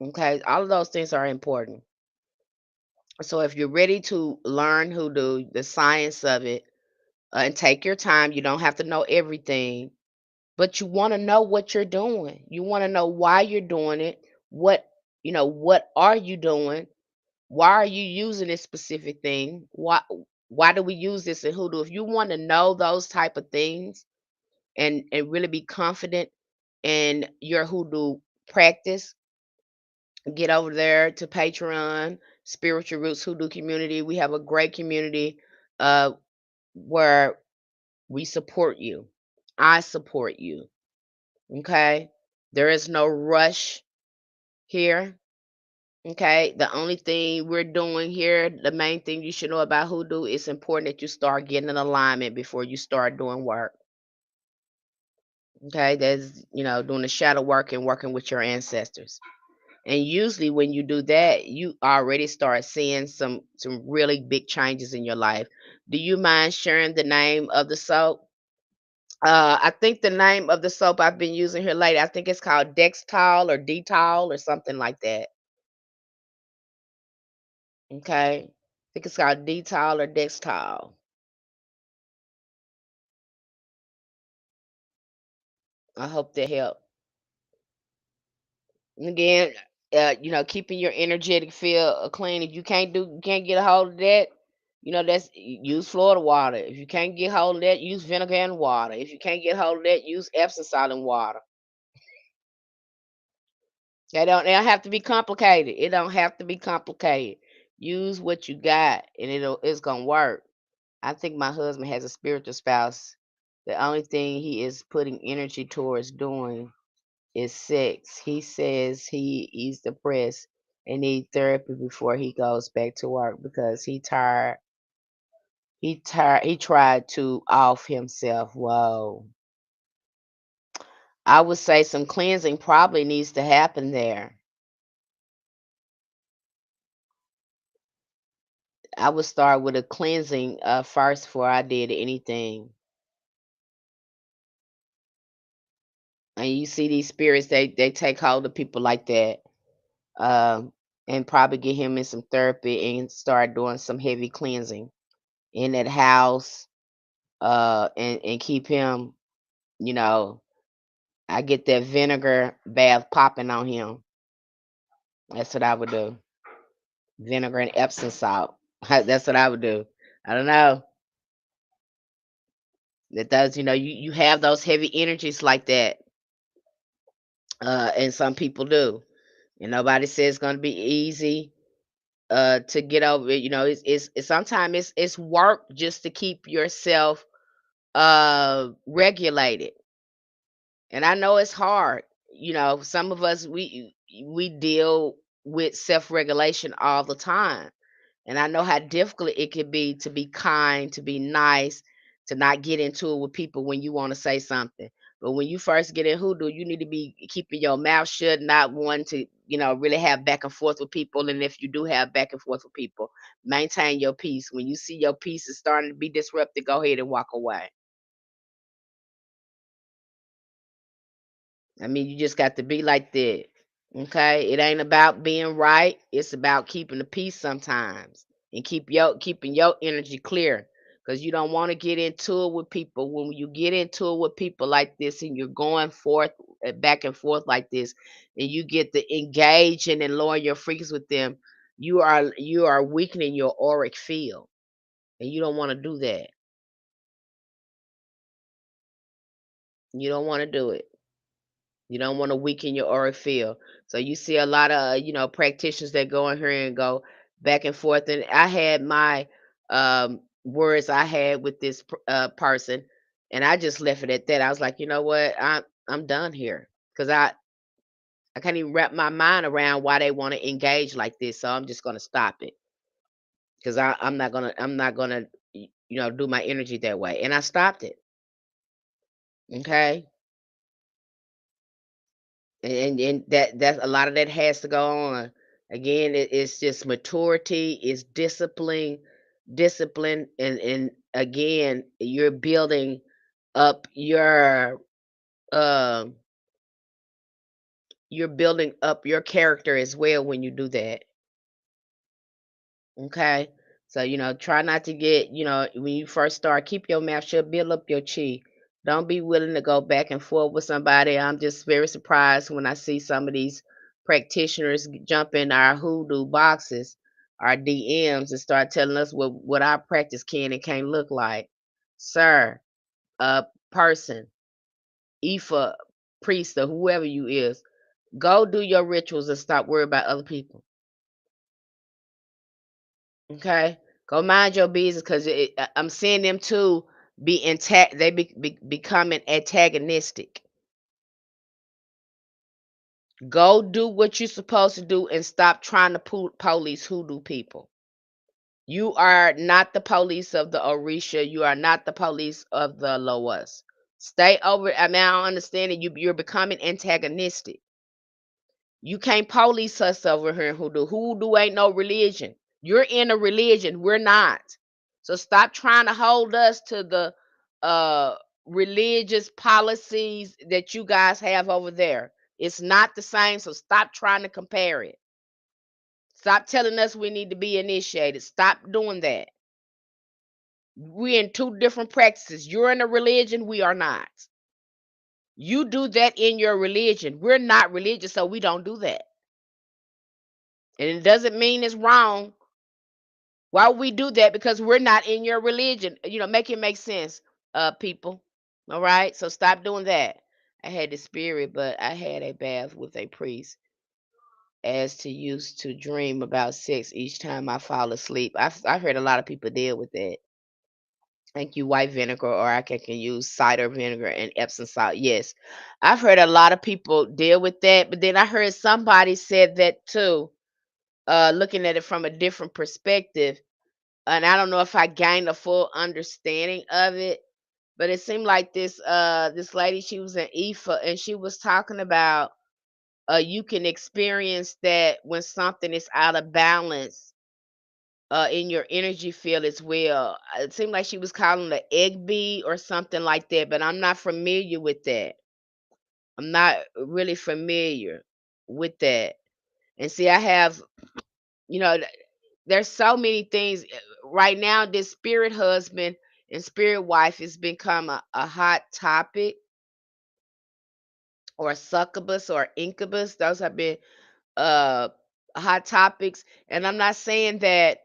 Okay, all of those things are important. So if you're ready to learn hoodoo, the science of it, and take your time, you don't have to know everything. But you wanna know what you're doing. You wanna know why you're doing it. What are you doing? Why are you using this specific thing? Why do we use this in hoodoo? If you wanna know those type of things and really be confident in your hoodoo practice, get over there to Patreon, Spiritual Roots Hoodoo Community. We have a great community uh where we support you. I support you. Okay. There is no rush here. Okay. The only thing we're doing here, the main thing you should know about hoodoo, it's important that you start getting in alignment before you start doing work. Okay. That's, doing the shadow work and working with your ancestors. And usually when you do that, you already start seeing some really big changes in your life. Do you mind sharing the name of the soap? I think the name of the soap I've been using here lately, I think it's called Dextol or Detol or something like that. Okay. I think it's called Detol or Dextol. I hope that helped. And again, keeping your energetic field clean. If you can't get a hold of that, use Florida water. If you can't get hold of that, use vinegar and water. If you can't get hold of that, use Epsom salt and water. They don't have to be complicated. It don't have to be complicated. Use what you got and it's gonna work. I think my husband has a spiritual spouse. The only thing he is putting energy towards doing is sex. He says he's depressed and need therapy before he goes back to work because he tired. He tried to off himself. Whoa. I would say some cleansing probably needs to happen there. I would start with a cleansing first before I did anything. And you see these spirits, they take hold of people like that, um, and probably get him in some therapy and start doing some heavy cleansing. in that house, and keep him, you know, I get that vinegar bath popping on him. That's what I would do. Vinegar and Epsom salt. That's what I would do. I don't know. That does, you have those heavy energies like that, and some people do. And nobody says it's gonna be easy to get over it. It's sometimes it's work just to keep yourself regulated. And I know it's hard. Some of us we deal with self-regulation all the time. And I know how difficult it can be to be kind, to be nice, to not get into it with people when you want to say something. But when you first get in hoodoo, you need to be keeping your mouth shut, not wanting to, really have back and forth with people. And if you do have back and forth with people, maintain your peace. When you see your peace is starting to be disrupted, go ahead and walk away. I mean, you just got to be like that. Okay? It ain't about being right. It's about keeping the peace sometimes and keeping your energy clear. Because you don't want to get into it with people. When you get into it with people like this and you're going forth back and forth like this, and you get to engaging and lowering your frequency with them, you are weakening your auric field. And you don't want to do that. You don't want to do it. You don't want to weaken your auric field. So you see a lot of practitioners that go in here and go back and forth. And I had my words I had with this person, and I just left it at that. I was like, you know what, I'm done here because I can't even wrap my mind around why they want to engage like this. So I'm just gonna stop it because I'm not gonna do my energy that way. And I stopped it. Okay. And that's a lot of that has to go on. Again, it's just maturity, it's discipline, and again, up your um you're building up your character as well when you do that. Okay. So, try not to get, when you first start, keep your mouth shut, build up your chi. Don't be willing to go back and forth with somebody. I'm just very surprised when I see some of these practitioners jump in our hoodoo boxes, our DMs, and start telling us what our practice can and can't look like. Sir, a person, Ifa, priest, or whoever you is, go do your rituals and stop worrying about other people. Okay, go mind your business because I'm seeing them too becoming antagonistic. Go do what you're supposed to do and stop trying to police hoodoo people. You are not the police of the Orisha. You are not the police of the Loas. Stay over. I mean, I don't understand it. You're becoming antagonistic. You can't police us over here in hoodoo. Hoodoo ain't no religion. You're in a religion. We're not. So stop trying to hold us to the uh religious policies that you guys have over there. It's not the same. So stop trying to compare it. Stop telling us we need to be initiated. Stop doing that. We're in two different practices. You're in a religion, we are not. You do that in your religion. We're not religious, so we don't do that. And it doesn't mean it's wrong. Why would we do that? Because we're not in your religion. Make it make sense, people. All right. So stop doing that. I had the spirit, but I had a bath with a priest as to used to dream about sex each time I fall asleep. I've heard a lot of people deal with that. Thank you, white vinegar, or I can use cider vinegar and Epsom salt. Yes, I've heard a lot of people deal with that, but then I heard somebody said that too, looking at it from a different perspective. And I don't know if I gained a full understanding of it, but it seemed like this lady, she was an Ifa, and she was talking about you can experience that when something is out of balance in your energy field as well. It seemed like she was calling it egg bee or something like that, but I'm not familiar with that. I'm not really familiar with that. And see, I have, you know, there's so many things right now. This spirit husband and spirit wife has become a hot topic, or succubus or incubus. Those have been uh hot topics, and I'm not saying that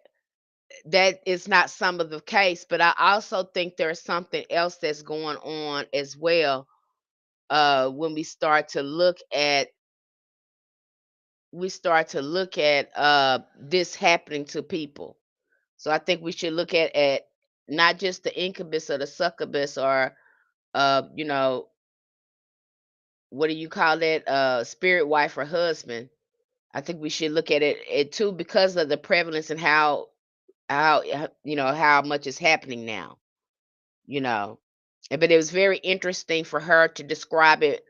that is not some of the case, but I also think there's something else that's going on as well. When we start to look at this happening to people. So I think we should look at not just the incubus or the succubus, or you know, what do you call that, spirit wife or husband. I think we should look at it too, because of the prevalence and how much is happening now, you know. But it was very interesting for her to describe it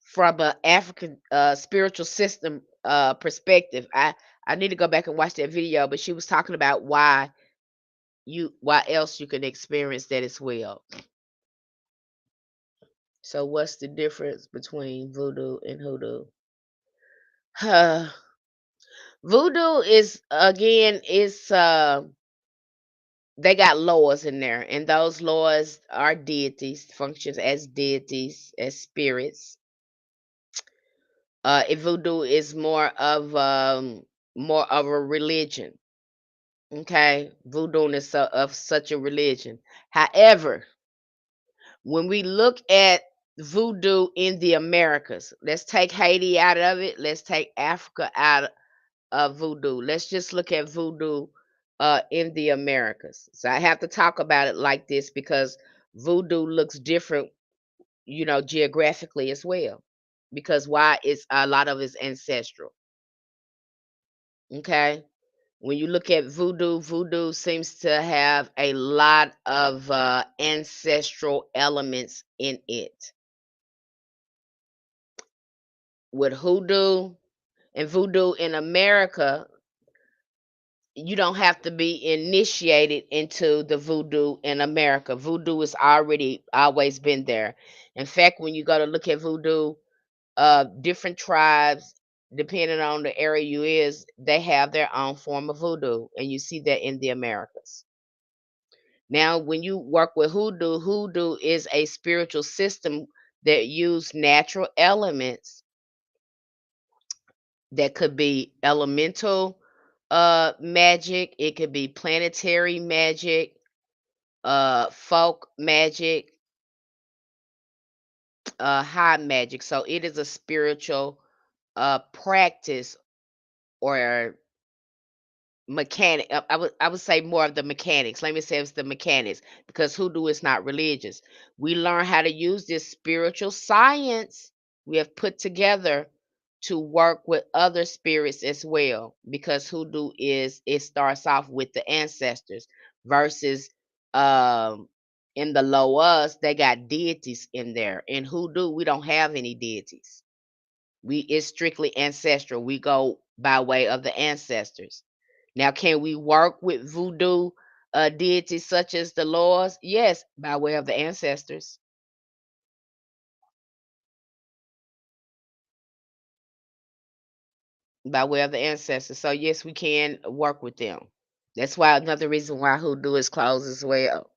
from a African spiritual system perspective. I need to go back and watch that video, but she was talking about why else you can experience that as well. So what's the difference between voodoo and hoodoo? Voodoo is, again, is they got laws in there, and those laws are deities, functions as deities, as spirits. Voodoo is more of a religion. Okay, voodoo is of such a religion. However, when we look at voodoo in the Americas, let's take Haiti out of it. Let's take Africa out of voodoo. Let's just look at voodoo in the Americas. So I have to talk about it like this because voodoo looks different, geographically as well. Because why? It's a lot of it's ancestral. Okay. When you look at voodoo, voodoo seems to have a lot of ancestral elements in it. With hoodoo and voodoo in America, you don't have to be initiated into the voodoo in America. Voodoo has already always been there. In fact, when you go to look at voodoo, different tribes, depending on the area you is, they have their own form of voodoo, and you see that in the Americas. Now, when you work with hoodoo, hoodoo is a spiritual system that use natural elements that could be elemental magic, it could be planetary magic, folk magic, high magic. So it is a spiritual practice, or mechanic. I would say more of the mechanics. Let me say it's the mechanics, because hoodoo is not religious. We learn how to use this spiritual science we have put together to work with other spirits as well, because hoodoo is, it starts off with the ancestors, versus um in the low us they got deities in there. In hoodoo we don't have any deities. It's strictly ancestral. We go by way of the ancestors. Now, can we work with voodoo deities such as the Lords? Yes, by way of the ancestors. By way of the ancestors. So yes, we can work with them. That's why another reason why hoodoo is closed as well.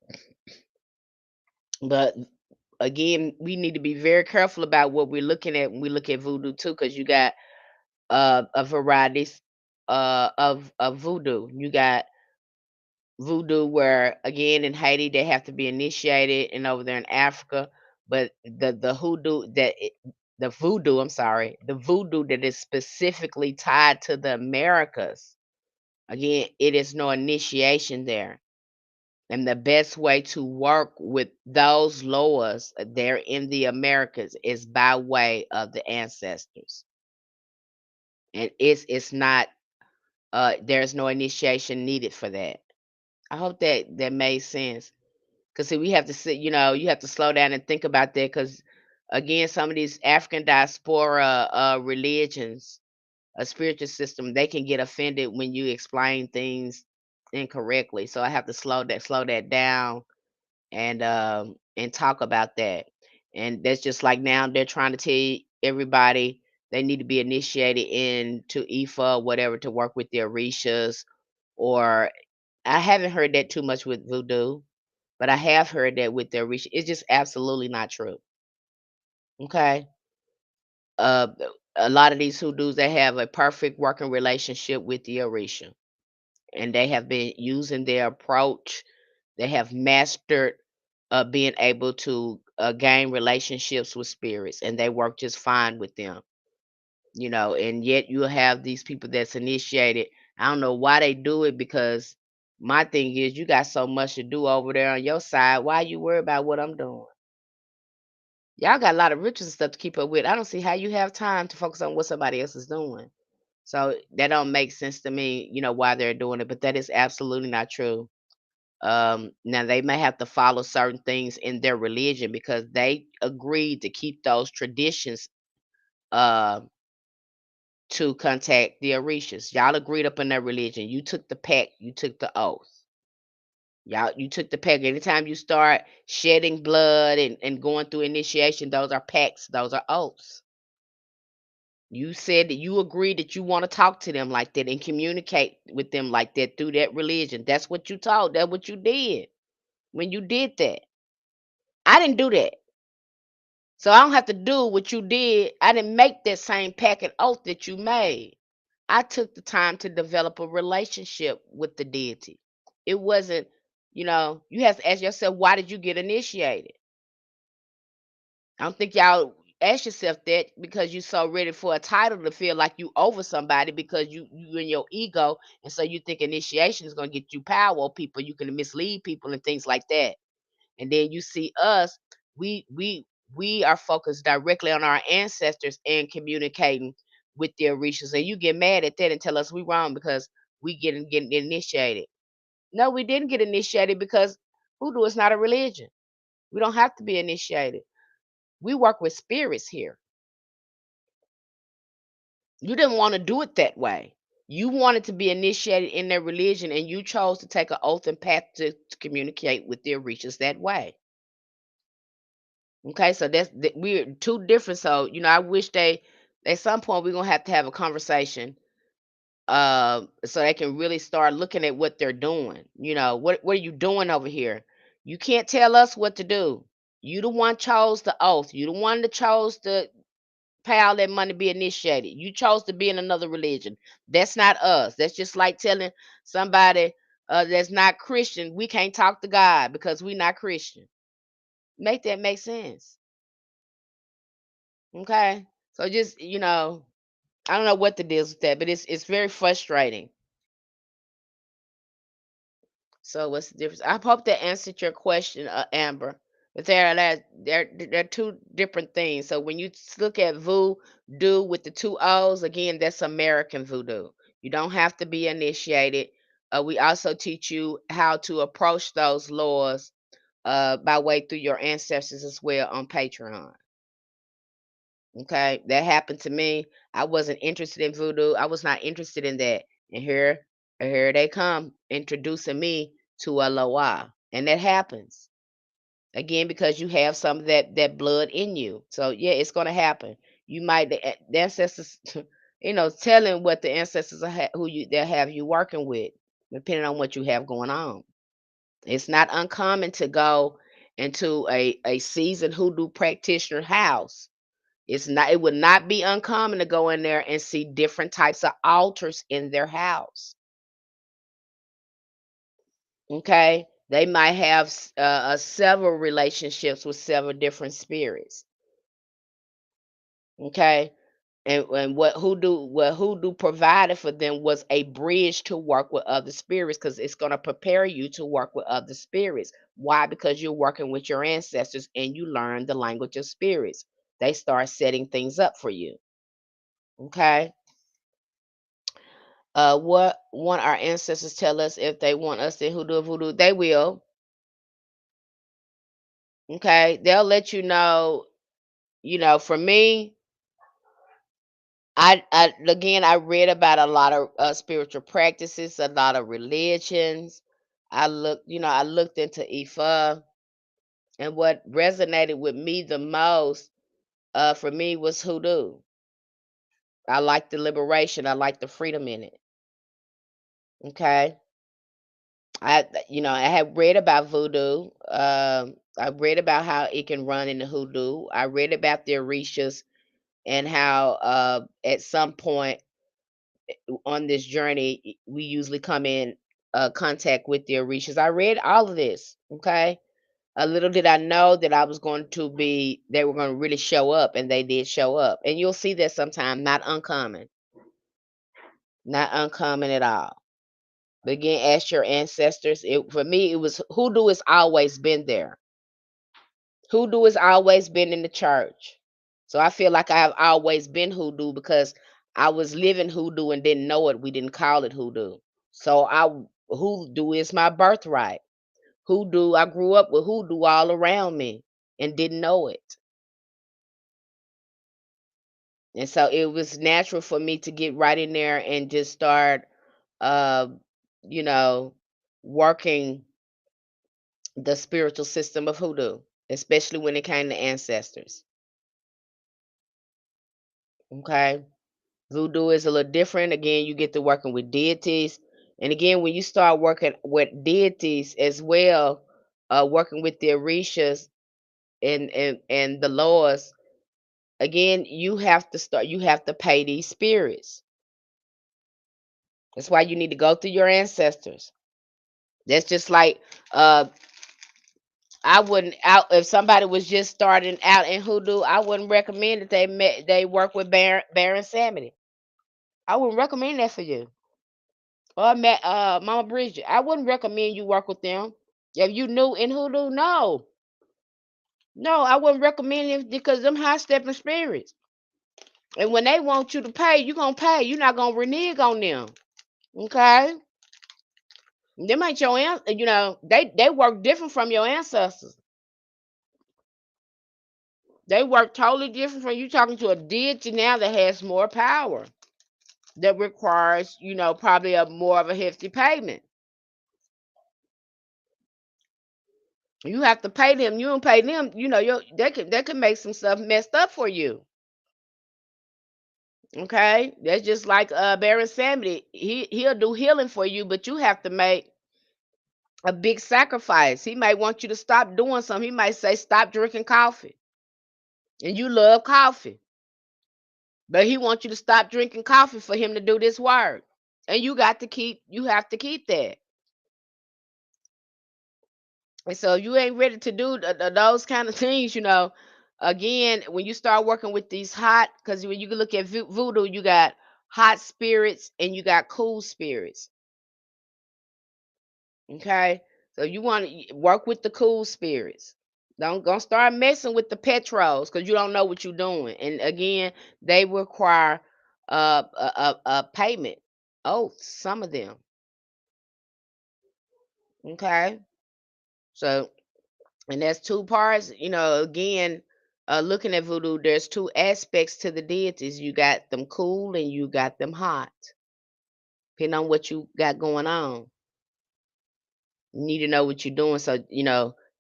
But again, we need to be very careful about what we're looking at when we look at voodoo too, because you got a variety of voodoo. You got voodoo where, again, in Haiti they have to be initiated, and over there in Africa. But the hoodoo the voodoo, I'm sorry, the voodoo that is specifically tied to the Americas, again, it is no initiation there. And the best way to work with those loas there in the Americas is by way of the ancestors. And it's not there's no initiation needed for that. I hope that made sense. Cause see, we have to sit, you have to slow down and think about that. Cause again, some of these African diaspora religions, a spiritual system, they can get offended when you explain things incorrectly. So I have to slow that down, and talk about that. And that's just like now they're trying to tell everybody they need to be initiated into Ifa or whatever to work with their Orishas, or I haven't heard that too much with voodoo, but I have heard that with their Orisha. It's just absolutely not true. Okay. Uh, a lot of these hoodoos, they have a perfect working relationship with the Orisha, and they have been using their approach. They have mastered being able to gain relationships with spirits, and they work just fine with them. And yet you'll have these people that's initiated. I don't know why they do it, because my thing is, you got so much to do over there on your side. Why you worry about what I'm doing? Y'all got a lot of rituals and stuff to keep up with. I don't see how you have time to focus on what somebody else is doing. So that don't make sense to me, why they're doing it, but that is absolutely not true. Now they may have to follow certain things in their religion because they agreed to keep those traditions uh to contact the Orishas. Y'all agreed up in their religion. You took the pact, you took the oath. You took the pact. Anytime you start shedding blood and going through initiation, those are pacts, those are oaths. You said that you agreed that you want to talk to them like that and communicate with them like that through that religion. That's what you taught. That's what you did when you did that. I didn't do that. So I don't have to do what you did. I didn't make that same packet oath that you made. I took the time to develop a relationship with the deity. It wasn't, you have to ask yourself, why did you get initiated? I don't think y'all ask yourself that because you're so ready for a title to feel like you over somebody because you in your ego, and so you think initiation is gonna get you power over people. You can mislead people and things like that. And then you see us, we are focused directly on our ancestors and communicating with their rishas. And you get mad at that and tell us we wrong because we getting initiated. No, we didn't get initiated because hoodoo is not a religion. We don't have to be initiated. We work with spirits here. You didn't want to do it that way. You wanted to be initiated in their religion, and you chose to take an oath and path to communicate with their rishas that way. Okay, so we're two different. So I wish they at some point we're gonna have a conversation, so they can really start looking at what they're doing. What are you doing over here? You can't tell us what to do. You the one chose the oath. You the one that chose to pay all that money to be initiated. You chose to be in another religion. That's not us. That's just like telling somebody that's not Christian we can't talk to God because we're not Christian. Make that make sense. Okay. So just, I don't know what the deal is with that, but it's very frustrating. So what's the difference? I hope that answered your question, Amber. But they're two different things. So when you look at voodoo with the two O's, again, that's American voodoo. You don't have to be initiated. We also teach you how to approach those laws by way through your ancestors as well on Patreon. Okay, that happened to me. I wasn't interested in voodoo. I was not interested in that. And here they come introducing me to a loa. And that happens. Again, because you have some of that blood in you. So yeah, it's gonna happen. You might the ancestors, telling what the ancestors are who they'll have you working with, depending on what you have going on. It's not uncommon to go into a seasoned hoodoo practitioner house. It would not be uncommon to go in there and see different types of altars in their house. Okay, they might have several relationships with several different spirits. Okay, and what hoodoo provided for them was a bridge to work with other spirits, because it's going to prepare you to work with other spirits. Why? Because you're working with your ancestors and you learn the language of spirits. They start setting things up for you. Okay. What want our ancestors tell us if they want us to voodoo? They will. Okay, they'll let you know. For me, I read about a lot of spiritual practices, a lot of religions. I looked into Ifa, and what resonated with me the most, for me, was hoodoo. I like the liberation. I like the freedom in it. Okay. I have read about voodoo. I read about how it can run in the hoodoo. I read about the orishas and how at some point on this journey we usually come in contact with the orishas. I read all of this. Okay. A little did I know that I was going to be, they were going to really show up, and they did show up. And you'll see that sometime, not uncommon, not uncommon at all. But again, ask your ancestors. For me, it was hoodoo has always been there. Hoodoo has always been in the church. So I feel like I have always been hoodoo because I was living hoodoo and didn't know it. We didn't call it hoodoo. So hoodoo is my birthright. Hoodoo, I grew up with hoodoo all around me and didn't know it. And so it was natural for me to get right in there and just start, uh, you know, working the spiritual system of hoodoo, especially when it came to ancestors. Okay. Voodoo is a little different. Again, you get to working with deities. And again, when you start working with deities as well, working with the Orishas and the laws, again, you have to pay these spirits. That's why you need to go through your ancestors. That's just like uh I wouldn't out if somebody was just starting out in hoodoo, I wouldn't recommend that they work with Baron Samedi. I wouldn't recommend that for you. Or Mama Bridget. I wouldn't recommend you work with them. If you new in hoodoo, no. No, I wouldn't recommend it because them high stepping spirits. And when they want you to pay, you gonna pay. You're not gonna renege on them. Okay? Them ain't your they work different from your ancestors. They work totally different from you talking to a deity now that has more power. That requires, probably a more of a hefty payment. You have to pay them. You don't pay them, they can make some stuff messed up for you. Okay? That's just like Baron Samedi. He'll do healing for you, but you have to make a big sacrifice. He might want you to stop doing something. He might say stop drinking coffee. And you love coffee. But he wants you to stop drinking coffee for him to do this work. And you have to keep that. And so you ain't ready to do those kind of things, again, when you start working with these because when you look at voodoo, you got hot spirits and you got cool spirits. Okay. So you want to work with the cool spirits. Don't start messing with the petros because you don't know what you're doing. And again, they require a payment. Oh, some of them. Okay. So, and that's two parts. Again, looking at voodoo, there's two aspects to the deities. You got them cool and you got them hot, depending on what you got going on. You need to know what you're doing. So,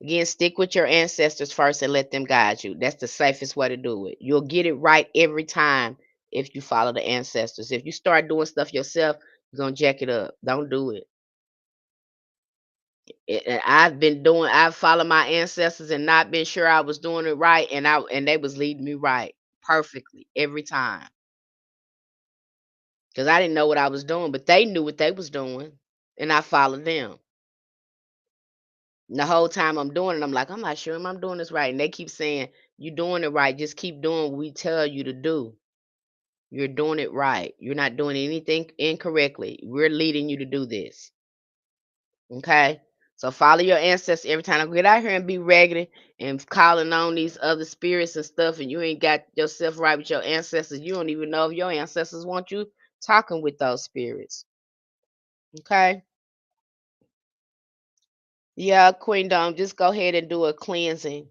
again, stick with your ancestors first and let them guide you. That's the safest way to do it. You'll get it right every time if you follow the ancestors. If you start doing stuff yourself, you're going to jack it up. Don't do it. And I've followed my ancestors and not been sure I was doing it right. And they was leading me right perfectly every time. Because I didn't know what I was doing, but they knew what they was doing. And I followed them. And the whole time I'm doing it, I'm like, I'm not sure if I'm doing this right. And they keep saying, you're doing it right. Just keep doing what we tell you to do. You're doing it right. You're not doing anything incorrectly. We're leading you to do this. Okay? So follow your ancestors every time. I get out here and be regular and calling on these other spirits and stuff, and you ain't got yourself right with your ancestors. You don't even know if your ancestors want you talking with those spirits. Okay? Yeah, Queen Dom, just go ahead and do a cleansing.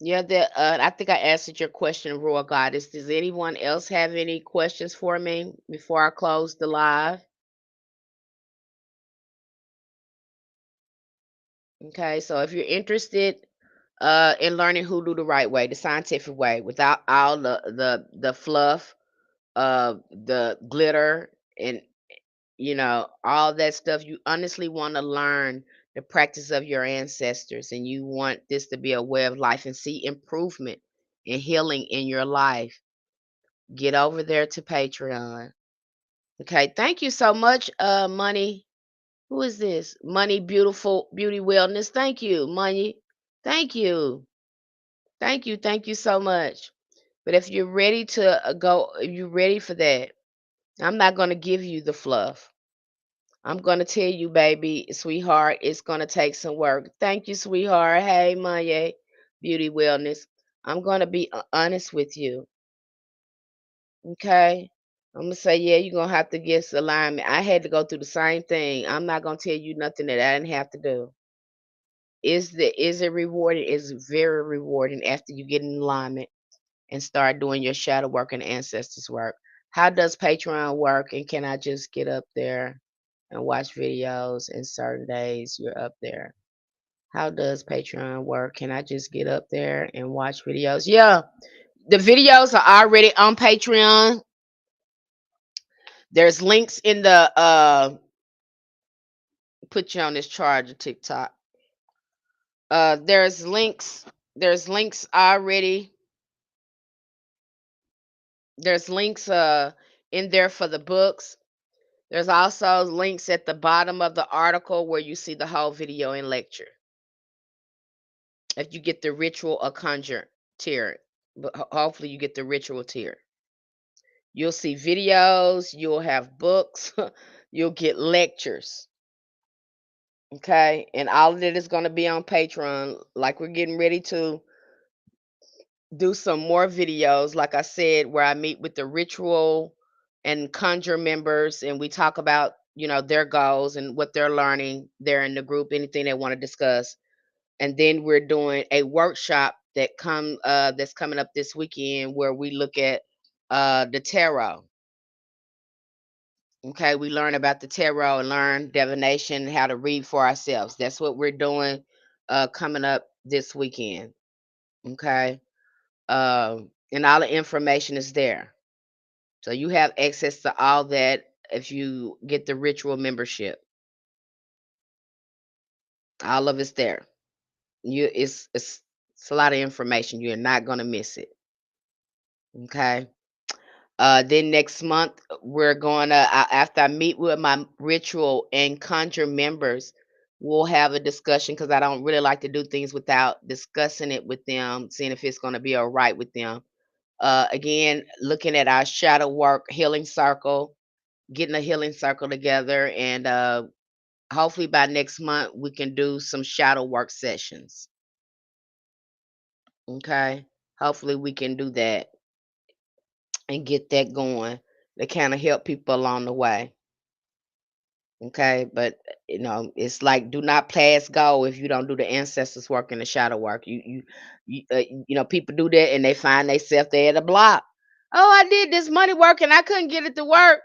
Yeah, I think I answered your question, Royal Goddess. Does anyone else have any questions for me before I close the live? Okay, so if you're interested in learning hoodoo the right way, the scientific way, without all the fluff, the glitter, and all that stuff. You honestly want to learn the practice of your ancestors, and you want this to be a way of life and see improvement and healing in your life, get over there to Patreon. Okay, thank you so much, Money. Who is this? Money, beautiful beauty wellness. Thank you, Money. Thank you. Thank you so much. But if you're ready to go, if you're ready for that, I'm not going to give you the fluff. I'm going to tell you, baby, sweetheart, it's going to take some work. Thank you, sweetheart. Hey, Maya, beauty wellness. I'm going to be honest with you. Okay. I'm going to say, yeah, you're going to have to get some alignment. I had to go through the same thing. I'm not going to tell you nothing that I didn't have to do. Is it rewarding? It's very rewarding after you get in alignment and start doing your shadow work and ancestors work. How does Patreon work? And can I just get up there and watch videos and certain days you're up there? How does Patreon work? Can I just get up there and watch videos? Yeah, the videos are already on Patreon. There's links in the put you on this charger TikTok. There's links already. There's links in there for the books. There's also links at the bottom of the article where you see the whole video and lecture. If you get the ritual or conjure tier, but hopefully you get the ritual tier. You'll see videos, you'll have books, you'll get lectures. Okay. And all of it is going to be on Patreon. Like we're getting ready to do some more videos, like I said, where I meet with the ritual and conjure members and we talk about, their goals and what they're learning there in the group, anything they want to discuss. And then we're doing a workshop that's coming up this weekend where we look at the tarot. Okay, we learn about the tarot and learn divination, how to read for ourselves. That's what we're doing coming up this weekend. Okay. And all the information is there. So you have access to all that if you get the ritual membership. All of it's there. It's a lot of information. You're not gonna miss it. Okay. Then next month we're gonna after I meet with my ritual and conjure members, we'll have a discussion because I don't really like to do things without discussing it with them, seeing if it's gonna be all right with them. Again, looking at our shadow work healing circle, getting a healing circle together, and hopefully by next month we can do some shadow work sessions. Okay, hopefully we can do that and get that going to kind of help people along the way. Okay, but it's like do not pass go if you don't do the ancestors work and the shadow work. People do that and they find themselves there at a block. Oh, I did this money work and I couldn't get it to work.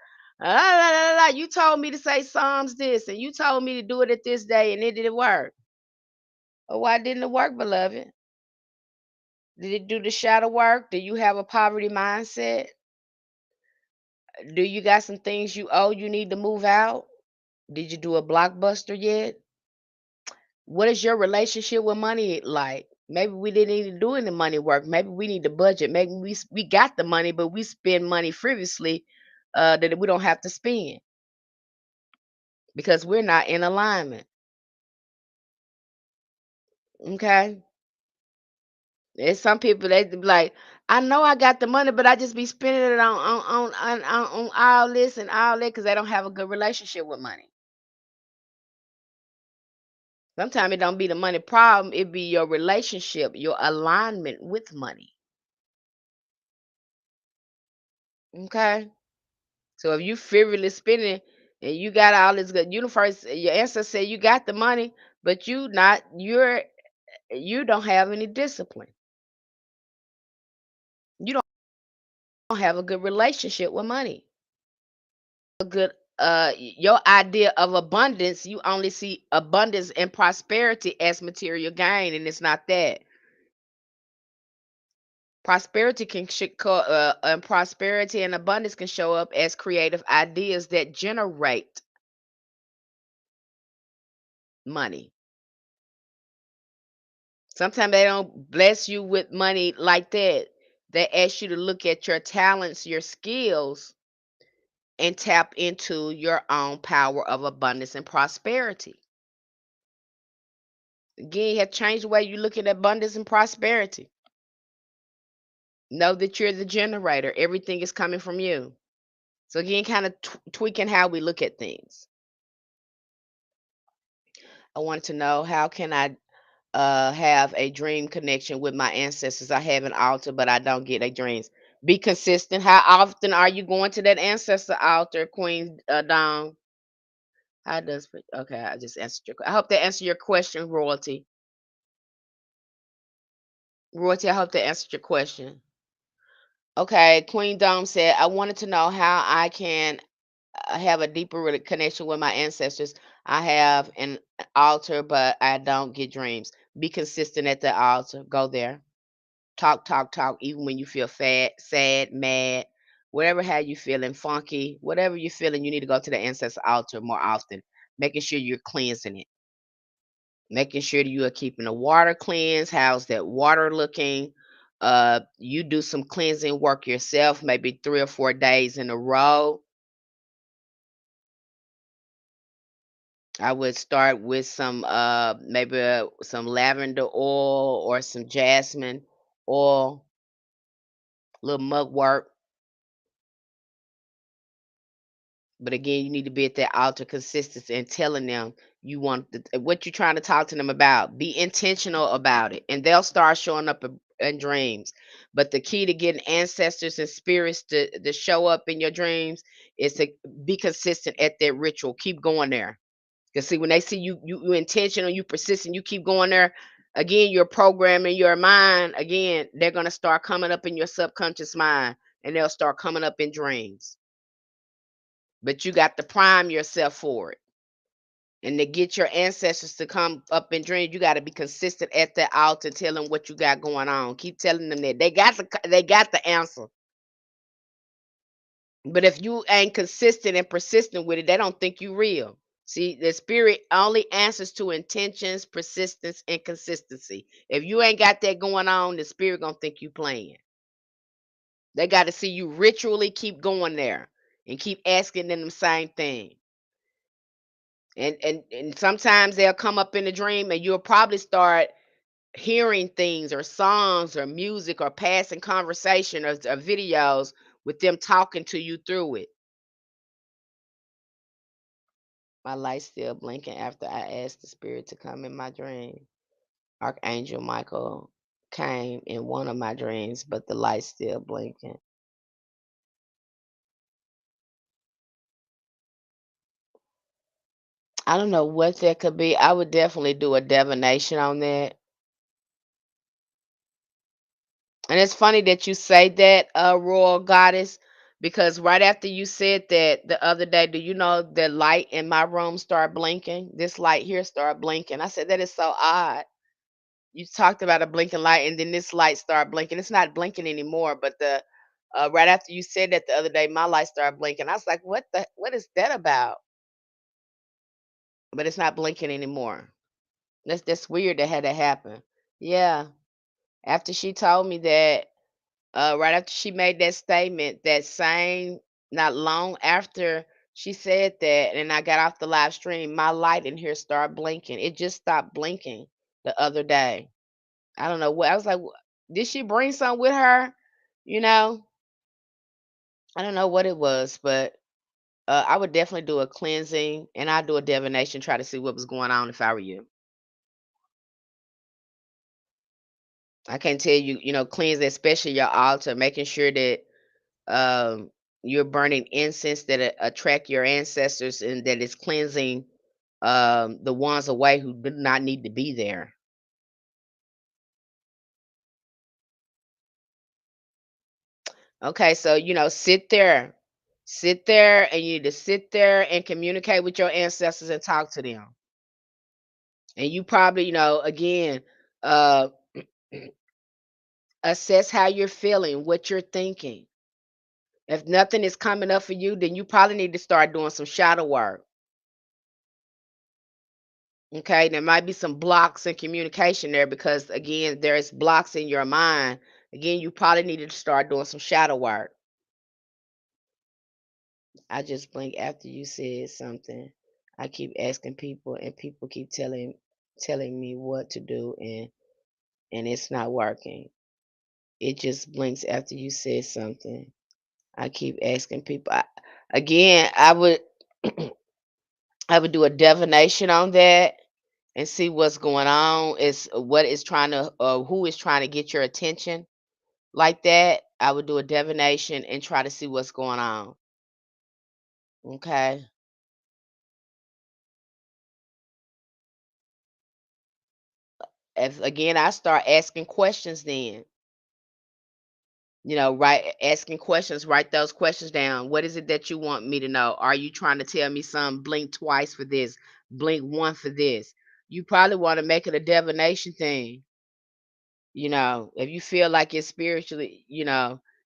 You told me to say Psalms this and you told me to do it at this day and it didn't work. Oh, why didn't it work, beloved? Did it do the shadow work? Do you have a poverty mindset? Do you got some things you owe you need to move out? Did you do a blockbuster yet? What is your relationship with money like? Maybe we didn't need to do any money work. Maybe we need to budget. Maybe we got the money, but we spend money frivolously that we don't have to spend because we're not in alignment. Okay, there's some people they be like, I know I got the money, but I just be spending it on all this and all that because they don't have a good relationship with money. Sometimes it don't be the money problem; it be your relationship, your alignment with money. Okay. So if you frivolous spending and you got all this good universe, your ancestors say you got the money, but you don't have any discipline. You don't have a good relationship with money. A good your idea of abundance, you only see abundance and prosperity as material gain, and it's not that. Prosperity and prosperity and abundance can show up as creative ideas that generate money. Sometimes they don't bless you with money like that. They ask you to look at your talents, your skills, and tap into your own power of abundance and prosperity. Again, you have to change the way you look at abundance and prosperity. Know that you're the generator. Everything is coming from you. So again, kind of tweaking how we look at things. I wanted to know, how can I have a dream connection with my ancestors? I have an altar, but I don't get a dreams. Be consistent. How often are you going to that ancestor altar, Queen Dawn? How does okay? I just answered your. I hope that answered your question, Royalty. Royalty, I hope that answered your question. Okay, Queen Dome said, I wanted to know how I can have a deeper connection with my ancestors. I have an altar, but I don't get dreams. Be consistent at the altar. Go there. Talk, talk, talk, even when you feel sad, mad, whatever, how you feeling, funky, whatever you're feeling, you need to go to the ancestor altar more often, making sure you're cleansing it, making sure that you are keeping the water cleansed. How's that water looking? You do some cleansing work yourself, maybe 3 or 4 days in a row. I would start with some maybe some lavender oil or some jasmine oil, little mugwort. But again, you need to be at that altar consistency and telling them you want what you're trying to talk to them about. Be intentional about it, and they'll start showing up in dreams. But the key to getting ancestors and spirits to show up in your dreams is to be consistent at that ritual. Keep going there. Because see, when they see you intentional, you persistent, you keep going there. Again, you're programming your mind. Again, they're gonna start coming up in your subconscious mind, and they'll start coming up in dreams. But you got to prime yourself for it. And to get your ancestors to come up in dreams, you got to be consistent at the altar, tell them what you got going on. Keep telling them that they got the answer. But if you ain't consistent and persistent with it, they don't think you real. See, the spirit only answers to intentions, persistence, and consistency. If you ain't got that going on, the spirit gonna think you playing. They got to see you ritually keep going there and keep asking them the same thing. And sometimes they'll come up in a dream and you'll probably start hearing things or songs or music or passing conversation or videos with them talking to you through it. My light's still blinking after I asked the spirit to come in my dream. Archangel Michael came in one of my dreams, but the light's still blinking. I don't know what that could be. I would definitely do a divination on that. And it's funny that you say that, Royal Goddess, because right after you said that the other day, do you know the light in my room started blinking? This light here started blinking. I said, that is so odd. You talked about a blinking light, and then this light started blinking. It's not blinking anymore, but the right after you said that the other day, my light started blinking. I was like, what is that about? But it's not blinking anymore. That's weird that had to happen. Yeah. After she told me that, right after she made that statement, that same not long after she said that, and I got off the live stream, my light in here started blinking. It just stopped blinking the other day. I don't know what I was like. Did she bring some with her? You know, I don't know what it was, but I would definitely do a cleansing and I do a divination, try to see what was going on if I were you. I can tell you, cleanse, especially your altar, making sure that um, you're burning incense that attract your ancestors and that is cleansing the ones away who do not need to be there. Okay, so sit there, and you need to sit there and communicate with your ancestors and talk to them. And you probably, again, uh, Assess how you're feeling, what you're thinking. If nothing is coming up for you, then you probably need to start doing some shadow work. Okay, there might be some blocks in communication there because again, there's blocks in your mind. Again, you probably need to start doing some shadow work. I just blink after you said something. I keep asking people and people keep telling me what to do and it's not working. It just blinks after you said something. I keep asking people. Again, I would do a divination on that and see what's going on. Is what is trying to who is trying to get your attention like that. I would do a divination and try to see what's going on. Okay. If again I start asking questions then. Right, asking questions, write those questions down. What is it that you want me to know? Are you trying to tell me something? Blink twice for this, blink one for this. You probably want to make it a divination thing. If you feel like it's spiritually,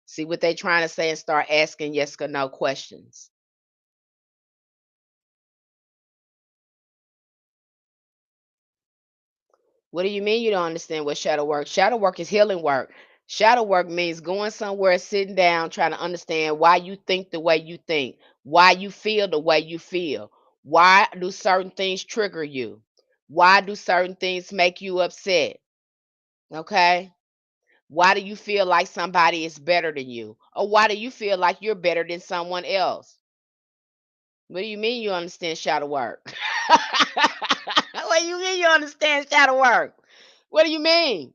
see what they trying to say and start asking yes or no questions. What do you mean you don't understand what shadow work? Shadow work is healing work. Shadow work means going somewhere, sitting down, trying to understand why you think the way you think, why you feel the way you feel. Why do certain things trigger you? Why do certain things make you upset? Okay? Why do you feel like somebody is better than you? Or why do you feel like you're better than someone else? What do you mean you understand shadow work? What do you mean you understand shadow work? What do you mean?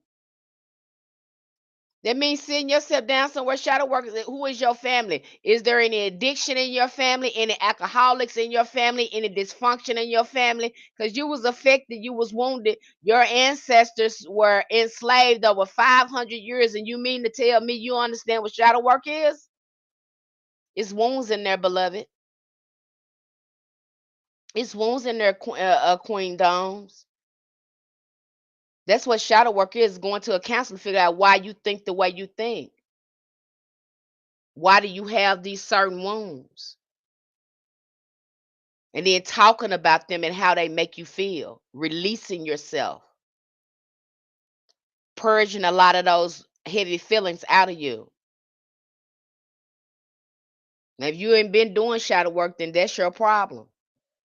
That means sitting yourself down somewhere. Shadow work. Who is your family? Is there any addiction in your family? Any alcoholics in your family? Any dysfunction in your family? Because you was affected, you was wounded. Your ancestors were enslaved over 500 years, and you mean to tell me you understand what shadow work is? It's wounds in there, beloved. It's wounds in there, queendoms. That's what shadow work is, going to a counselor to figure out why you think the way you think. Why do you have these certain wounds? And then talking about them and how they make you feel, releasing yourself, purging a lot of those heavy feelings out of you. Now, if you ain't been doing shadow work, then that's your problem.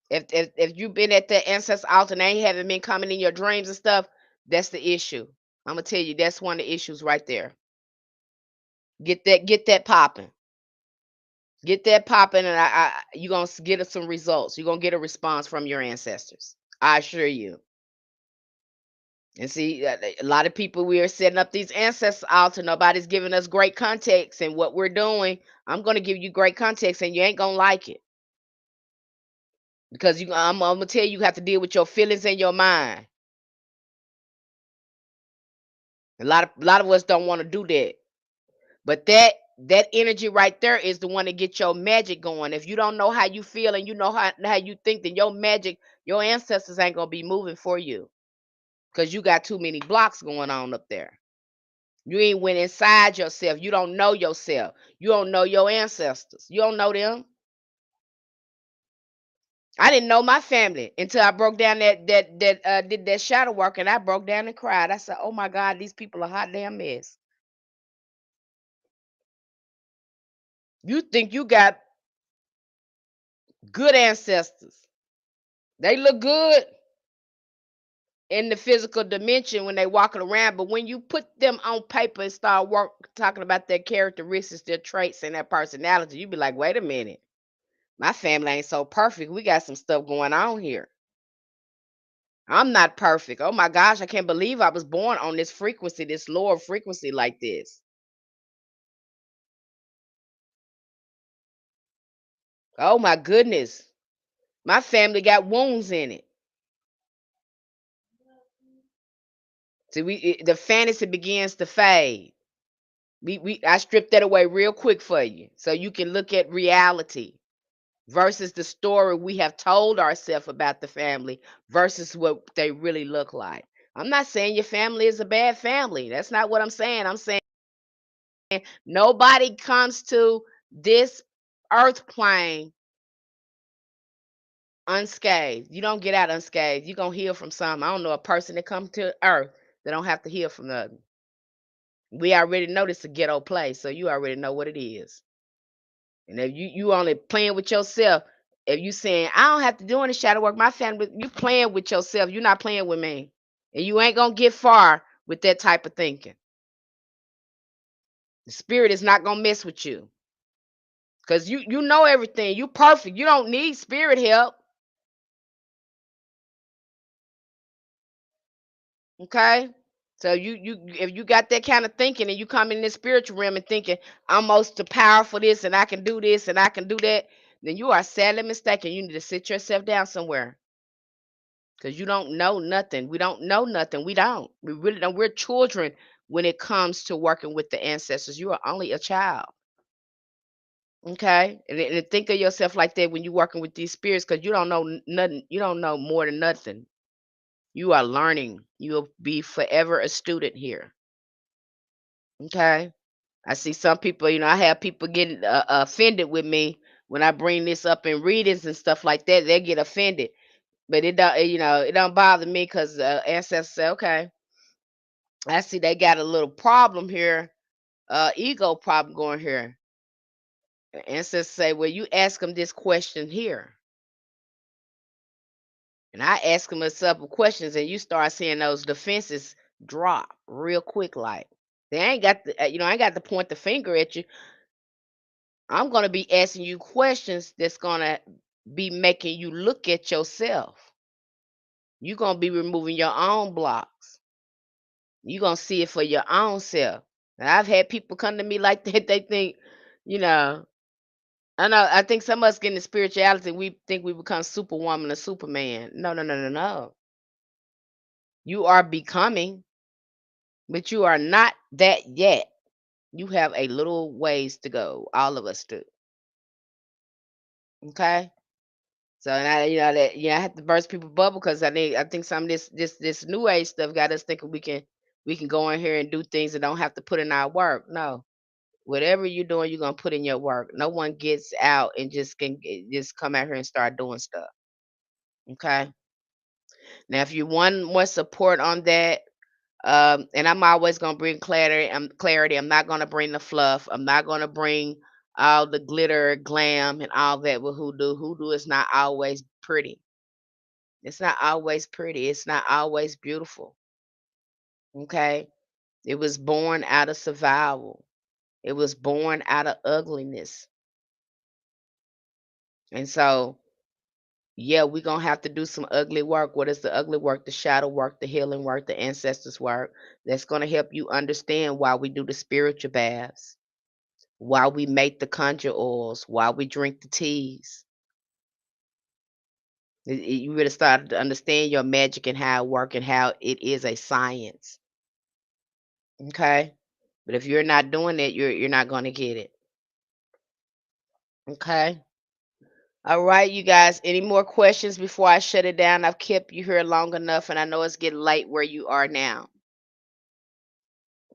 If you've been at the ancestor altar and they haven't been coming in your dreams and stuff, that's the issue. I'm gonna tell you that's one of the issues right there. Get that popping. Get that popping, and you're gonna get us some results. You're gonna get a response from your ancestors. I assure you. And see, a lot of people we are setting up these ancestors altar. Nobody's giving us great context and what we're doing. I'm gonna give you great context, and you ain't gonna like it because I'm gonna tell you, you have to deal with your feelings and your mind. A lot of us don't want to do that. But that energy right there is the one that gets your magic going. If you don't know how you feel and you know how you think, then your magic, your ancestors ain't gonna be moving for you because you got too many blocks going on up there. You ain't went inside yourself. You don't know yourself. You don't know your ancestors. You don't know them. I didn't know my family until I broke down that did that shadow work, and I broke down and cried. I said, "Oh my God, these people are hot damn mess." You think you got good ancestors? They look good in the physical dimension when they walking around, but when you put them on paper and start talking about their characteristics, their traits, and their personality, you be like, "Wait a minute, my family ain't so perfect. We got some stuff going on here. I'm not perfect. Oh my gosh, I can't believe I was born on this frequency, this lower frequency like this. Oh my goodness, my family got wounds in it." See, the fantasy begins to fade. I stripped that away real quick for you, so you can look at reality versus the story we have told ourselves about the family versus what they really look like. I'm not saying your family is a bad family. That's not what I'm saying. I'm saying Nobody comes to this earth plane unscathed. You don't get out unscathed. You're gonna heal from something. I don't know a person that come to earth that don't have to heal from nothing. We already know this a ghetto place, so you already know what it is. And if you only playing with yourself, if you saying I don't have to do any shadow work, my family, you playing with yourself. You're not playing with me, and you ain't gonna get far with that type of thinking. The spirit is not gonna mess with you because you know everything. You perfect. You don't need spirit help. Okay. So you if you got that kind of thinking and you come in this spiritual realm and thinking I'm most powerful this and I can do this and I can do that, then you are sadly mistaken. You need to sit yourself down somewhere because you don't know nothing. We don't know nothing. We don't. We really don't. We're children when it comes to working with the ancestors. You are only a child. Okay, and think of yourself like that when you're working with these spirits because you don't know nothing. You don't know more than nothing. You are learning. You'll be forever a student here. Okay. I see some people, I have people getting offended with me when I bring this up in readings and stuff like that. They get offended, but it don't, it don't bother me because ancestors say, okay, I see they got a little problem here, ego problem going here. Ancestors say, well, you ask them this question here, and I ask them a couple questions, and you start seeing those defenses drop real quick, like they ain't got the, I ain't got to point the finger at you. I'm going to be asking you questions that's going to be making you look at yourself. You're going to be removing your own blocks. You're going to see it for your own self. And I've had people come to me like that. They think, you know, I think some of us get into spirituality. We think we become superwoman or superman. No, no, no, no, no. You are becoming, but you are not that yet. You have a little ways to go. All of us do. Okay. So and I have to burst people bubble because I think some of this new age stuff got us thinking we can go in here and do things and don't have to put in our work. No, whatever you're doing, you're gonna put in your work. No one gets out and just come out here and start doing stuff. Okay. Now, if you want more support on that, and I'm always gonna bring clarity. Clarity. I'm not gonna bring the fluff. I'm not gonna bring all the glitter, glam, and all that with hoodoo. Hoodoo is not always pretty. It's not always pretty. It's not always beautiful. Okay. It was born out of survival. It was born out of ugliness. And so, yeah, we're going to have to do some ugly work. What is the ugly work? The shadow work, the healing work, the ancestors work. That's going to help you understand why we do the spiritual baths, why we make the conjure oils, why we drink the teas. You really start to understand your magic and how it works and how it is a science. Okay. But if you're not doing it, you're not gonna get it. Okay. All right, you guys. Any more questions before I shut it down? I've kept you here long enough, and I know it's getting late where you are now.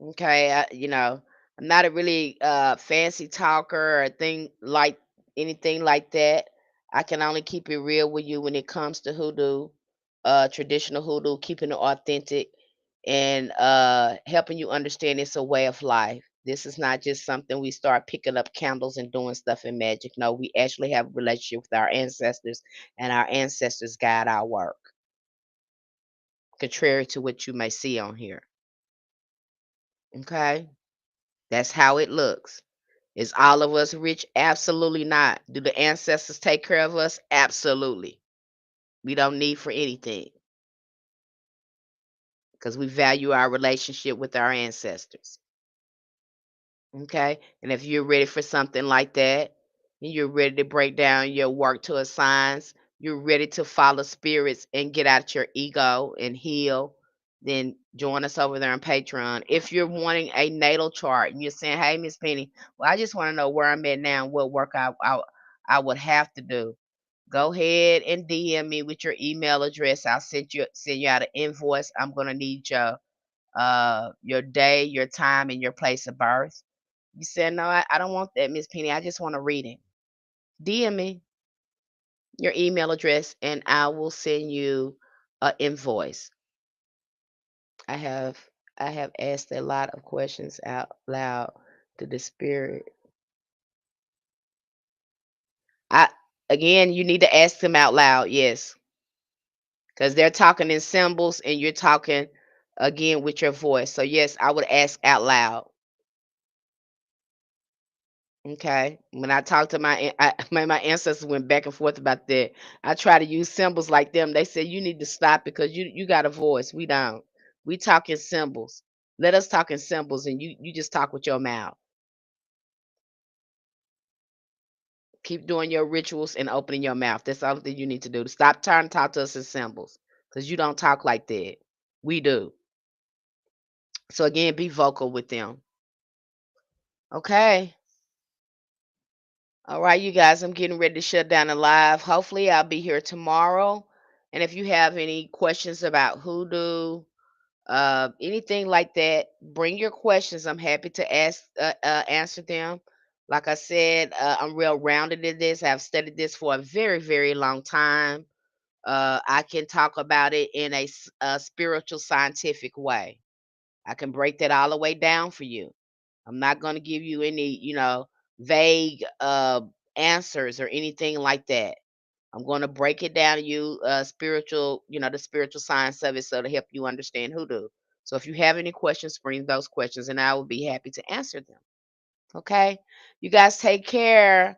Okay, I'm not a really fancy talker or thing like anything like that. I can only keep it real with you when it comes to hoodoo, traditional hoodoo, keeping it authentic and helping you understand it's a way of life. This is not just something we start picking up candles and doing stuff in magic. No, we actually have a relationship with our ancestors, and our ancestors guide our work, contrary to what you may see on here. Okay, that's how it looks. Is all of us rich? Absolutely not. Do the ancestors take care of us? Absolutely. We don't need for anything because we value our relationship with our ancestors. Okay. And if you're ready for something like that, and you're ready to break down your work to a science, you're ready to follow spirits and get out your ego and heal, then join us over there on Patreon. If you're wanting a natal chart and you're saying, hey, Miss Penny, well, I just want to know where I'm at now and what work I would have to do. Go ahead and DM me with your email address. I'll send you out an invoice. I'm gonna need your day, your time, and your place of birth. You said, no, I don't want that, Miss Penny. I just want a reading. DM me your email address and I will send you an invoice. I have I have asked a lot of questions out loud to the spirit. I Again, you need to ask them out loud, yes, because they're talking in symbols and you're talking again with your voice. So yes, I would ask out loud. Okay. When I talked to my ancestors went back and forth about that. I try to use symbols like them. They said you need to stop because you got a voice. We don't. We talk in symbols. Let us talk in symbols, and you just talk with your mouth. Keep doing your rituals and opening your mouth. That's the only thing you need to do. Stop trying to talk to us in symbols because you don't talk like that. We do. So again, be vocal with them. Okay. All right, you guys, I'm getting ready to shut down the live. Hopefully, I'll be here tomorrow. And if you have any questions about hoodoo, anything like that, bring your questions. I'm happy to answer them. Like I said, I'm real rounded in this. I've studied this for a very, very long time. I can talk about it in a spiritual, scientific way. I can break that all the way down for you. I'm not going to give you any, vague answers or anything like that. I'm going to break it down to you, spiritual, the spiritual science of it, so to help you understand hoodoo. So if you have any questions, bring those questions, and I will be happy to answer them. Okay, you guys take care.